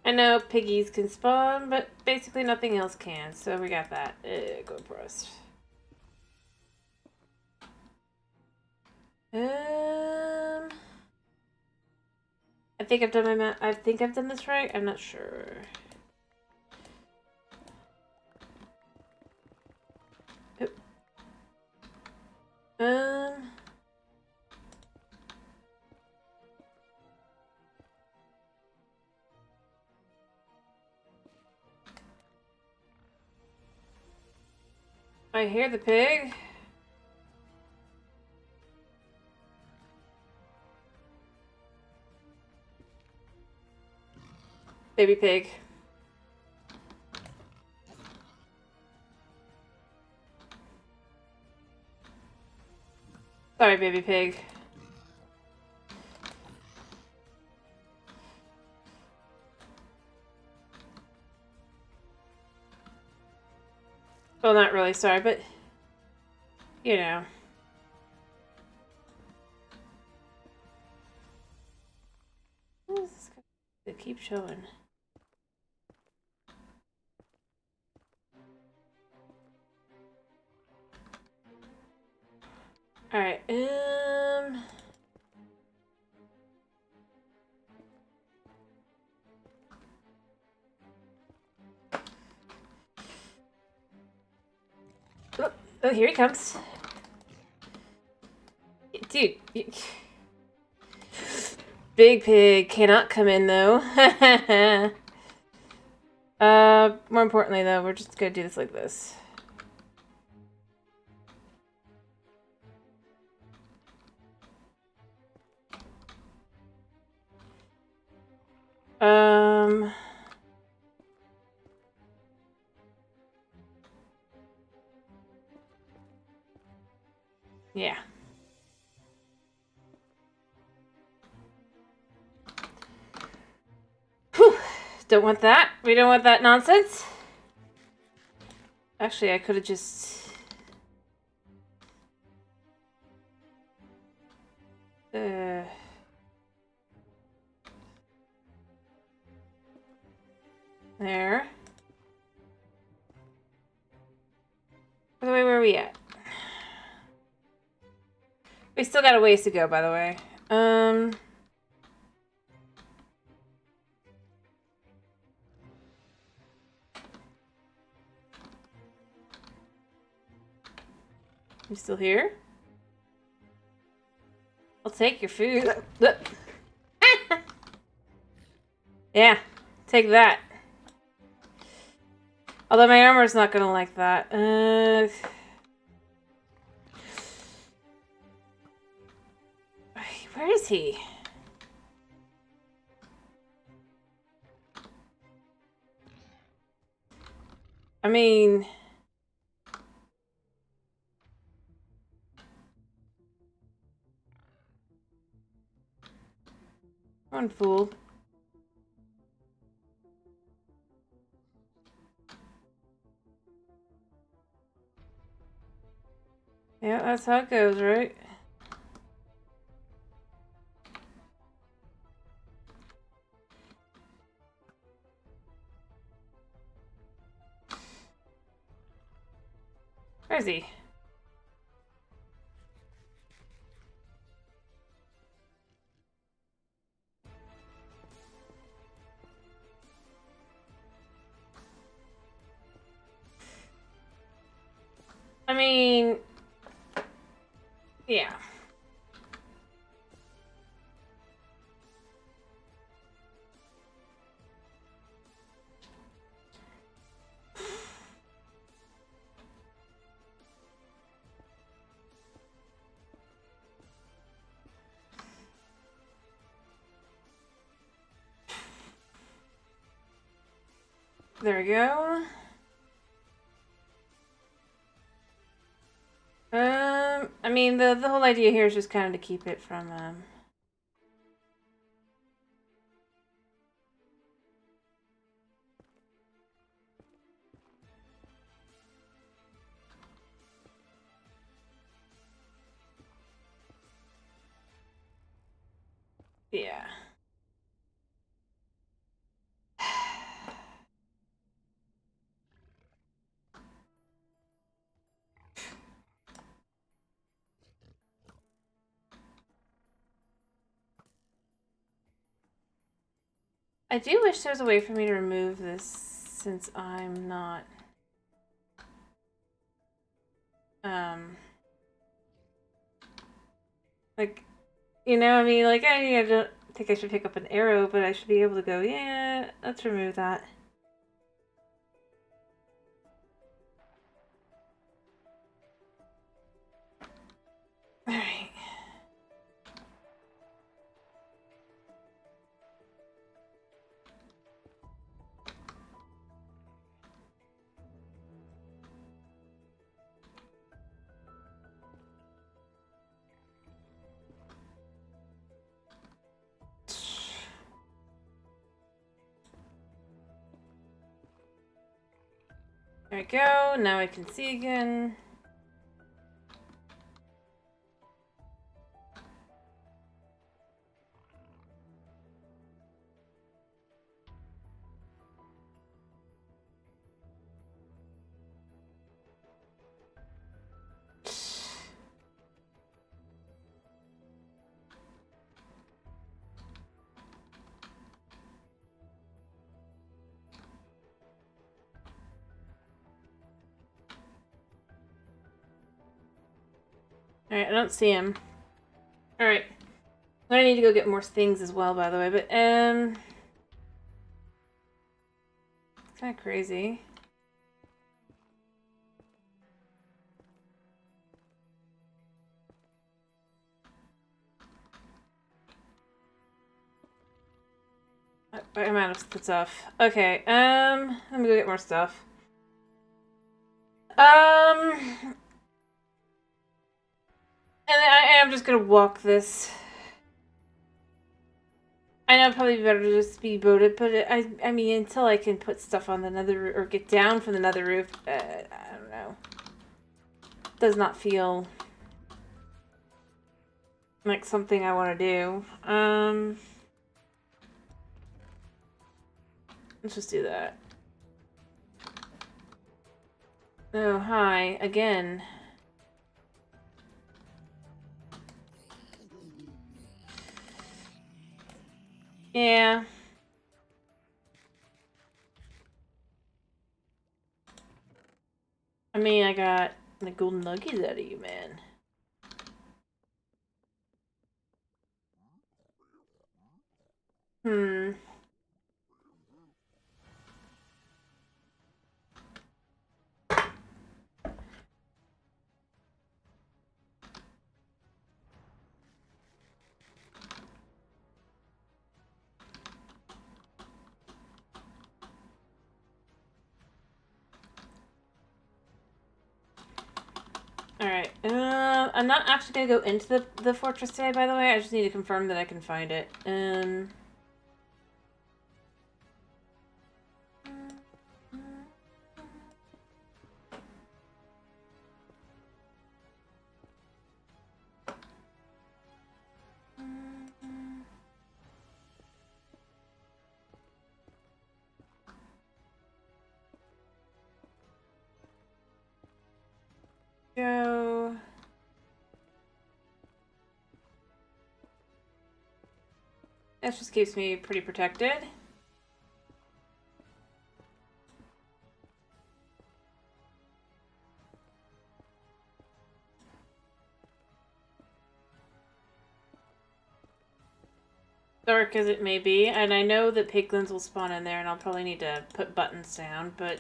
[SPEAKER 1] I know piggies can spawn, but basically nothing else can, so we got that. Go for us. I think I've done my math. I think I've done this right. I'm not sure. Oop. I hear the pig. Baby pig. Sorry, baby pig. Well, not really sorry, but you know. What is this guy? Keep showing. All right. Oh, here he comes. Dude. Big pig cannot come in, though. More importantly, though, we're just gonna do this like this. Yeah. Whew. Don't want that. We don't want that nonsense. Actually, I could have just... There. By the way, where are we at? We still got a ways to go, by the way. You still here? I'll take your food. Yeah, take that. Although my armor's not gonna like that. Where is he? I mean... Come on, fool. Yeah, that's how it goes, right? Where is he? I mean, yeah. There we go. I mean, the whole idea here is just kind of to keep it from, yeah. I do wish there was a way for me to remove this since I'm not, like, you know, I mean, like, I don't think I should pick up an arrow, but I should be able to go, yeah, let's remove that. Alright. There we go, now I can see again. Alright, I don't see him. Alright. I need to go get more things as well, by the way, but, it's kind of crazy. I'm out of stuff. Okay, let me go get more stuff. And I am just gonna walk this. I know it'd probably be better to just be boated, but I mean, until I can put stuff on the nether or get down from the nether roof, I don't know. Does not feel like something I want to do. Let's just do that. Oh, hi again. Yeah. I mean, I got the golden nuggies out of you, man. Hmm. Alright. I'm not actually gonna go into the fortress today, by the way. I just need to confirm that I can find it. That just keeps me pretty protected. Dark as it may be, and I know that piglins will spawn in there, and I'll probably need to put buttons down, but...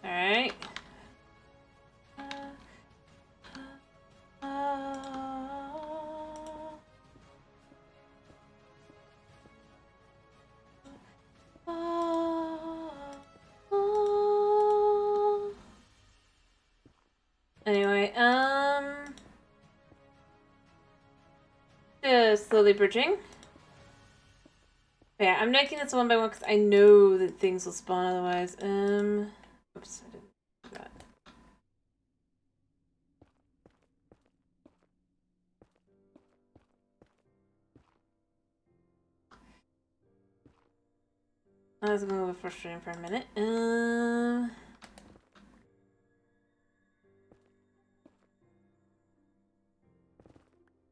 [SPEAKER 1] Alright. Anyway, slowly bridging. Yeah, I'm making this one by one because I know that things will spawn otherwise. Oops, I didn't do that. I was gonna go frustrating for a minute.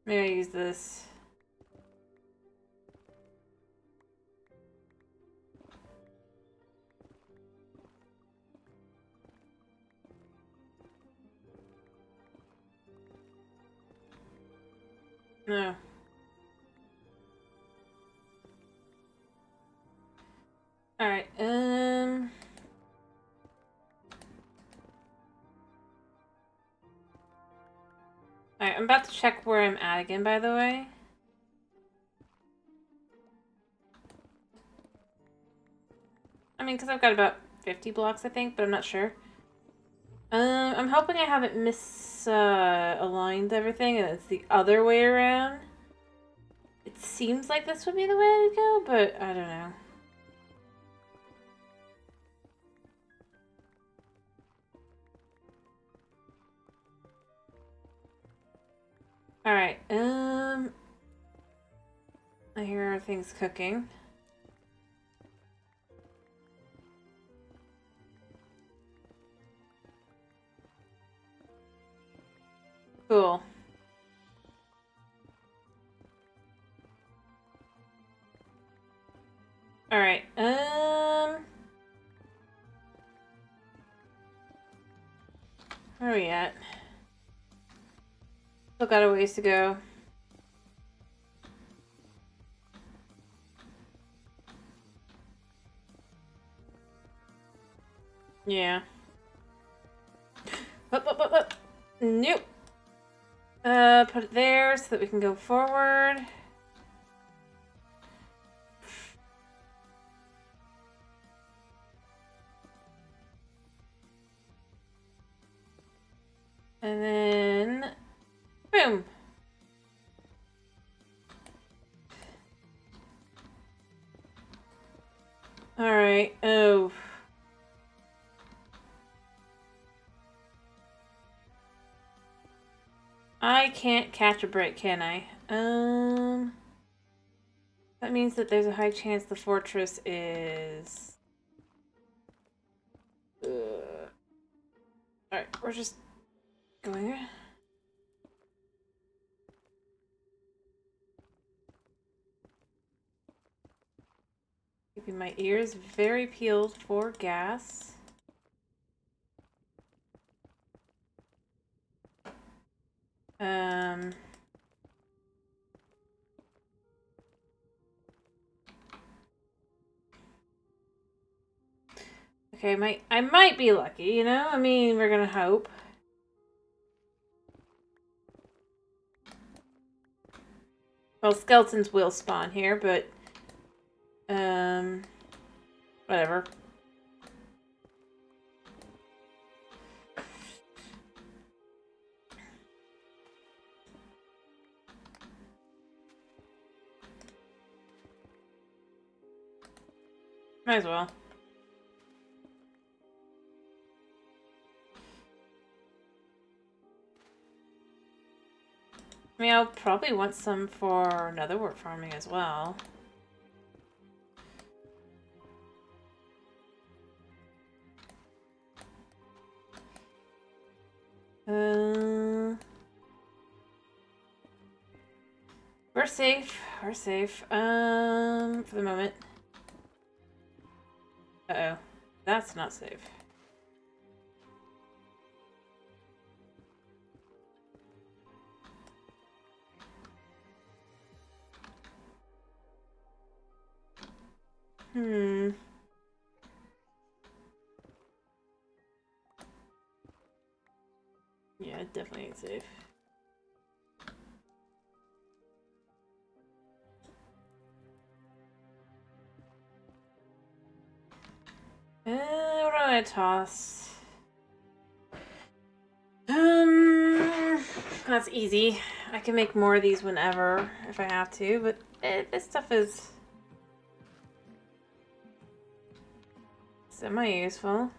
[SPEAKER 1] Maybe I use this. No. Alright, Alright, I'm about to check where I'm at again, by the way. I mean, because I've got about 50 blocks, I think, but I'm not sure. I'm hoping I haven't misaligned everything and it's the other way around. It seems like this would be the way to go, but I don't know. Alright, I hear things cooking. Cool. Alright, where are we at? Still got a ways to go. Yeah. Up. Nope. Put it there so that we can go forward. And then, boom. Alright, oh. I can't catch a break, can I? That means that there's a high chance the fortress is... Alright, we're just going... Keeping my ears very peeled for gas. Okay, I might be lucky, you know? I mean, we're gonna hope. Well, skeletons will spawn here, but... whatever. Might as well. I mean, I'll probably want some for netherwort farming as well. We're safe. We're safe. For the moment. Uh-oh. That's not safe. Hmm. Yeah, it definitely ain't safe. What do I toss? That's easy. I can make more of these whenever, if I have to, but this stuff is semi-useful.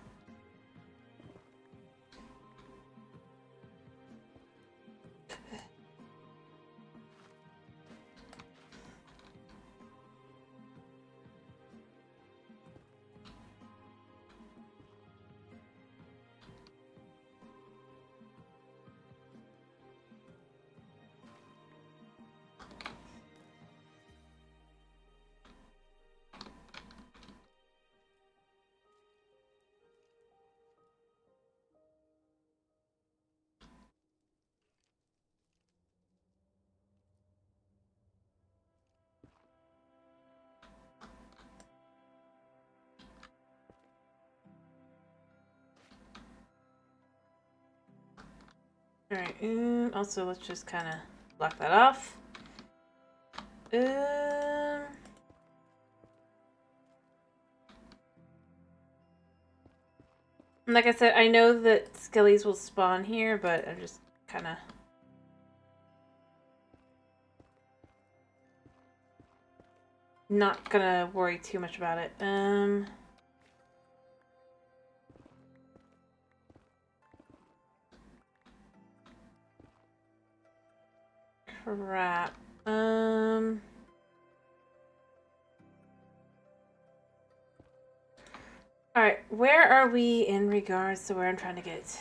[SPEAKER 1] Alright, also let's just kind of block that off. Like I said, I know that skellies will spawn here, but I'm just kind of... not gonna worry too much about it. Crap. Alright, where are we in regards to where I'm trying to get?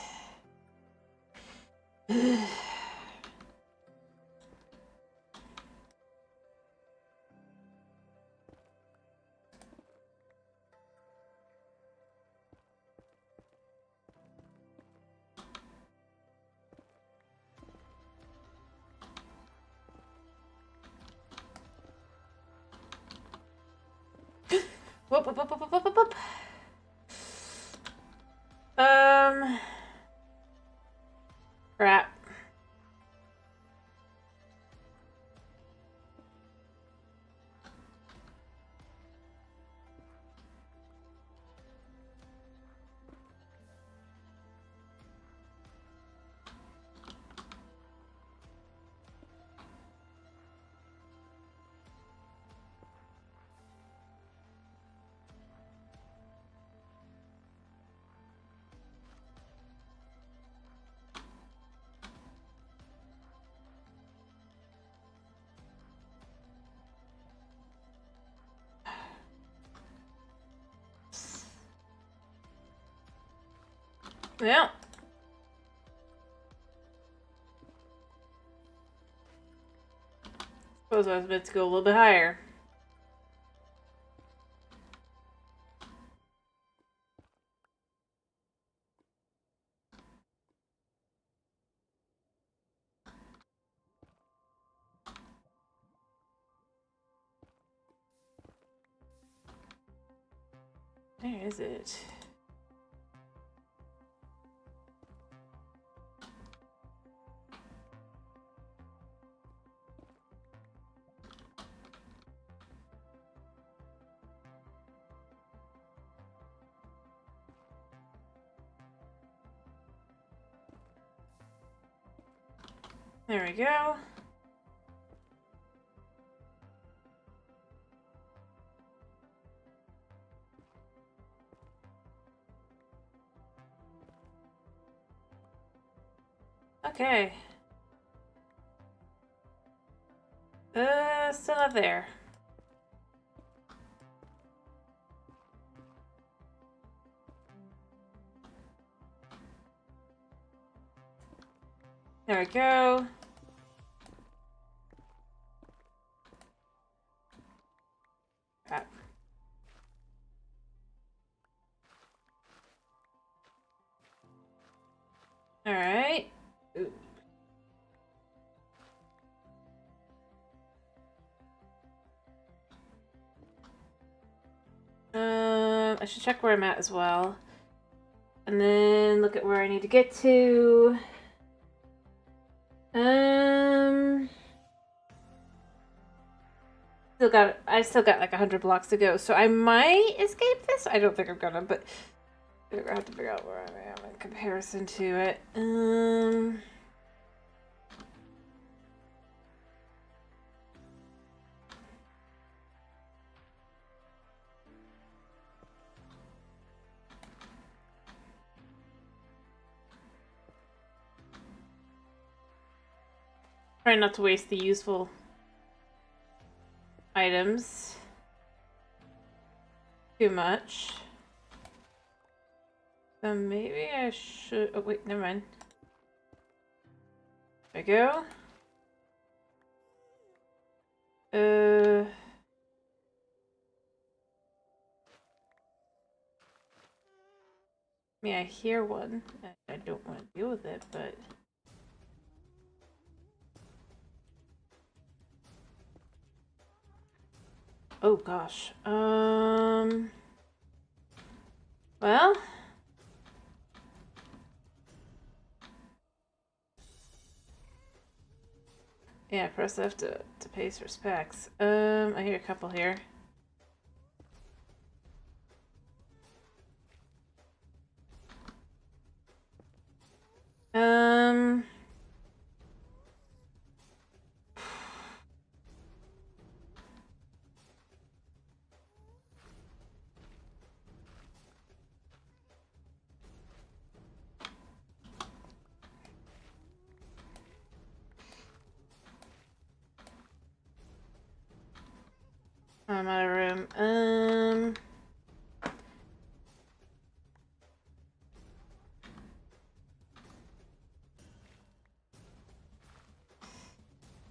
[SPEAKER 1] Whoop, whoop, whoop, whoop, whoop, whoop, whoop. Crap. Well. Suppose I was meant to go a little bit higher. Where is it? There we go. Okay. Still not there. There we go. Crap. All right. Ooh. I should check where I'm at as well. And then look at where I need to get to. I still got like 100 blocks to go, so I might escape this. I don't think I'm gonna, but I have to figure out where I am in comparison to it. Try not to waste the useful items too much. So maybe I should... Oh, wait, never mind. There we go. I hear one. I don't want to deal with it, but... Oh, gosh. Well... Yeah, press F to pay respects. I hear a couple here. I'm out of room.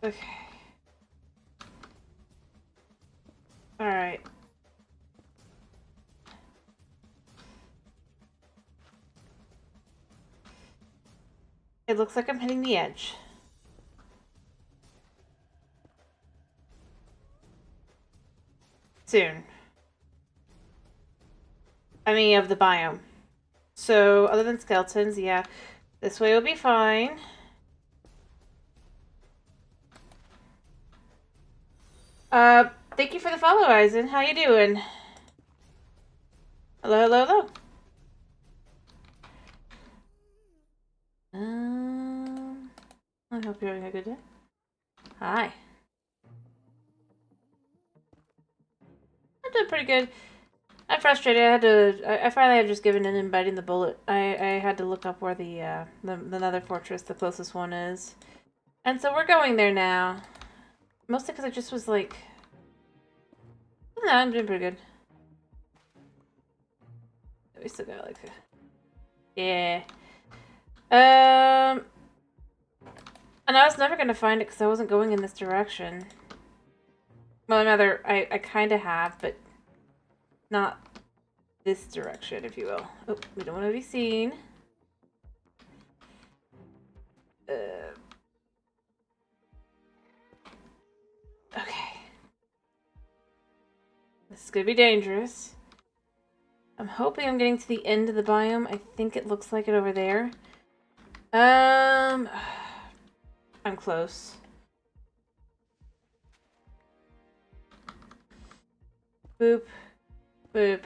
[SPEAKER 1] Okay. Alright. It looks like I'm hitting the edge. Soon. I mean, of the biome. So, other than skeletons, yeah. This way will be fine. Thank you for the follow, Eisen. How you doing? Hello, hello, hello. I hope you're having a good day. Hi. I'm doing pretty good. I'm frustrated. I finally had just given in and biting the bullet. I had to look up where the nether fortress, the closest one, is. And so we're going there now. Mostly because I just was like... No, I'm doing pretty good. We still got like... Yeah. And I was never going to find it because I wasn't going in this direction. Well, another... I kind of have, but... Not this direction, if you will. Oh, we don't want to be seen. Okay. This is gonna be dangerous. I'm hoping I'm getting to the end of the biome. I think it looks like it over there. I'm close. Boop. Boop.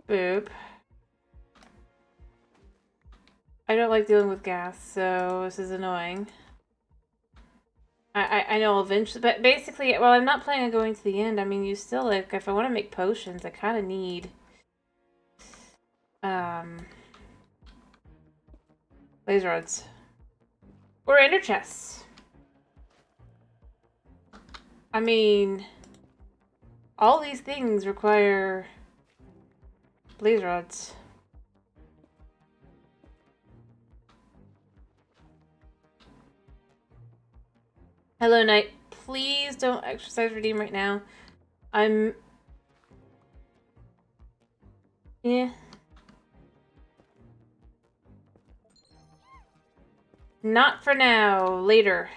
[SPEAKER 1] Boop. I don't like dealing with gas, so this is annoying. I know eventually, but basically, well, I'm not planning on going to the end. I mean, you still, like, if I want to make potions, I kind of need, laser rods. Or ender chests. I mean, all these things require blaze rods. Hello, Knight. Please don't exercise redeem right now. Yeah. Not for now. Later.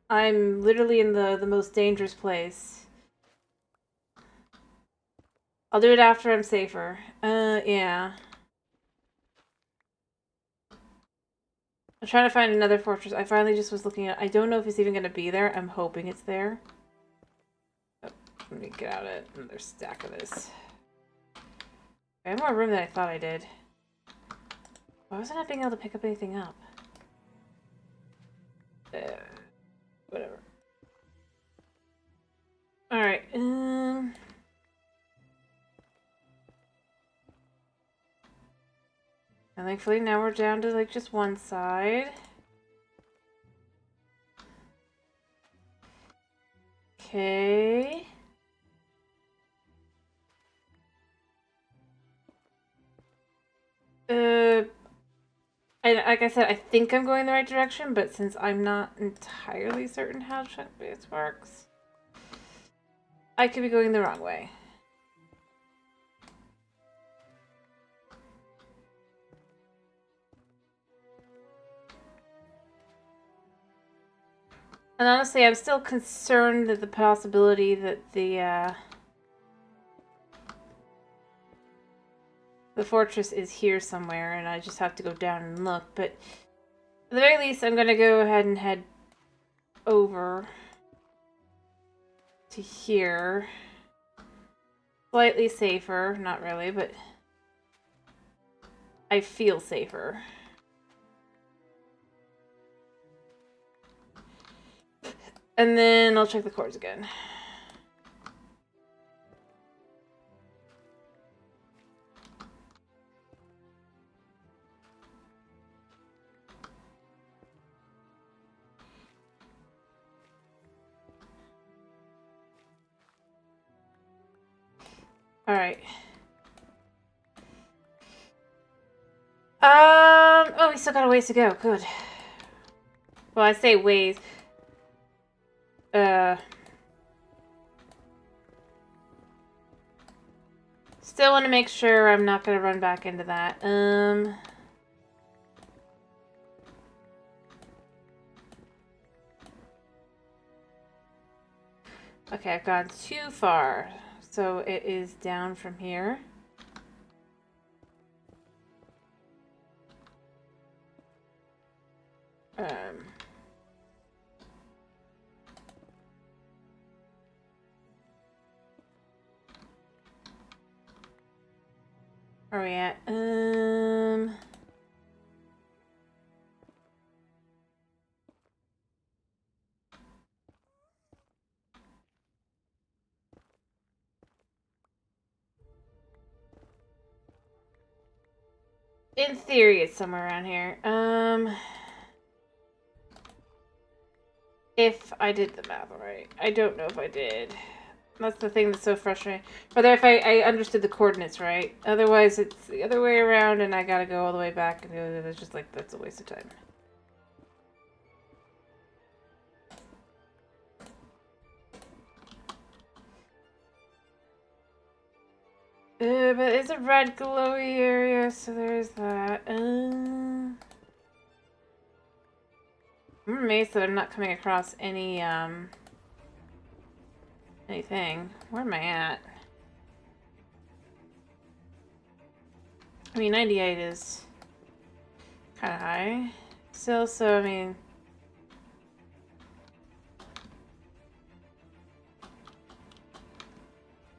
[SPEAKER 1] I'm literally in the most dangerous place. I'll do it after I'm safer. Yeah. I'm trying to find another fortress. I finally just was looking at... I don't know if it's even going to be there. I'm hoping it's there. Oh, let me get out another stack of this. I have more room than I thought I did. Why wasn't I being able to pick up anything up? Whatever. Alright, and thankfully now we're down to like just one side. Okay. Like I said, I think I'm going the right direction, but since I'm not entirely certain how chunk base works, I could be going the wrong way. And honestly, I'm still concerned that the possibility that the fortress is here somewhere, and I just have to go down and look. But at the very least, I'm going to go ahead and head over to here. Slightly safer. Not really, but I feel safer. And then I'll check the chords again. Alright. Oh, we still got a ways to go. Good. Well, I say ways. Still want to make sure I'm not going to run back into that. Okay, I've gone too far. So it is down from here. Where are we at? In theory, it's somewhere around here. If I did the math right. I don't know if I did. That's the thing that's so frustrating. Whether if I understood the coordinates right. Otherwise, it's the other way around, and I gotta go all the way back, and it's just like, that's a waste of time. But it's a red glowy area, so there's that. I'm amazed that I'm not coming across any, anything. Where am I at? I mean, 98 is kind of high still, so I mean...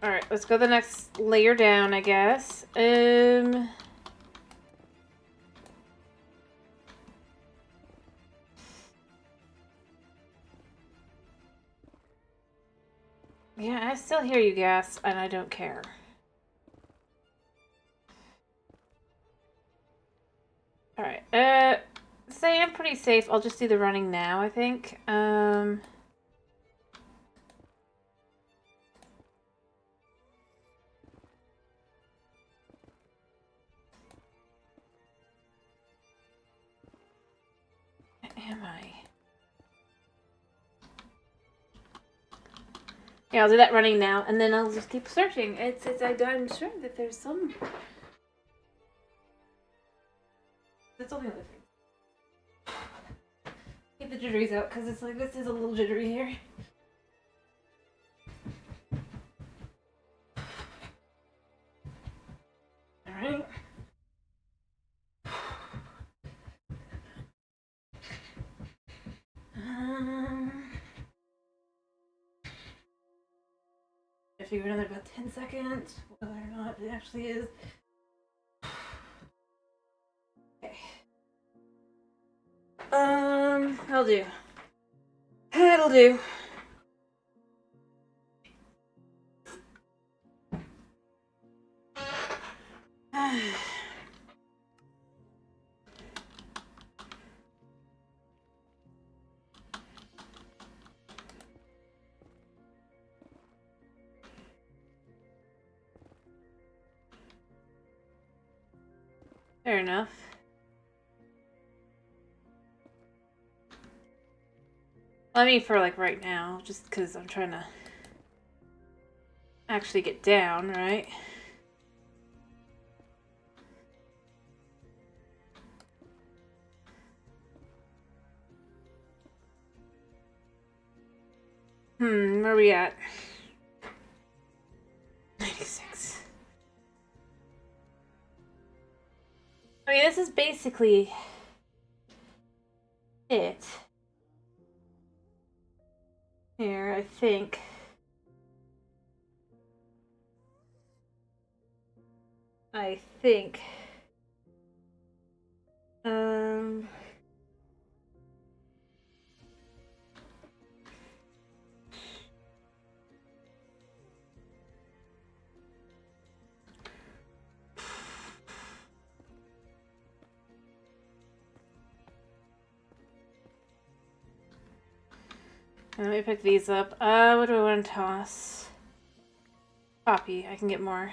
[SPEAKER 1] Alright, let's go the next layer down, I guess. Yeah, I still hear you, gas, and I don't care. Alright, say I'm pretty safe, I'll just do the running now, I think. Am I? Yeah, I'll do that running now, and then I'll just keep searching. I'm sure that there's some. That's all the other thing. Get the jitteries out, because it's like, this is a little jittery here. Alright. I figure another about 10 seconds, whether or not it actually is. Okay. That'll do. That'll do. Fair enough. Well, I mean, for like right now, just because I'm trying to actually get down, right? Where are we at? 96. I mean, this is basically it. Here, I think. Let me pick these up. What do I want to toss? Copy. I can get more.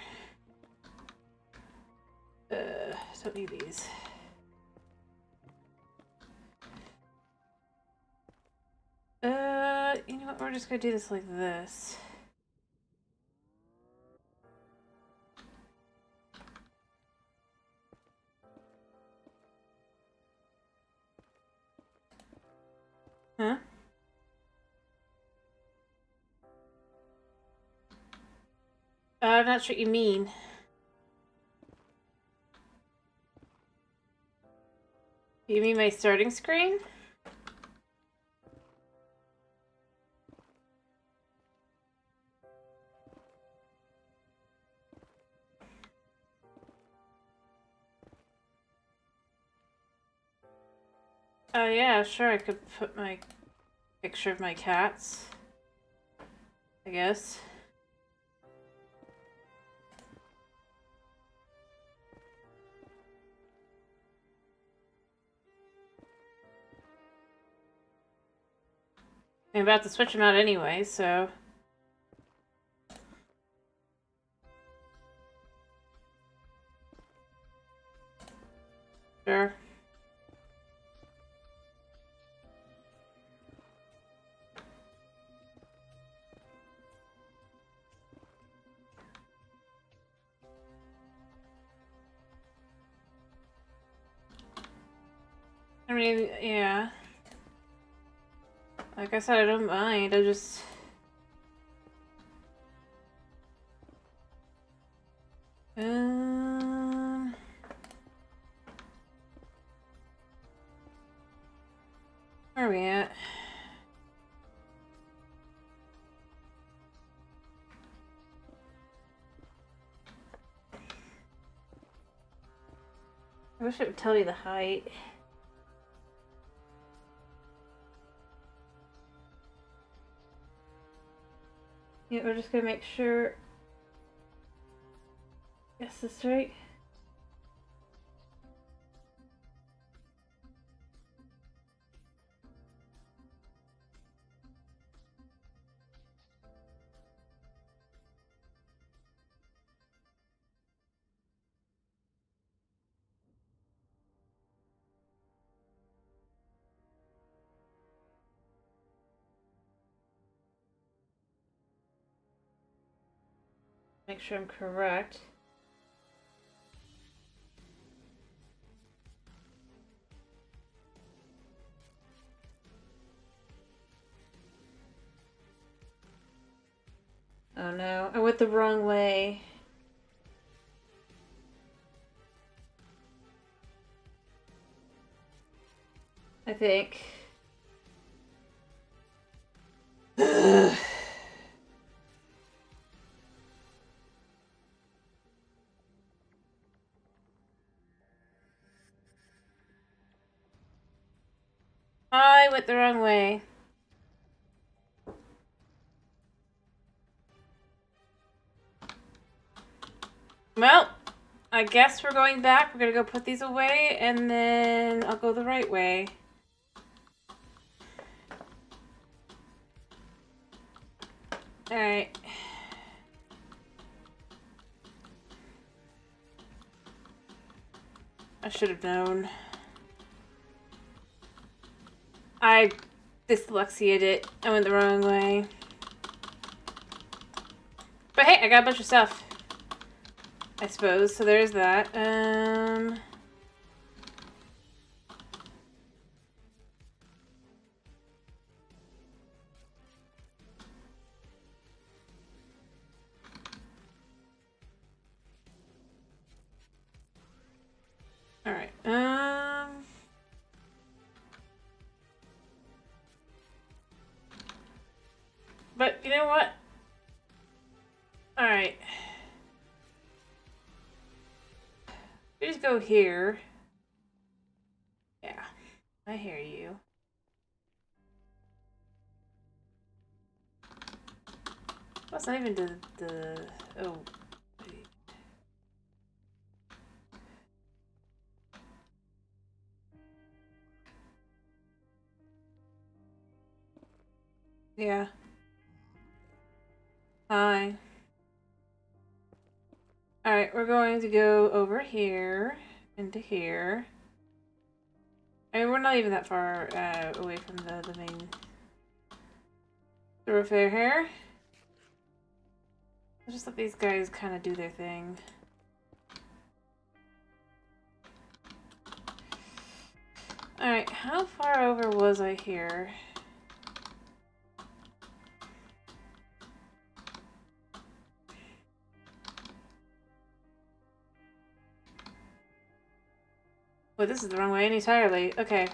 [SPEAKER 1] Don't need these. You know what? We're just gonna do this like this. Huh? I'm not sure what you mean. You mean my starting screen? Oh yeah, sure, I could put my picture of my cats, I guess. I'm about to switch them out anyway, so... Sure. I mean, yeah. Like I said, I don't mind, I just... Where are we at? I wish it would tell you the height. Yeah, we're just gonna make sure... Yes, this is right. Make sure I'm correct. Oh no, I went the wrong way. I think. I went the wrong way. Well, I guess we're going back. We're gonna go put these away, and then I'll go the right way. Alright. I should have known. I dyslexiated it. I went the wrong way. But hey, I got a bunch of stuff. I suppose. So there's that. Alright. But you know what? Alright. We just go here. Yeah. I hear you. Well, it's not even the oh. Wait. Yeah. Hi. Alright, we're going to go over here, into here. I mean, we're not even that far away from the main thoroughfare here. I'll just let these guys kind of do their thing. Alright, how far over was I here? Well, this is the wrong way entirely. Okay.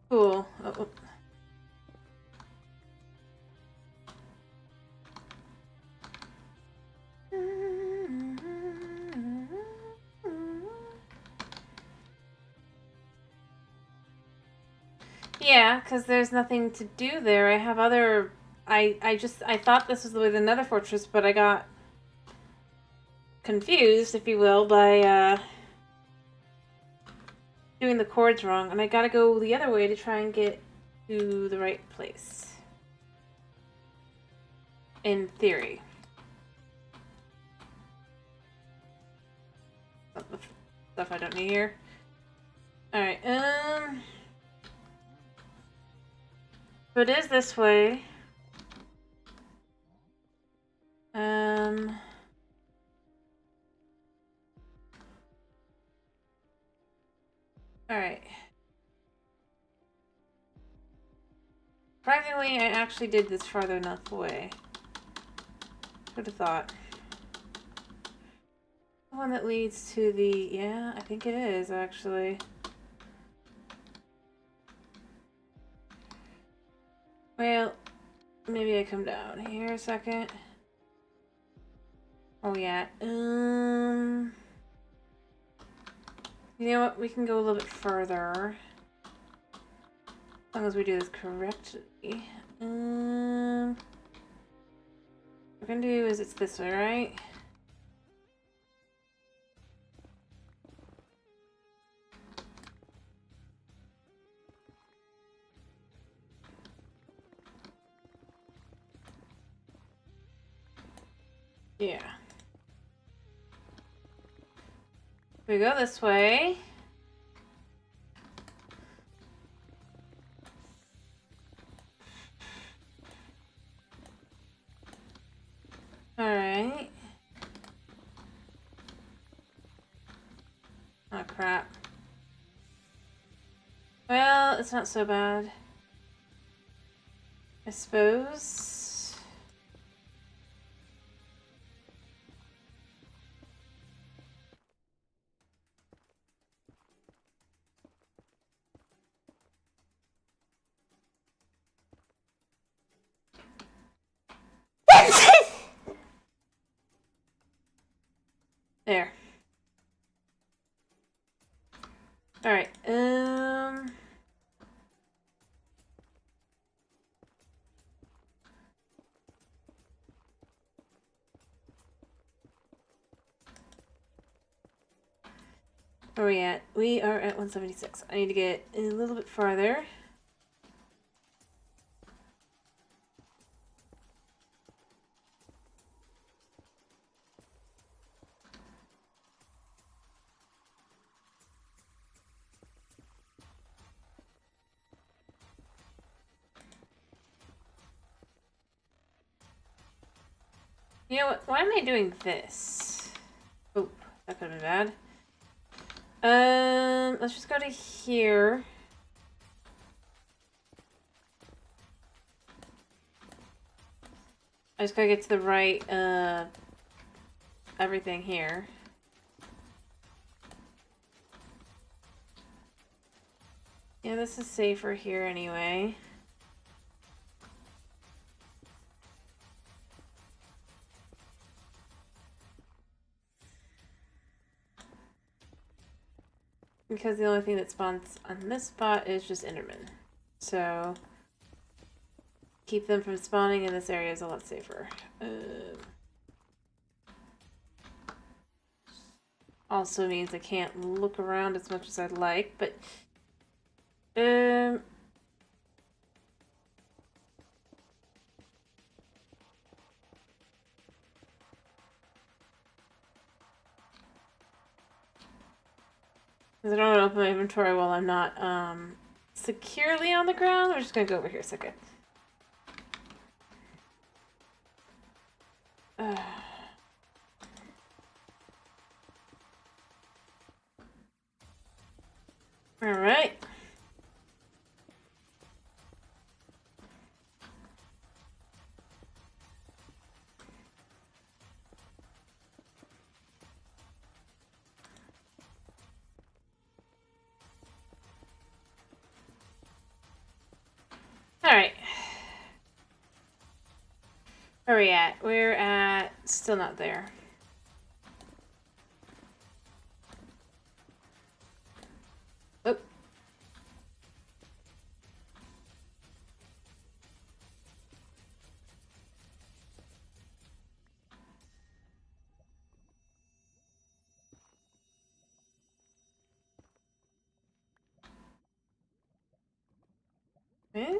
[SPEAKER 1] Cool. Oh. Yeah, because there's nothing to do there. I have other... I thought this was the way to the Nether Fortress, but I got confused, if you will, by, doing the chords wrong, and I gotta go the other way to try and get to the right place. In theory. Stuff I don't need here. Alright, so it is this way. Alright. Surprisingly, I actually did this farther enough away. Who'd have thought? The one that leads to the... Yeah, I think it is, actually. Well, maybe I come down here a second. Oh, yeah. You know what? We can go a little bit further. As long as we do this correctly. What we're gonna do is it's this way, right? Yeah. We go this way. Alright. crap. Well, it's not so bad. I suppose. There. Alright, where are we at? We are at 176. I need to get a little bit farther. You know what? Why am I doing this? Oh, that could have been bad. Let's just go to here. I just gotta get to the right, everything here. Yeah, this is safer here anyway. Because the only thing that spawns on this spot is just Enderman. So, keep them from spawning in this area is a lot safer. Also means I can't look around as much as I'd like, but... Because I don't want to open my inventory while I'm not securely on the ground. We're just going to go over here a second. Alright. Alright. Where are we at? We're at... Still not there. Oh. Yeah.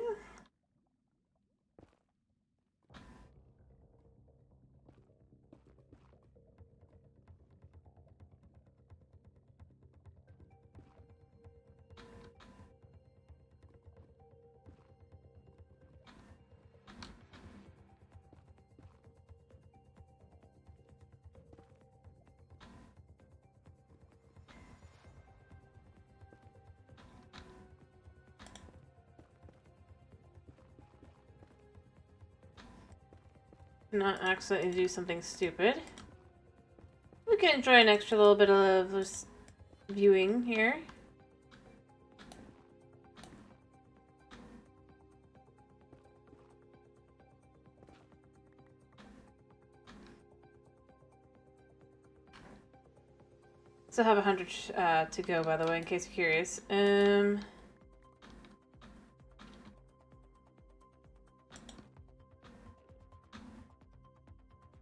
[SPEAKER 1] Not accidentally do something stupid. We can enjoy an extra little bit of this viewing here. Still have 100 to go, by the way, in case you're curious.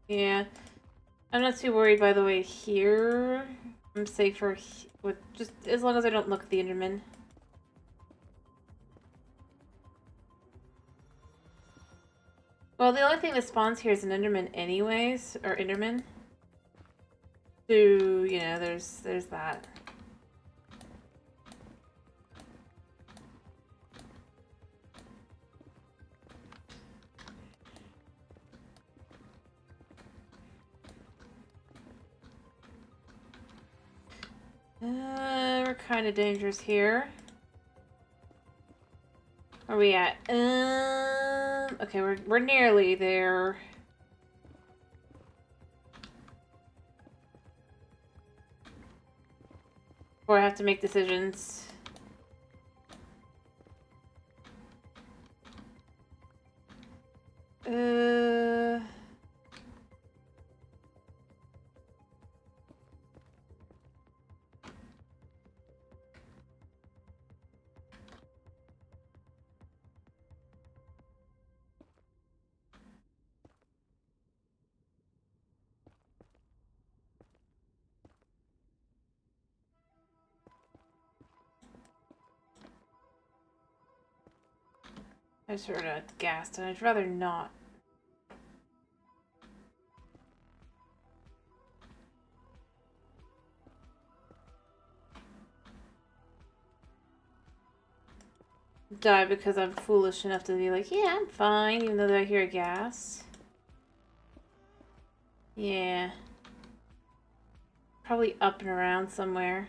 [SPEAKER 1] Yeah. I'm not too worried, by the way, here. I'm safer with just as long as I don't look at the Enderman. Well, the only thing that spawns here is an Enderman anyways, or Enderman. So, you know, there's that. we're kind of dangerous here. Where are we at? Okay, we're nearly there. Before I have to make decisions. I just heard a gas, and I'd rather not. Die because I'm foolish enough to be like, yeah, I'm fine, even though I hear a gas. Yeah. Probably up and around somewhere.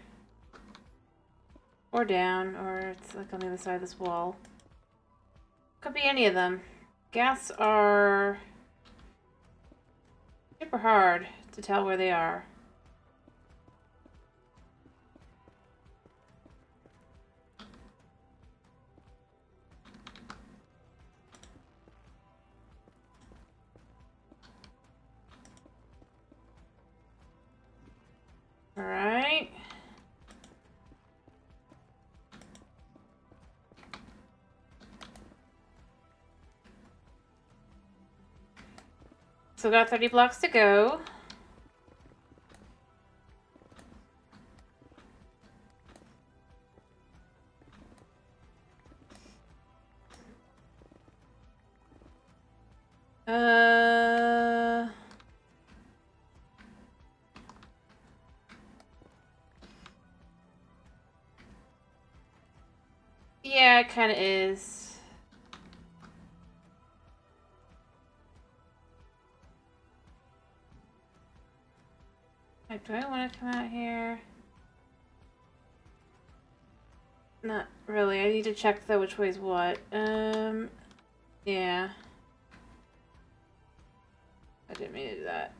[SPEAKER 1] Or down, or it's like on the other side of this wall. Could be any of them. Gas are super hard to tell where they are. Alright. Still got 30 blocks to go. Yeah, it kind of is. Like, do I want to come out here? Not really. I need to check though which way is what. Yeah. I didn't mean to do that.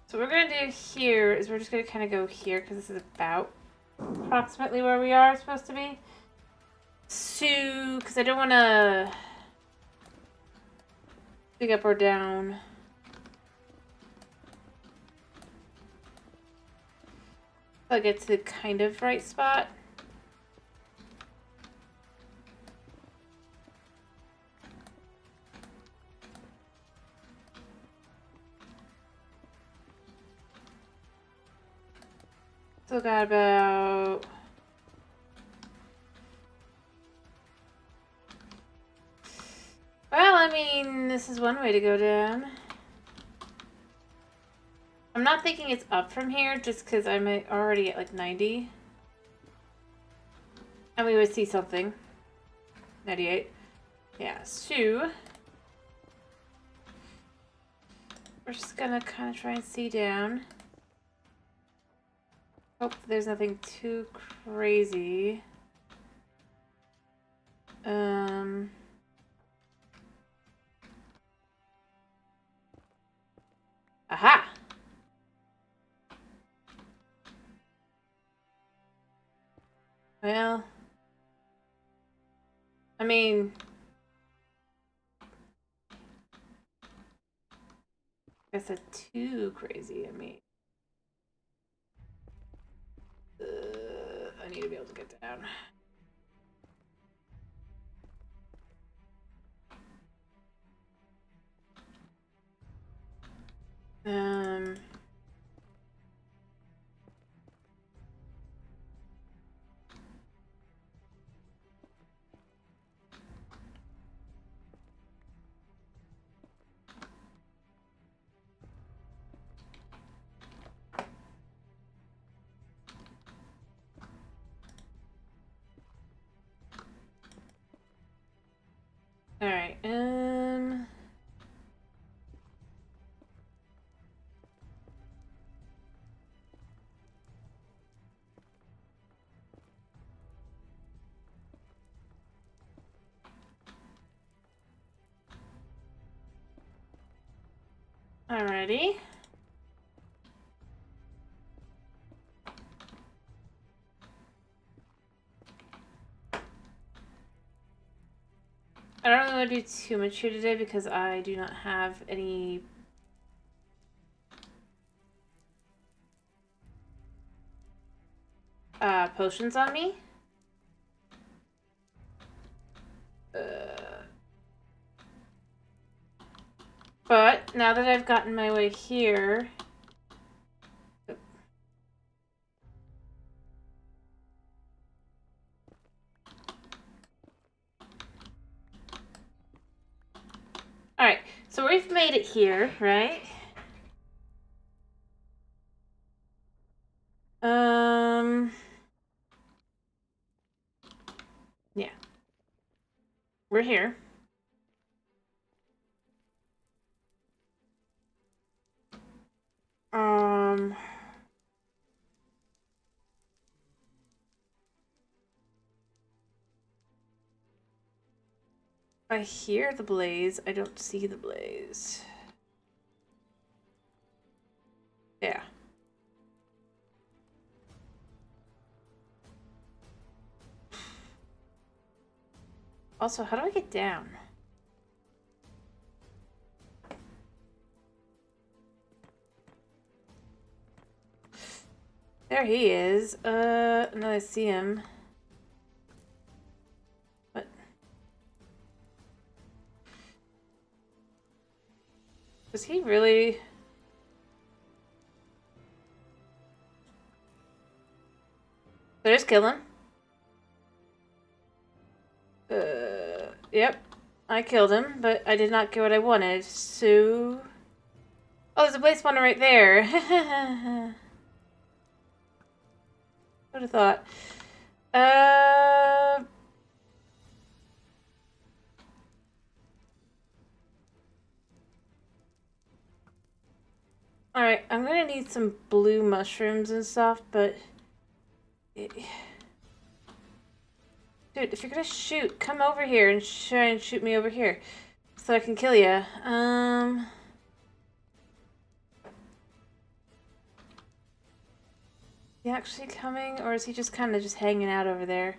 [SPEAKER 1] So what we're gonna do here is we're just gonna kind of go here because this is about approximately where we are supposed to be. So, because I don't want to dig up or down. I'll get to the kind of right spot. Still got about... Well, I mean, this is one way to go down. I'm not thinking it's up from here just because I'm already at like 90. And we would see something. 98. Yeah, so... We're just gonna kind of try and see down. Hope there's nothing too crazy. Aha! Well... I mean... I said too crazy. I mean... I need to be able to get down. Alright, Alrighty. I don't really want to do too much here today because I do not have any potions on me. But now that I've gotten my way here... Alright, so we've made it here, right? Yeah. We're here. I hear the blaze. I don't see the blaze. Yeah. Also, how do I get down? There he is. Now I see him. What? Was he really... Did I just kill him? Yep. I killed him, but I did not get what I wanted, so... Oh, there's a blaze spawner right there. Would have thought. Alright, I'm gonna need some blue mushrooms and stuff, but... Dude, if you're gonna shoot, come over here and try and shoot me over here. So I can kill you. He actually coming, or is he just kind of just hanging out over there?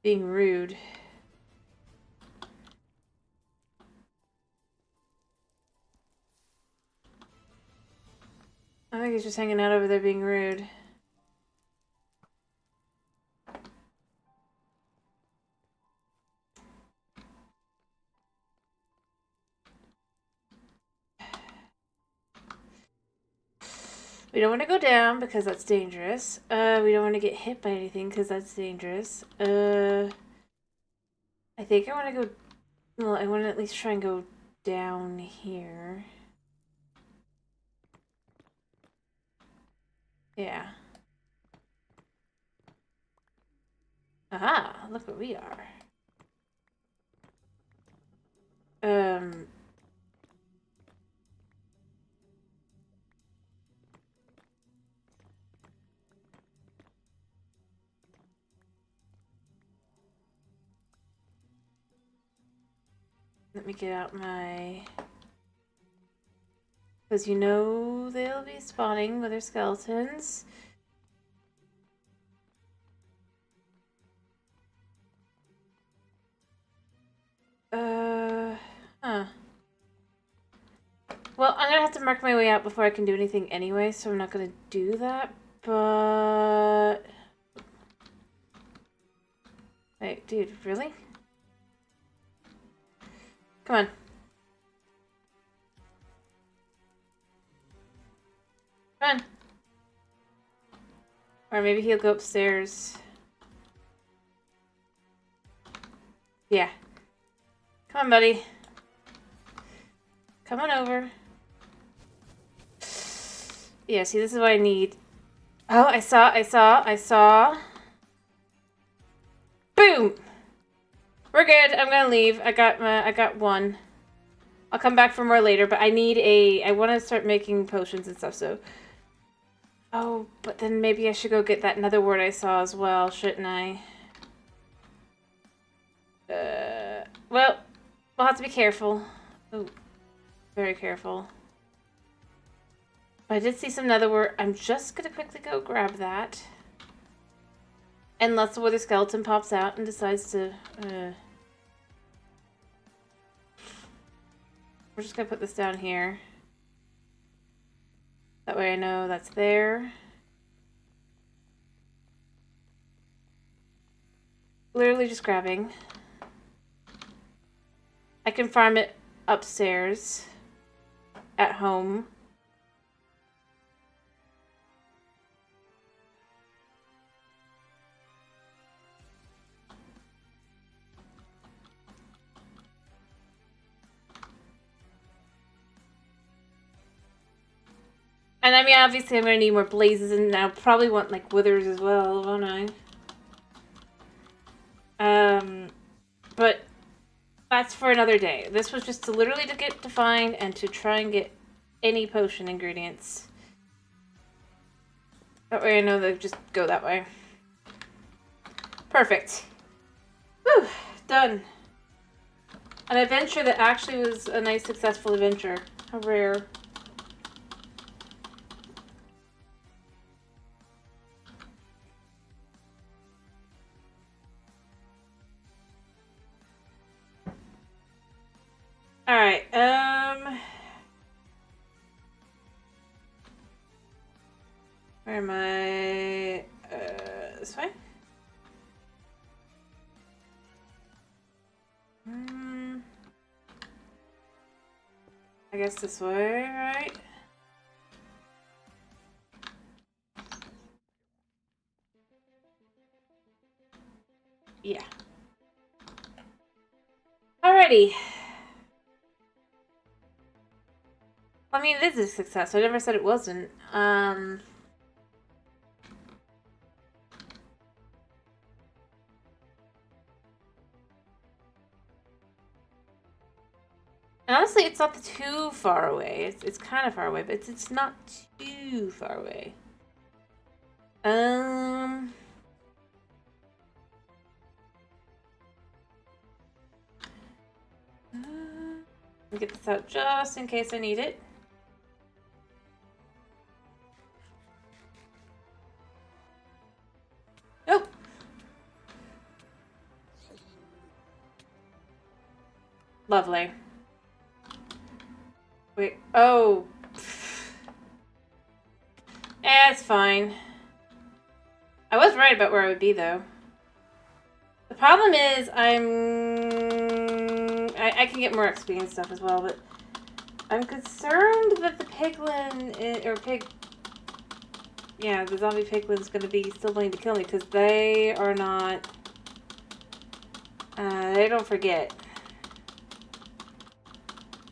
[SPEAKER 1] Being rude. I think he's just hanging out over there being rude. We don't want to go down because that's dangerous. We don't want to get hit by anything because that's dangerous. I think I want to go... Well, I want to at least try and go down here. Yeah. Aha! Look what we are. Let me get out my... Because you know they'll be spawning with their skeletons. Huh. Well, I'm gonna have to mark my way out before I can do anything anyway, so I'm not gonna do that, but... Wait, dude, really? Come on. Come on. Or maybe he'll go upstairs. Yeah. Come on, buddy. Come on over. Yeah, see, this is what I need. Oh, I saw. Boom! We're good. I'm gonna leave. I got one. I'll come back for more later, but I need I want to start making potions and stuff, so... Oh, but then maybe I should go get that nether wart I saw as well, shouldn't I? Well, we'll have to be careful. Oh, very careful. I did see some netherwort. I'm just gonna quickly go grab that. Unless the wither skeleton pops out and decides to... We're just gonna put this down here. That way I know that's there. Literally just grabbing. I can farm it upstairs at home. And I mean, obviously I'm going to need more blazes, and I'll probably want, like, withers as well, won't I? But that's for another day. This was just to literally to get to find and to try and get any potion ingredients. That way I know they just go that way. Perfect. Whew, done. An adventure that actually was a nice, successful adventure. How rare. Alright, where am I? This way? I guess this way, right? Yeah. Alrighty. I mean, it is a success. I never said it wasn't. And honestly, it's not too far away. It's kind of far away, but it's not too far away. Get this out just in case I need it. Nope. Lovely. Wait. Oh. Eh, it's fine. I was right about where I would be, though. The problem is I can get more XP and stuff as well, but I'm concerned that the piglin yeah, the zombie piglin's gonna be still wanting to kill me because they are not. They don't forget.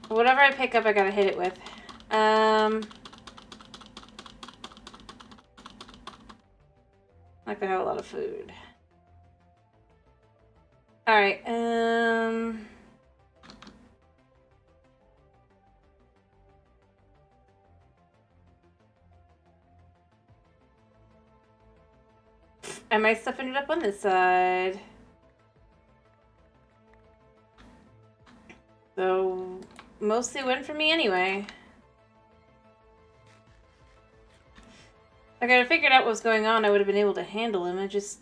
[SPEAKER 1] Whatever I pick up, I gotta hit it with. Not gonna have a lot of food. Alright, and my stuff ended up on this side. So, mostly win for me anyway. If I figured out what was going on, I would have been able to handle him. I just...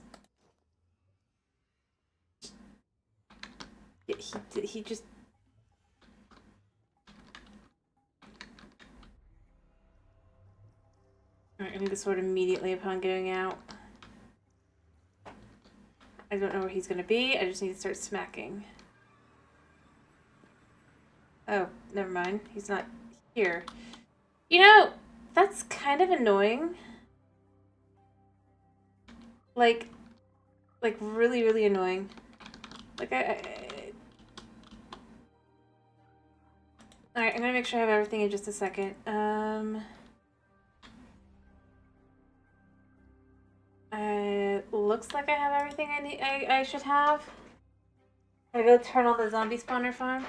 [SPEAKER 1] He just... Alright, I need the sword immediately upon getting out. I don't know where he's gonna be. I just need to start smacking. Oh, never mind. He's not here. You know, that's kind of annoying. Like really, really annoying. Like, Alright, I'm gonna make sure I have everything in just a second. Looks like I have everything I should have. I go turn on the zombie spawner farm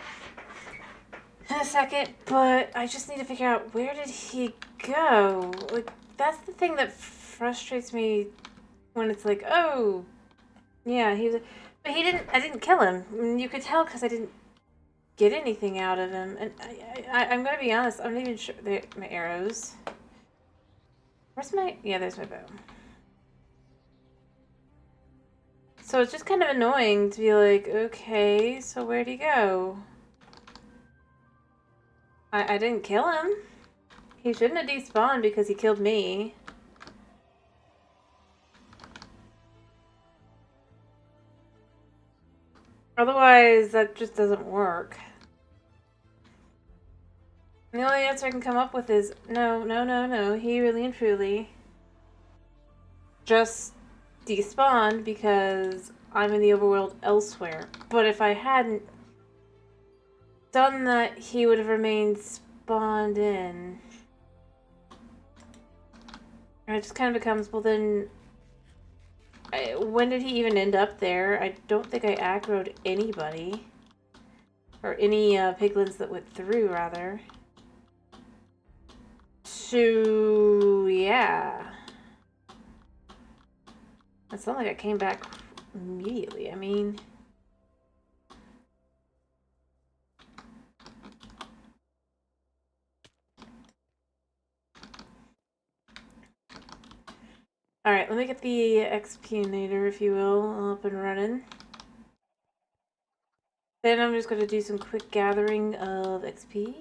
[SPEAKER 1] in a second, but I just need to figure out where did he go? Like, that's the thing that frustrates me when it's like, oh, yeah, but I didn't kill him. I mean, you could tell because I didn't get anything out of him. And I'm gonna be honest, I'm not even sure. My arrows. Where's my... Yeah, there's my bow. So it's just kind of annoying to be like, okay, so where'd he go? I didn't kill him. He shouldn't have despawned because he killed me. Otherwise, that just doesn't work. And the only answer I can come up with is, no, no, no, no. He really and truly just despawned because I'm in the overworld elsewhere. But if I hadn't done that, he would have remained spawned in. And it just kind of becomes, well then, when did he even end up there? I don't think I aggroed anybody. Or any piglins that went through, rather. So, yeah. It's not like I came back immediately. I mean... Alright, let me get the XPinator, if you will, up and running. Then I'm just going to do some quick gathering of XP,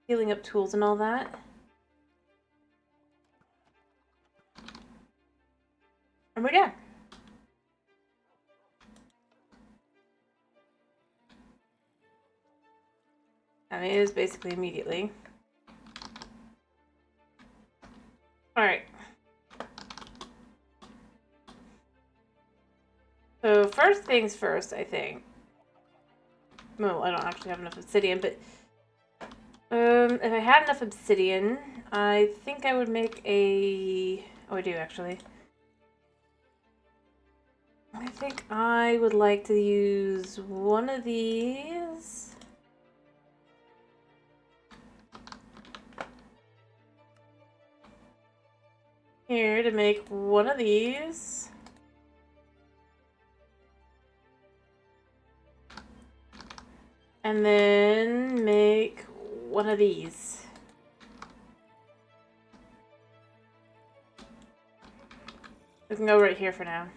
[SPEAKER 1] healing up tools and all that. And we're done. I mean, it is basically immediately. Alright. So first things first, I think. Well, I don't actually have enough obsidian, but if I had enough obsidian, I think I would make a... Oh, I do, actually. I think I would like to use one of these. Here to make one of these. And then make one of these. We can go right here for now.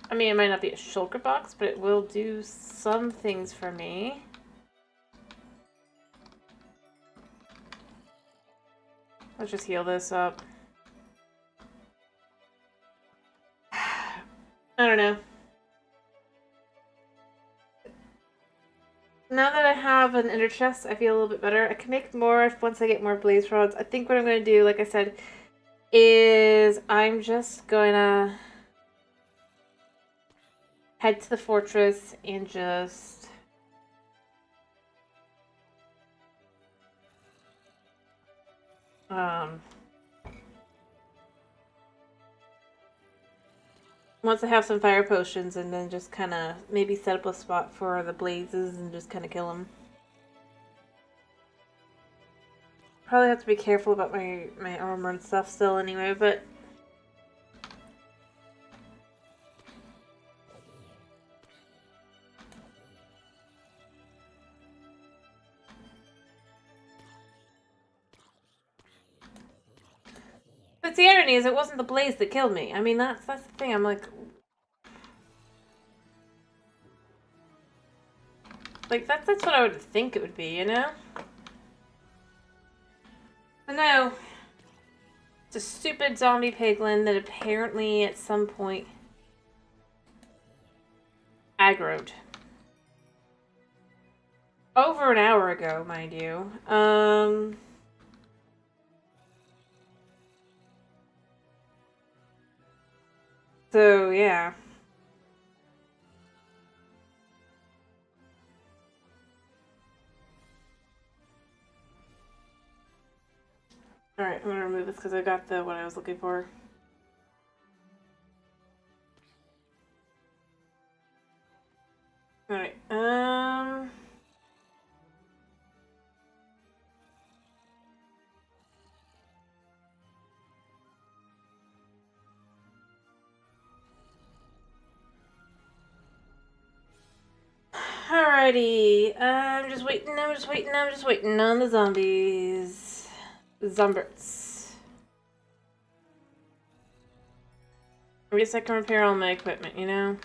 [SPEAKER 1] I mean, it might not be a shulker box, but it will do some things for me. Let's just heal this up. I don't know. Now that I have an ender chest, I feel a little bit better. I can make more once I get more blaze rods. I think what I'm going to do, like I said, is I'm just going to head to the fortress and just... once I have some fire potions, and then just kind of maybe set up a spot for the blazes and just kind of kill them. Probably have to be careful about my armor and stuff still anyway, but... But the irony is it wasn't the blaze that killed me. I mean, that's the thing. I'm like... that's what I would think it would be, you know? But no. It's a stupid zombie piglin that apparently at some point aggroed. Over an hour ago, mind you. So, yeah. Alright, I'm gonna remove this because I got what I was looking for. Alright, Alrighty. I'm just waiting on the zombies. Zomberts. I guess I can repair all my equipment, you know?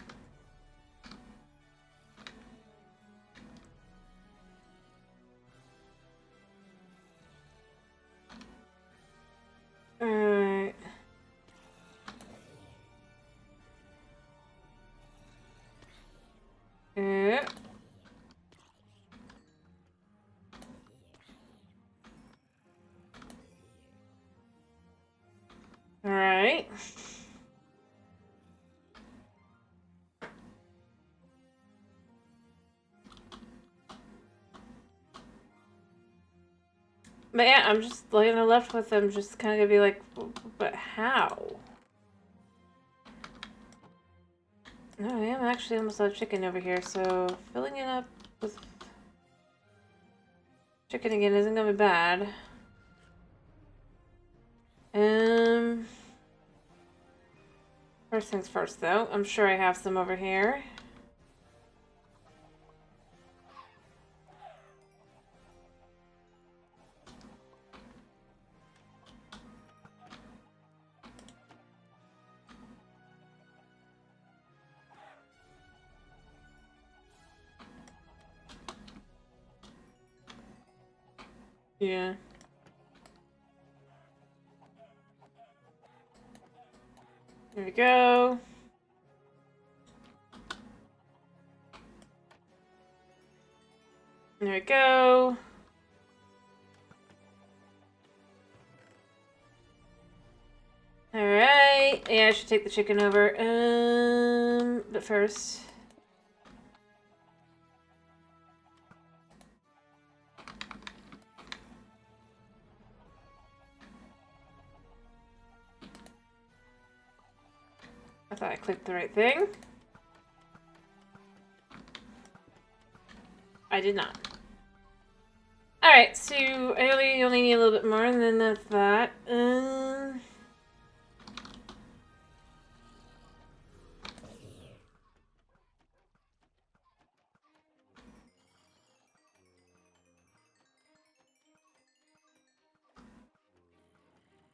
[SPEAKER 1] Alright. Yeah. Alright. But yeah, I'm just like left with them, just kind of gonna be like, but how? No, I am actually almost out of chicken over here, so filling it up with chicken again isn't gonna be bad. First things first, though. I'm sure I have some over here. Yeah. There we go. There we go. Alright. Yeah, I should take the chicken over. But first. I thought I clicked the right thing. I did not. Alright, so I only need a little bit more, and then that's that.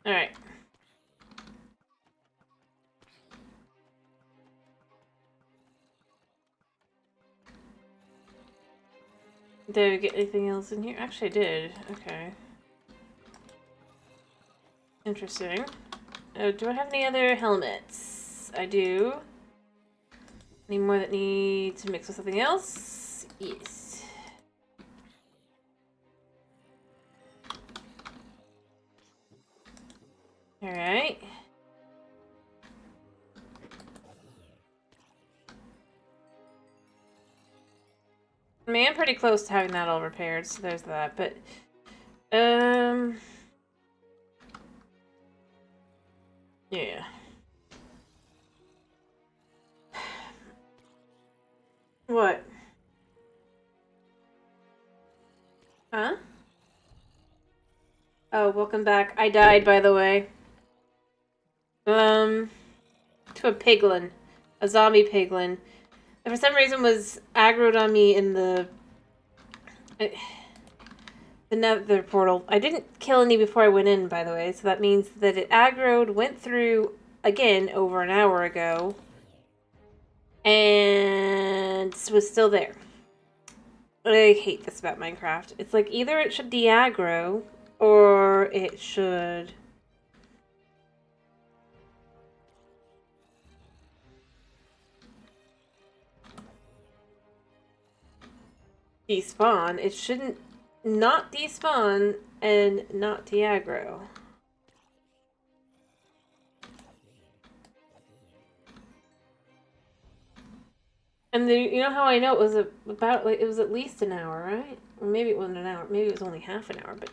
[SPEAKER 1] Alright. Did I get anything else in here? Actually, I did. Okay. Interesting. Do I have any other helmets? I do. Any more that need to mix with something else? Yes. Alright. I mean, I'm pretty close to having that all repaired, so there's that, but... Yeah. What? Huh? Oh, welcome back. I died, by the way. To a piglin. A zombie piglin. That for some reason was aggroed on me in the nether portal. I didn't kill any before I went in, by the way, so that means that it aggroed, went through, again, over an hour ago, and was still there. I hate this about Minecraft. It's like either it should de-aggro, or it should... despawn. It shouldn't not despawn and not de-aggro. And you know how I know it was about, like, it was at least an hour, right? Or maybe it wasn't an hour. Maybe it was only half an hour, but...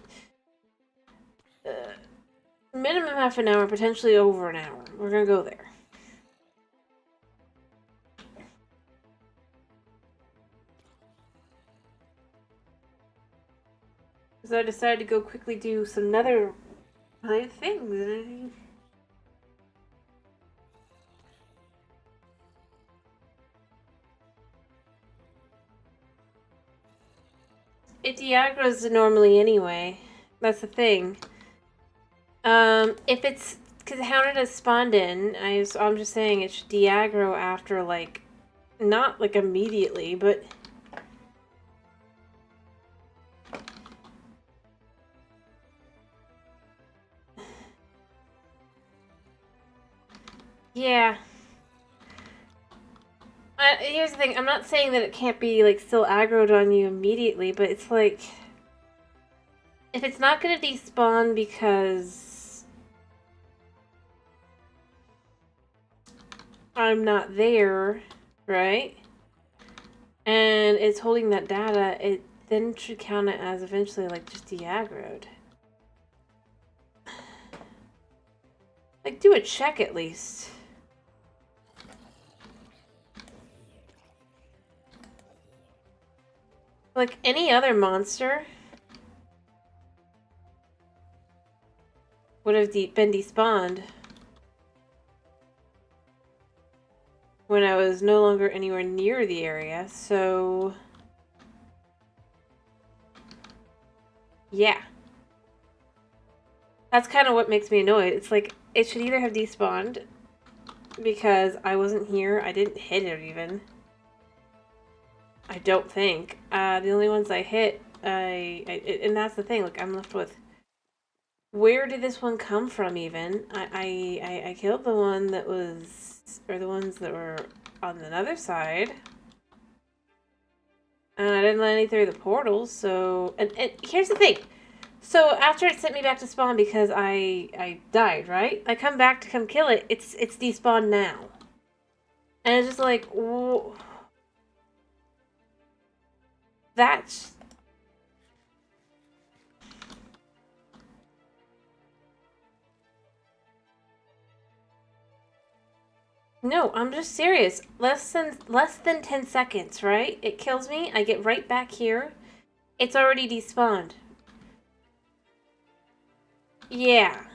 [SPEAKER 1] minimum half an hour, potentially over an hour. We're gonna go there. So I decided to go quickly do some nether things. it de-aggroes normally anyway. That's the thing. If it's because how did it spawned in? I'm just saying it should de-aggro after like, not like immediately, but. Yeah. Here's the thing. I'm not saying that it can't be like still aggroed on you immediately, but it's like if it's not gonna despawn because I'm not there, right? And it's holding that data, it then should count it as eventually like just de-aggroed. Like do a check at least. Like any other monster would have been despawned when I was no longer anywhere near the area, so yeah. That's kind of what makes me annoyed. It's like, it should either have despawned because I wasn't here. I didn't hit it even. I don't think. The only ones I hit, and that's the thing, like, I'm left with, where did this one come from even? I killed the one that was, or the ones that were on another side. And I didn't let any through the portals, so, and here's the thing. So after it sent me back to spawn because I died, right? I come back to come kill it. It's despawned now, and it's just like, whoa. That's no. I'm just serious. Less than 10 seconds, right? It kills me. I get right back here. It's already despawned. Yeah,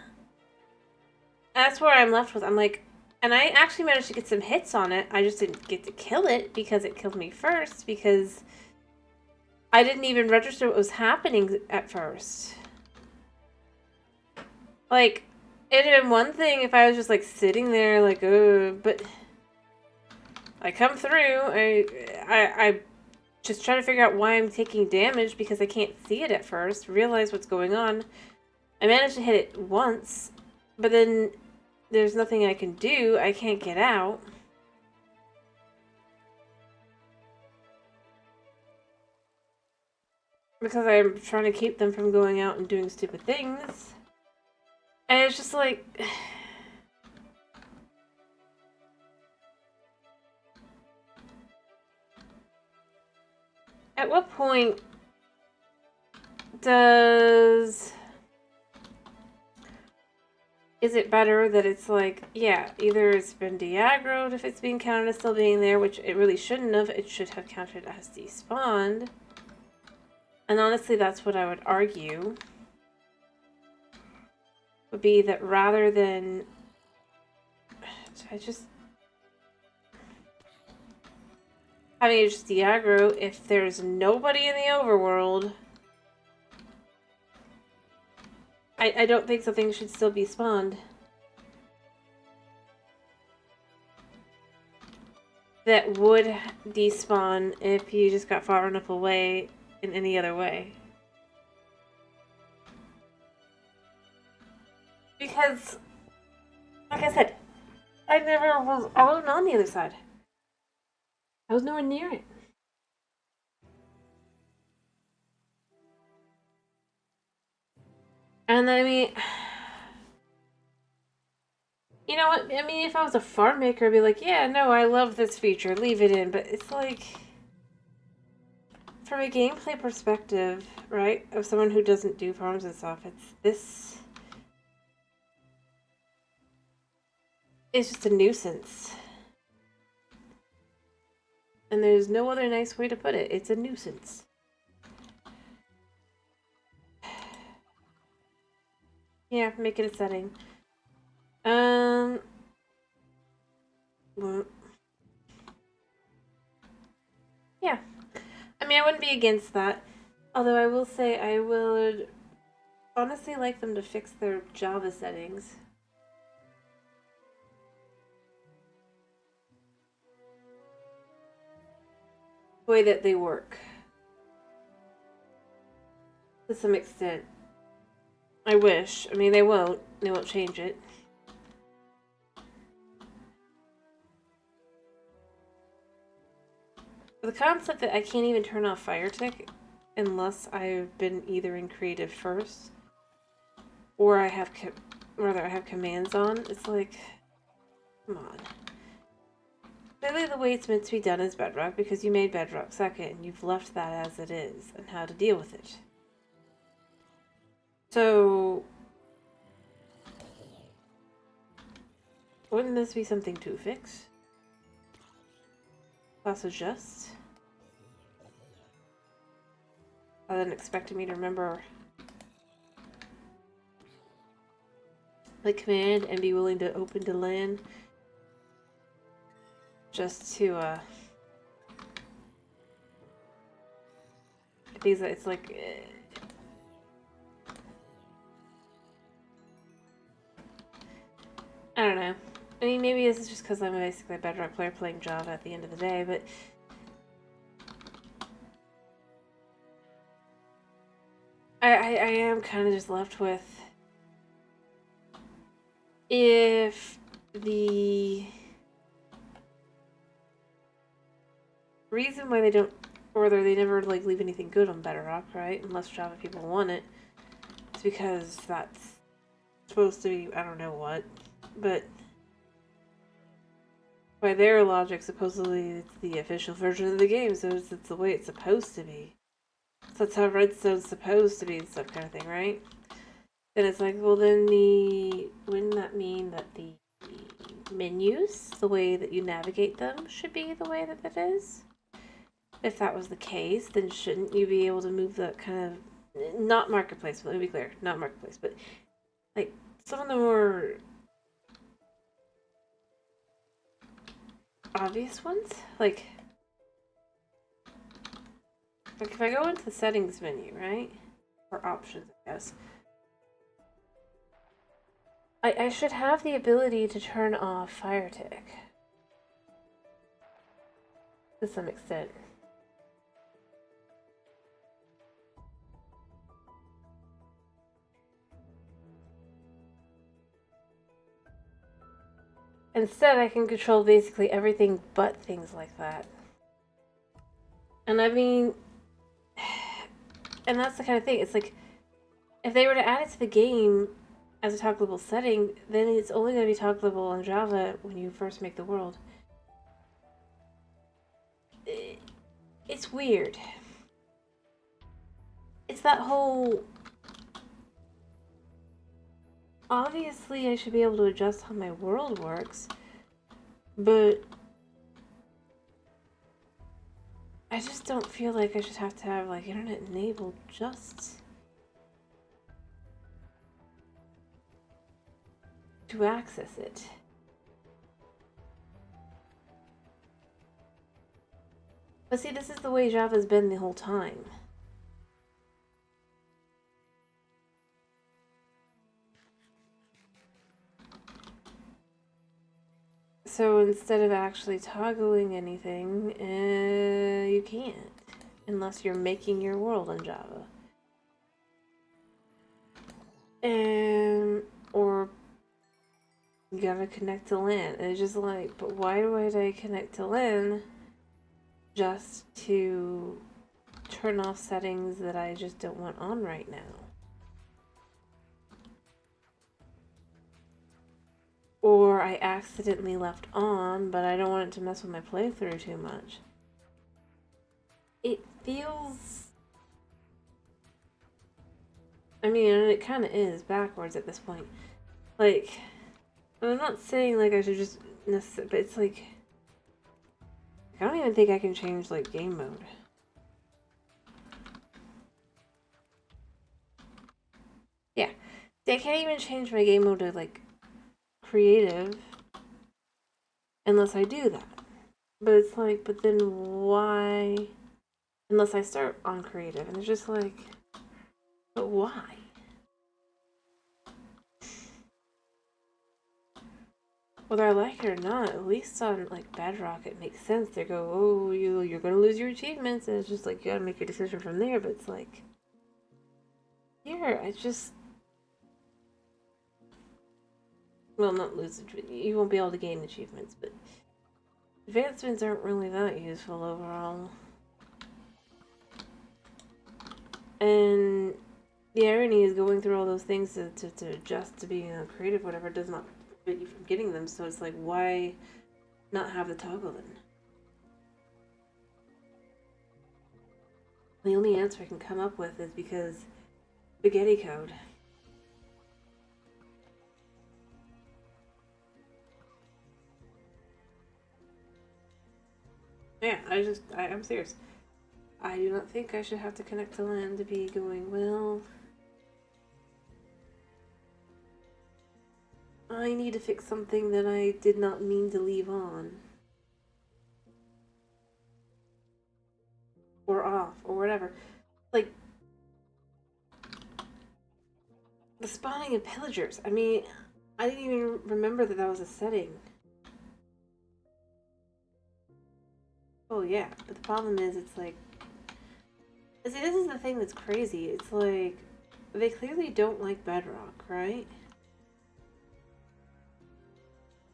[SPEAKER 1] that's where I'm left with. I'm like, and I actually managed to get some hits on it. I just didn't get to kill it because it killed me first because I didn't even register what was happening at first. Like, it'd have been one thing if I was just, like, sitting there, like, but I come through, I just try to figure out why I'm taking damage because I can't see it at first, realize what's going on. I managed to hit it once, but then there's nothing I can do. I can't get out. Because I'm trying to keep them from going out and doing stupid things. And it's just like... At what point does... Is it better that it's like, yeah, either it's been de-aggroed if it's being counted as still being there, which it really shouldn't have. It should have counted as despawned. And honestly, that's what I would argue. Would be that rather than... having it just de-aggro, if there's nobody in the overworld... I don't think something should still be spawned. That would despawn if you just got far enough away in any other way. Because, like I said, I wasn't on the other side. I was nowhere near it. And I mean, you know what? I mean, if I was a farm maker, I'd be like, yeah, no, I love this feature, leave it in. But it's like, from a gameplay perspective, right, of someone who doesn't do farms and stuff, this is just a nuisance. And there's no other nice way to put it. It's a nuisance. Yeah, make it a setting. Well, yeah. I mean, I wouldn't be against that. Although I will say I would honestly like them to fix their Java settings. The way that they work. To some extent. I wish. I mean, they won't. They won't change it. The concept that I can't even turn off FireTick unless I've been either in creative first or I have rather I have commands on. It's like, come on. Clearly the way it's meant to be done is Bedrock because you made Bedrock second and you've left that as it is and how to deal with it. So wouldn't this be something to fix? Plus adjust? Rather than expecting me to remember the command and be willing to open to LAN just to these it's like I don't know. I mean, maybe this is just because I'm basically a Bedrock player playing Java at the end of the day, but I am kind of just left with if the reason why they don't, or they never like leave anything good on Bedrock, right? Unless Java people want it, it's because that's supposed to be I don't know what, but by their logic, supposedly it's the official version of the game, so it's the way it's supposed to be. So that's how Redstone's supposed to be and stuff kind of thing, right? Then it's like, well, then wouldn't that mean that the menus, the way that you navigate them, should be the way that it is? If that was the case, then shouldn't you be able to move the kind of not marketplace? Let me be clear, not marketplace, but like some of the more obvious ones, like if I go into the settings menu, right, or options, I guess. I should have the ability to turn off FireTick to some extent. Instead, I can control basically everything but things like that. And I mean, and that's the kind of thing. It's like, if they were to add it to the game as a toggleable setting, then it's only going to be toggleable on Java when you first make the world. It's weird. It's that whole. Obviously, I should be able to adjust how my world works, but I just don't feel like I should have to have like internet enabled just to access it. But see, this is the way Java's been the whole time. So instead of actually toggling anything, you can't. Unless you're making your world in Java. Or you gotta connect to LAN. And it's just like, but why would I connect to LAN just to turn off settings that I just don't want on right now? Or I accidentally left on, but I don't want it to mess with my playthrough too much. It feels... I mean, it kind of is backwards at this point. Like, I'm not saying like I should just necessarily, but it's like I don't even think I can change like game mode. Yeah, see, I can't even change my game mode to like creative unless I do that. But it's like, but then why? Unless I start on creative, and it's just like, but why? Whether I like it or not, at least on like Bedrock, it makes sense. They go, oh, you're gonna lose your achievements, and it's just like you gotta make your decision from there. But it's like, here, I just, well, not lose. You won't be able to gain achievements, but advancements aren't really that useful overall. And the irony is going through all those things to adjust to being creative, whatever, does not prevent you from getting them. So it's like, why not have the toggle then? The only answer I can come up with is because spaghetti code. Yeah, I'm serious. I do not think I should have to connect to land to be going, well, I need to fix something that I did not mean to leave on. Or off, or whatever. Like, the spawning of pillagers. I mean, I didn't even remember that was a setting. Oh, yeah, but the problem is, it's like, see, this is the thing that's crazy. It's like, they clearly don't like Bedrock, right?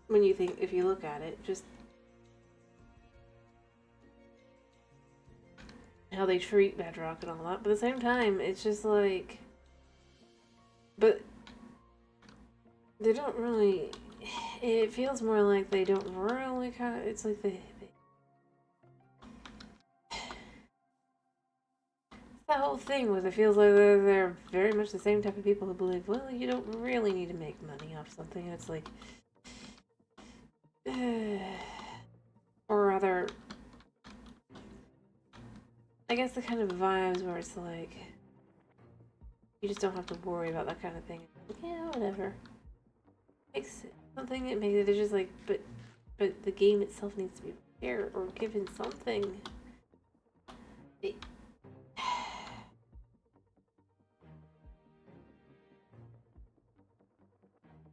[SPEAKER 1] When you think, if you look at it, just how they treat Bedrock and all that. But at the same time, it's just like, but they don't really, it feels more like they don't really kind of, it's like that whole thing with it feels like they're very much the same type of people who believe, well, you don't really need to make money off something. And it's like, or rather, I guess the kind of vibes where it's like, you just don't have to worry about that kind of thing. Like, yeah, whatever. Makes something, it makes it, they're just like, but the game itself needs to be repaired or given something. It,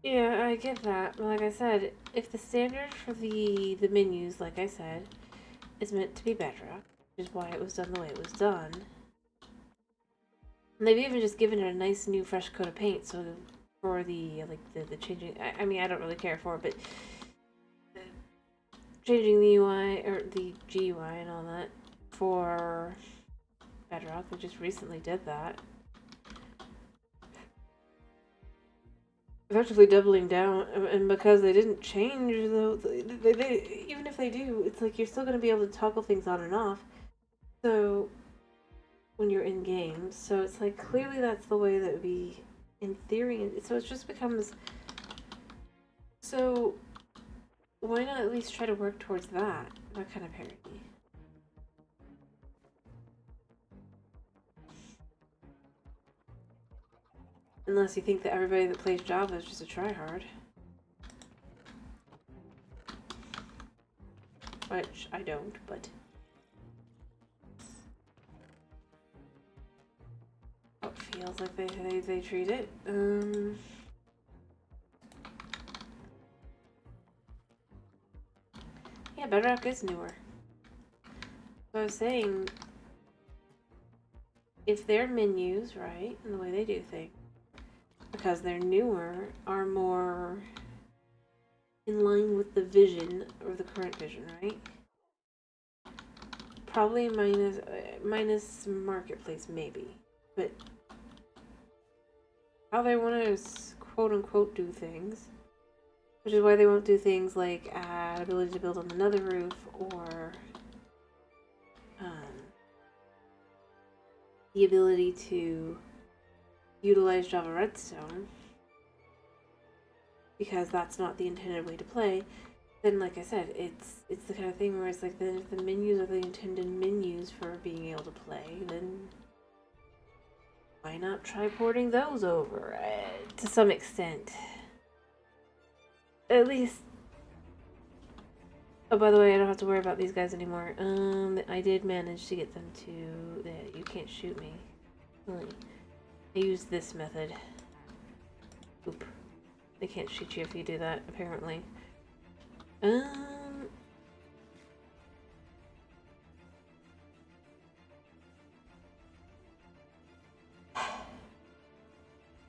[SPEAKER 1] yeah, I get that. But like I said, if the standard for the menus, like I said, is meant to be Bedrock, which is why it was done the way it was done. And they've even just given it a nice new fresh coat of paint, so for the the changing, I mean, I don't really care for it, but changing the UI or the GUI and all that for Bedrock, they just recently did that. Effectively doubling down, and because they didn't change, though, they even if they do, it's like you're still going to be able to toggle things on and off. So when you're in game, so it's like clearly that's the way that we, in theory, so it just becomes. So why not at least try to work towards that kind of parity? Unless you think that everybody that plays Java is just a tryhard. Which I don't, but it feels like they treat it. Yeah, Bedrock is newer. So I was saying, if their menus, right, and the way they do things, because they're newer, are more in line with the vision, or the current vision, right? Probably minus marketplace, maybe. But how they want to quote unquote do things, which is why they won't do things like add ability to build on another roof or the ability to utilize Java Redstone, because that's not the intended way to play. Then, like I said, it's the kind of thing where it's like, then if the menus are the intended menus for being able to play, then why not try porting those over to some extent? At least Oh, by the way, I don't have to worry about these guys anymore. I did manage to get them to... You can't shoot me. I used this method. Oop. They can't shoot you if you do that, apparently.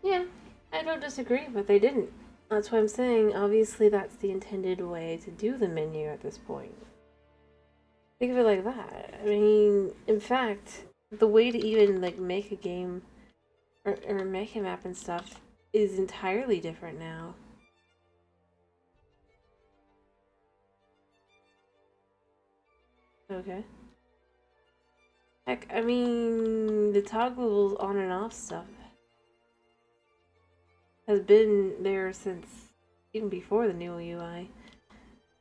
[SPEAKER 1] Yeah, I don't disagree, but they didn't. That's why I'm saying, obviously that's the intended way to do the menu at this point. Think of it like that. I mean, in fact, the way to even, like, make a game or make a map and stuff is entirely different now. Okay. Heck, I mean, the toggles on and off stuff has been there since even before the new UI.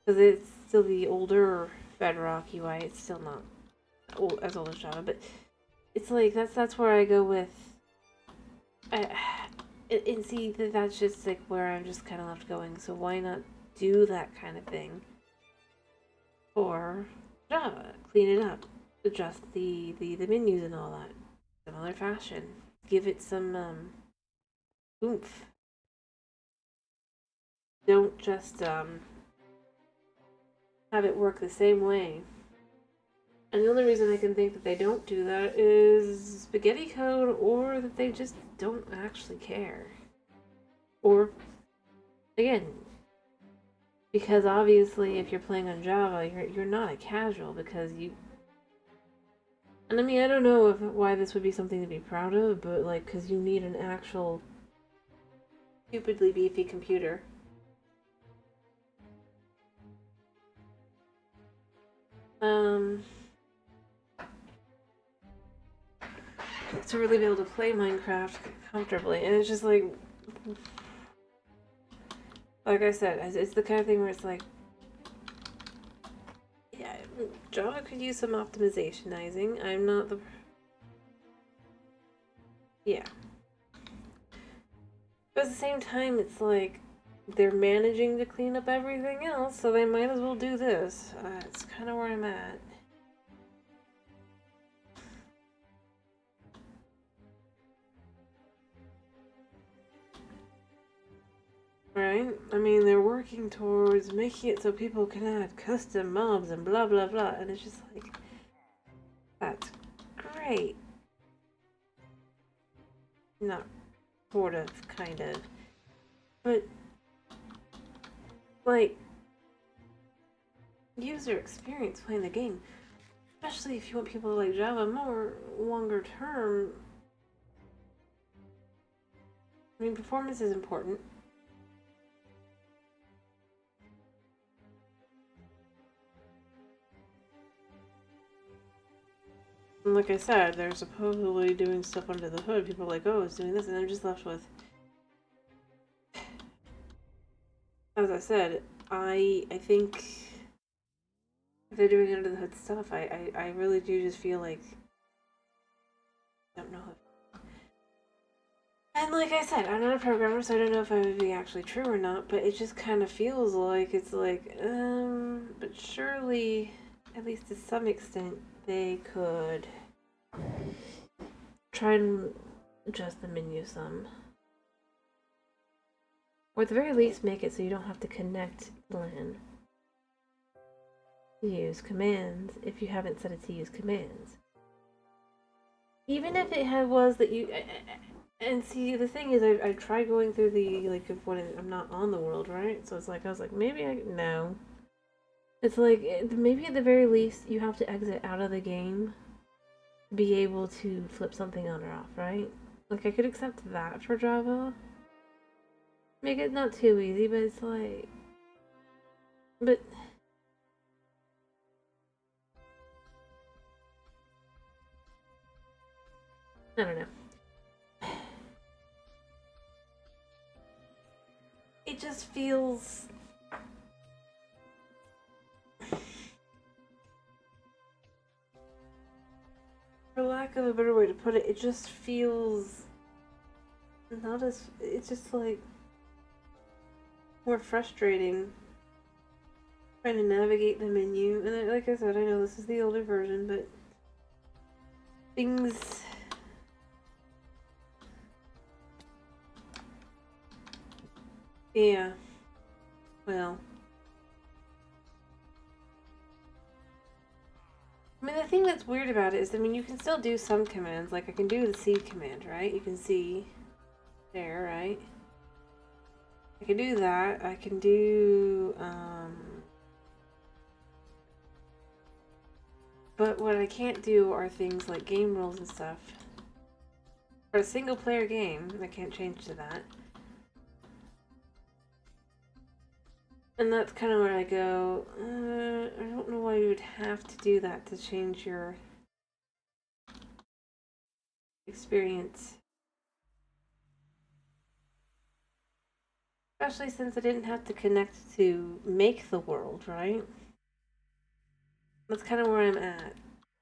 [SPEAKER 1] Because it's still the older Bedrock UI. It's still not as old as Java, but it's like that's where I go with. And see that's just like where I'm just kind of left going. So why not do that kind of thing for Java? Clean it up, adjust the menus and all that. Similar fashion. Give it some oomph. Don't just have it work the same way. And the only reason I can think that they don't do that is spaghetti code, or that they just don't actually care. Or, again, because obviously if you're playing on Java, you're not a casual because you... And I mean, I don't know why this would be something to be proud of, but like, because you need an actual stupidly beefy computer. To really be able to play Minecraft comfortably, and it's just like I said, it's the kind of thing where it's like, yeah, Java could use some optimizationizing. I'm not the... Yeah. But at the same time, it's like, they're managing to clean up everything else, so they might as well do this. It's kind of where I'm at. Right? I mean, they're working towards making it so people can add custom mobs and blah blah blah, and it's just like, that's great. Not sort of, kind of. But, like, user experience playing the game, especially if you want people to like Java more longer term. I mean, performance is important. And like I said, they're supposedly doing stuff under the hood. People are like, oh, it's doing this, and I'm just left with... As I said, I think if they're doing under the hood stuff, I really do just feel like... I don't know if... And like I said, I'm not a programmer, so I don't know if it would be actually true or not, but it just kind of feels like it's like, but surely, at least to some extent, they could try and adjust the menu some. Or at the very least, make it so you don't have to connect LAN. Use commands if you haven't set it to use commands. Even if it was that you... And see, the thing is, I tried going through the, like, when I'm not on the world, right? So it's like, I was like, maybe no. It's like, maybe at the very least, you have to exit out of the game to be able to flip something on or off, right? Like, I could accept that for Java. Make it not too easy, but it's like... But... I don't know. It just feels... For lack of a better way to put it, it just feels... Not as... It's just like... More frustrating. Trying to navigate the menu, and like I said, I know this is the older version, but things. Yeah. Well. I mean, the thing that's weird about it is, I mean, you can still do some commands. Like, I can do the seed command, right? You can see there, right? I can do that. I can do, but what I can't do are things like game rules and stuff. For a single player game, I can't change to that. And that's kind of where I go, I don't know why you would have to do that to change your experience. Especially since I didn't have to connect to make the world, right? That's kind of where I'm at.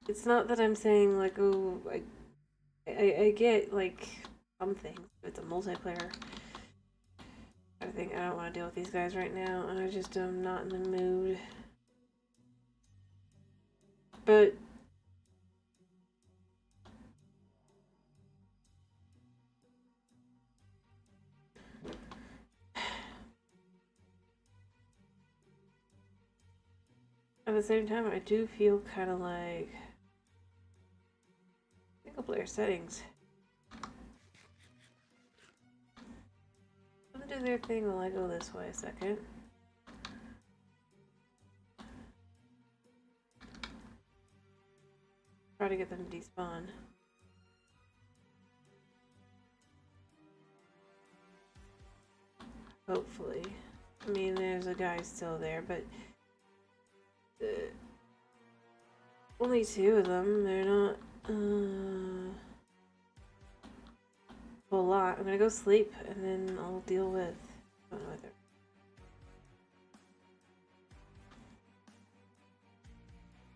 [SPEAKER 1] It's not that I'm saying, like, oh, I get, like, some things. It's a multiplayer. I think I don't want to deal with these guys right now. I just am not in the mood. But at the same time, I do feel kind of like single player settings. Let them do their thing while I go this way a second. Try to get them to despawn. Hopefully. I mean, there's a guy still there, but only two of them. They're not a whole lot. I'm gonna go sleep and then I'll deal with it.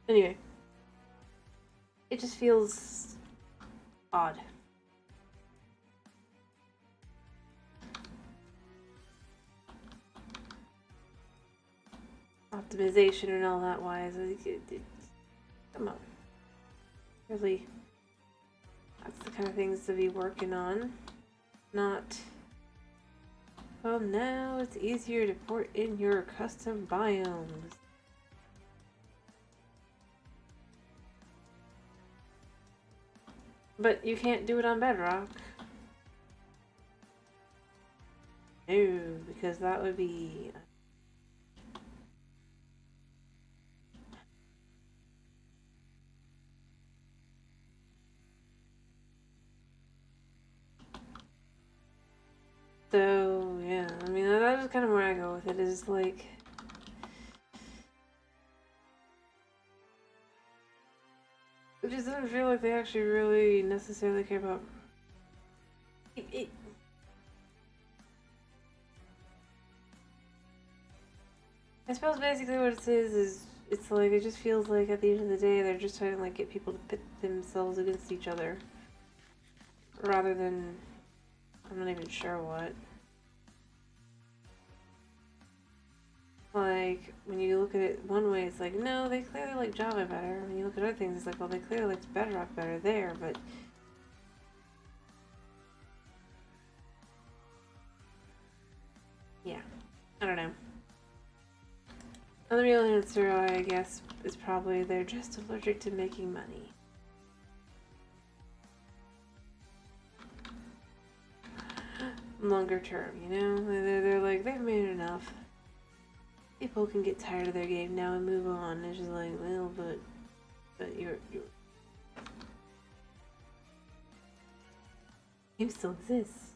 [SPEAKER 1] Anyway, it just feels odd. Optimization and all that wise, come on. Really, that's the kind of things to be working on. Not, well, now it's easier to port in your custom biomes. But you can't do it on Bedrock. No, because that would be... So, yeah, I mean, that is kind of where I go with it, is like... It just doesn't feel like they actually really necessarily care about... I suppose basically what it is it's like, it just feels like at the end of the day they're just trying to like get people to pit themselves against each other. Rather than, I'm not even sure what. Like, when you look at it one way, it's like, no, they clearly like Java better. When you look at other things, it's like, well, they clearly like Bedrock better there, but... Yeah, I don't know. And the real answer, I guess, is probably they're just allergic to making money. Longer term, you know? They're like, they've made enough. People can get tired of their game now and move on. It's just like, well, but you're game still exists.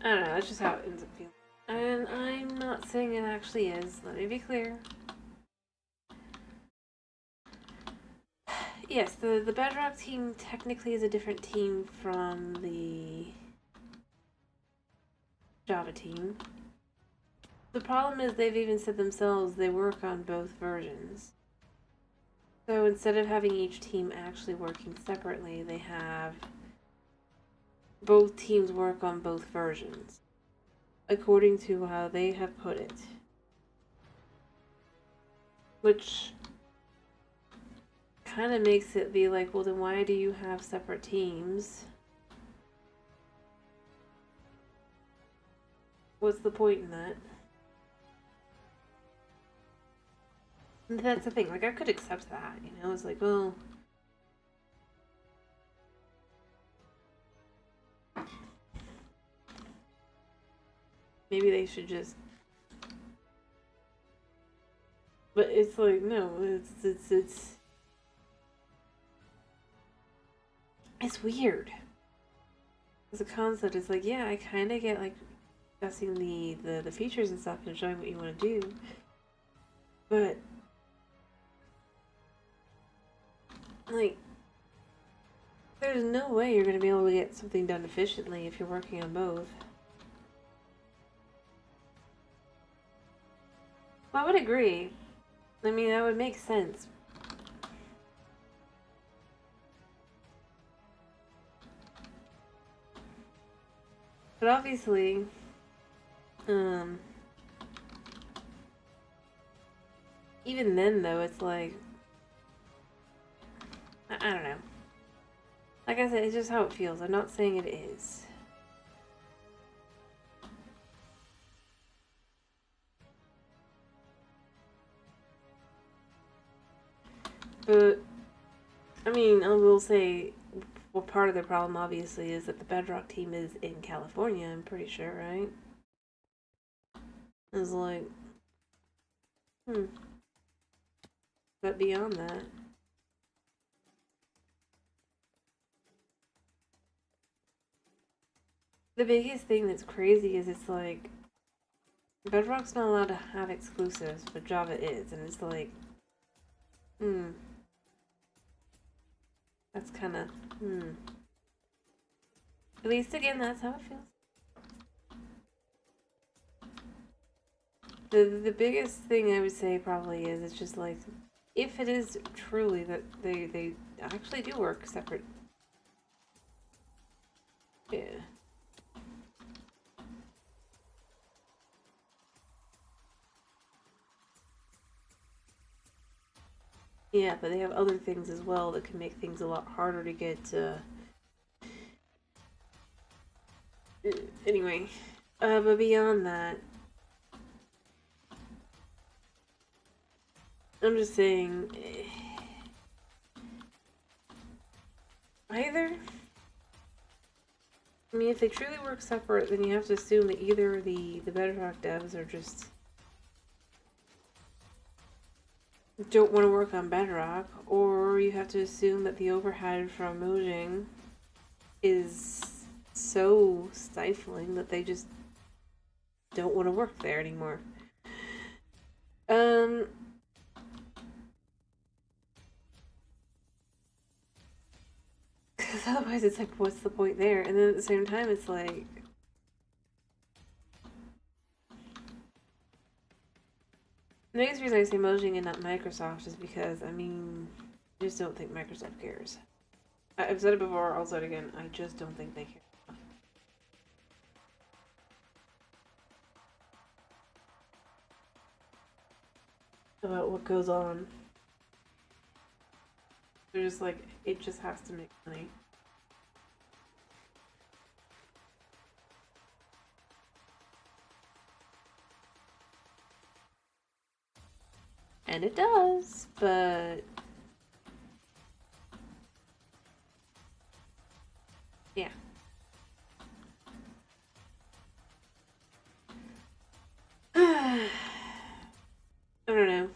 [SPEAKER 1] I don't know, that's just how it ends up feeling. And I'm not saying it actually is, let me be clear. Yes, the Bedrock team technically is a different team from the Java team. The problem is they've even said themselves they work on both versions. So instead of having each team actually working separately, they have both teams work on both versions, according to how they have put it. Which kind of makes it be like, well, then why do you have separate teams? What's the point in that? And that's the thing. Like, I could accept that, you know? It's like, well, maybe they should just. But it's like, no, it's weird. As a concept, it's like, yeah, I kind of get like discussing the features and stuff and showing what you want to do, but like, there's no way you're going to be able to get something done efficiently if you're working on both. Well, I would agree. I mean, that would make sense. But obviously, even then though, it's like, I don't know. Like I said, it's just how it feels. I'm not saying it is. But, I mean, I will say, well, part of the problem obviously is that the Bedrock team is in California, I'm pretty sure, right? It's like, hmm. But beyond that, the biggest thing that's crazy is it's like, Bedrock's not allowed to have exclusives, but Java is, and it's like, hmm. That's kind of, hmm. At least again, that's how it feels. The biggest thing I would say probably is it's just like, if it is truly that they actually do work separate, yeah. Yeah, but they have other things as well that can make things a lot harder to get. Anyway, but beyond that, I'm just saying, either. I mean, if they truly work separate, then you have to assume that either the Bedrock devs are just don't want to work on Bedrock, or you have to assume that the overhead from Mojang is so stifling that they just don't want to work there anymore. Um, because otherwise it's like, what's the point there? And then at the same time, it's like, the biggest reason I say Mojang and not Microsoft is because, I mean, I just don't think Microsoft cares. I've said it before, I'll say it again. I just don't think they care about what goes on. They're just like, it just has to make money. And it does, but yeah. I don't know.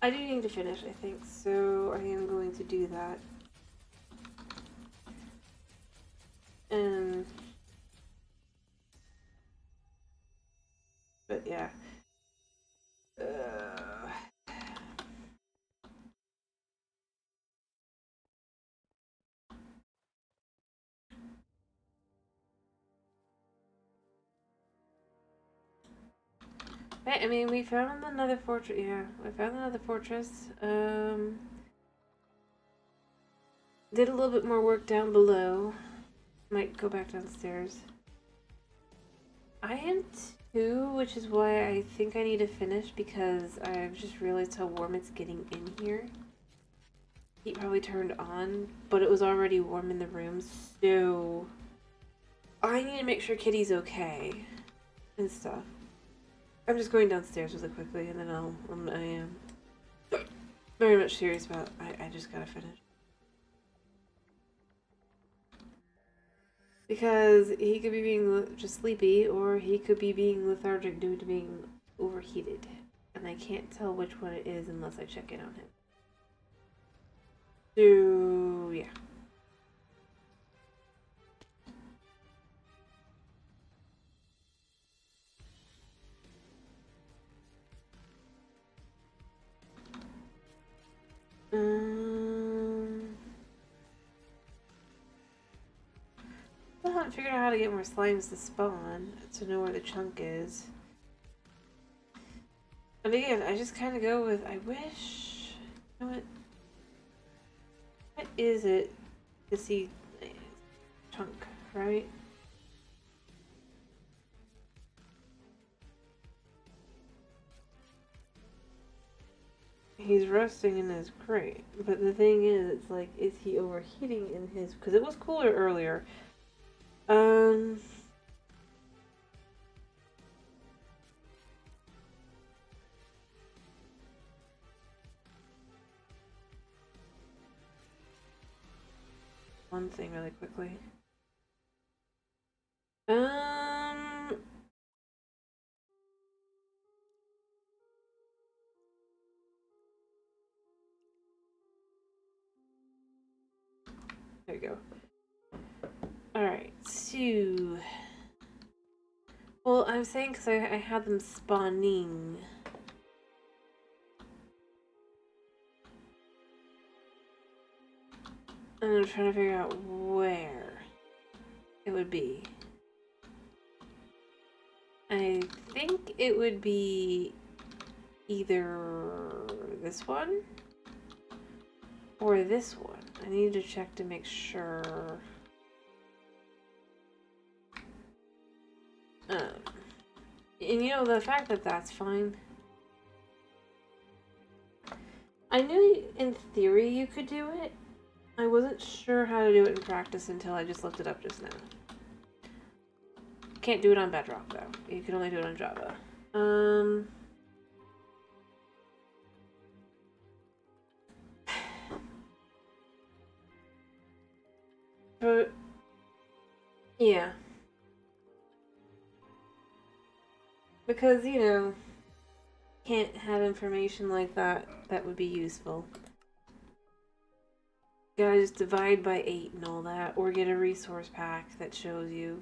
[SPEAKER 1] I do need to finish, I think, so I am going to do that. And but yeah. Right, I mean, we found another fortress. Yeah, we found another fortress. Did a little bit more work down below. Might go back downstairs. I am too, which is why I think I need to finish because I've just realized how warm it's getting in here. Heat probably turned on, but it was already warm in the room, so I need to make sure Kitty's okay and stuff. I'm just going downstairs really quickly, and then I am very much serious about. I just gotta finish because he could be being just sleepy, or he could be being lethargic due to being overheated, and I can't tell which one it is unless I check in on him. So yeah. I haven't figured out how to get more slimes to spawn to know where the chunk is. And again, I just kind of go with, I wish, you know what is it to see chunk, right? He's resting in his crate, but the thing is, it's like, is he overheating in his, because it was cooler earlier. One thing really quickly. There you go. Alright, so... Well, I'm saying because I had them spawning. And I'm trying to figure out where it would be. I think it would be either this one or this one. I need to check to make sure. And you know, the fact that that's fine. I knew in theory you could do it. I wasn't sure how to do it in practice until I just looked it up just now. Can't do it on Bedrock though. You can only do it on Java. But yeah. Because, you know, can't have information like that that would be useful. Gotta just divide by 8 and all that, or get a resource pack that shows you.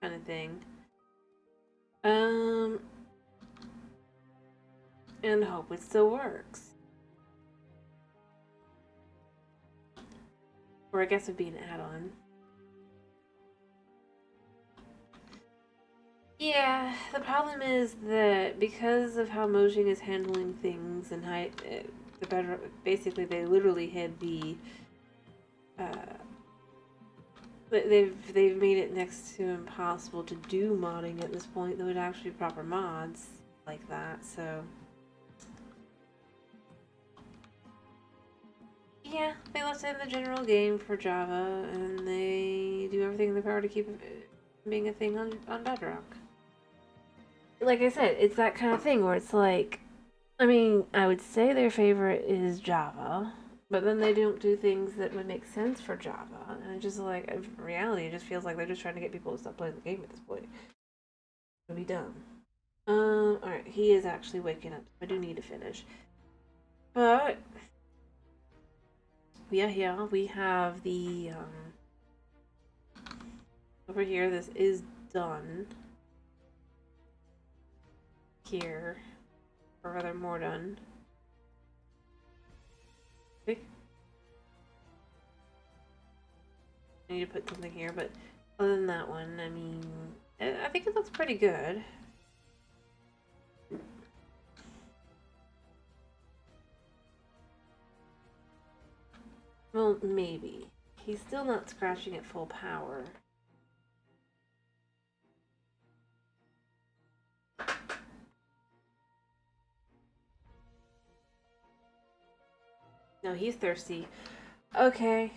[SPEAKER 1] Kind of thing. And hope it still works. Or I guess it'd be an add-on. Yeah, the problem is that because of how Mojang is handling things and how the better, basically they literally had the they've made it next to impossible to do modding at this point. There would actually be proper mods like that. So yeah, they left it in the general game for Java, and they do everything in their power to keep it being a thing on Bedrock. Like I said, it's that kind of thing where it's like, I mean, I would say their favorite is Java, but then they don't do things that would make sense for Java. And it's just like, in reality, it just feels like they're just trying to get people to stop playing the game at this point. It'll be dumb. Alright, he is actually waking up. I do need to finish. But, yeah, we have the, over here, this is done. Here. Or rather, more done. Okay. I need to put something here, but other than that one, I mean, I think it looks pretty good Well, maybe. He's still not scratching at full power. No, he's thirsty. Okay.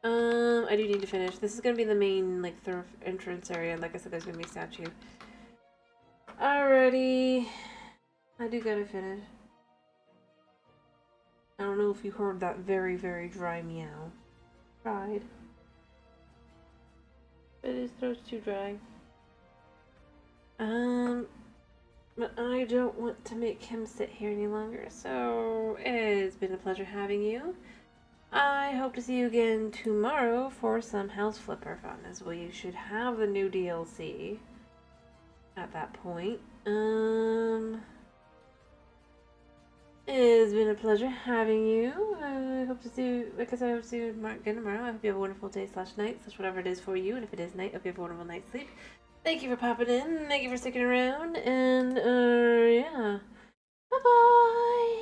[SPEAKER 1] I do need to finish. This is gonna be the main, like, entrance area. Like I said, there's gonna be a statue. Alrighty. I do gotta finish. I don't know if you heard that very, very dry meow. Tried. But his throat's too dry. But I don't want to make him sit here any longer, so it's been a pleasure having you. I hope to see you again tomorrow for some House Flipper fun, as we should have the new DLC at that point. It's been a pleasure having you. I hope to see you, like I said, I hope to see you again tomorrow. I hope you have a wonderful day / night / whatever it is for you, and if it is night, I hope you have a wonderful night's sleep. Thank you for popping in, thank you for sticking around, and yeah. Bye-bye!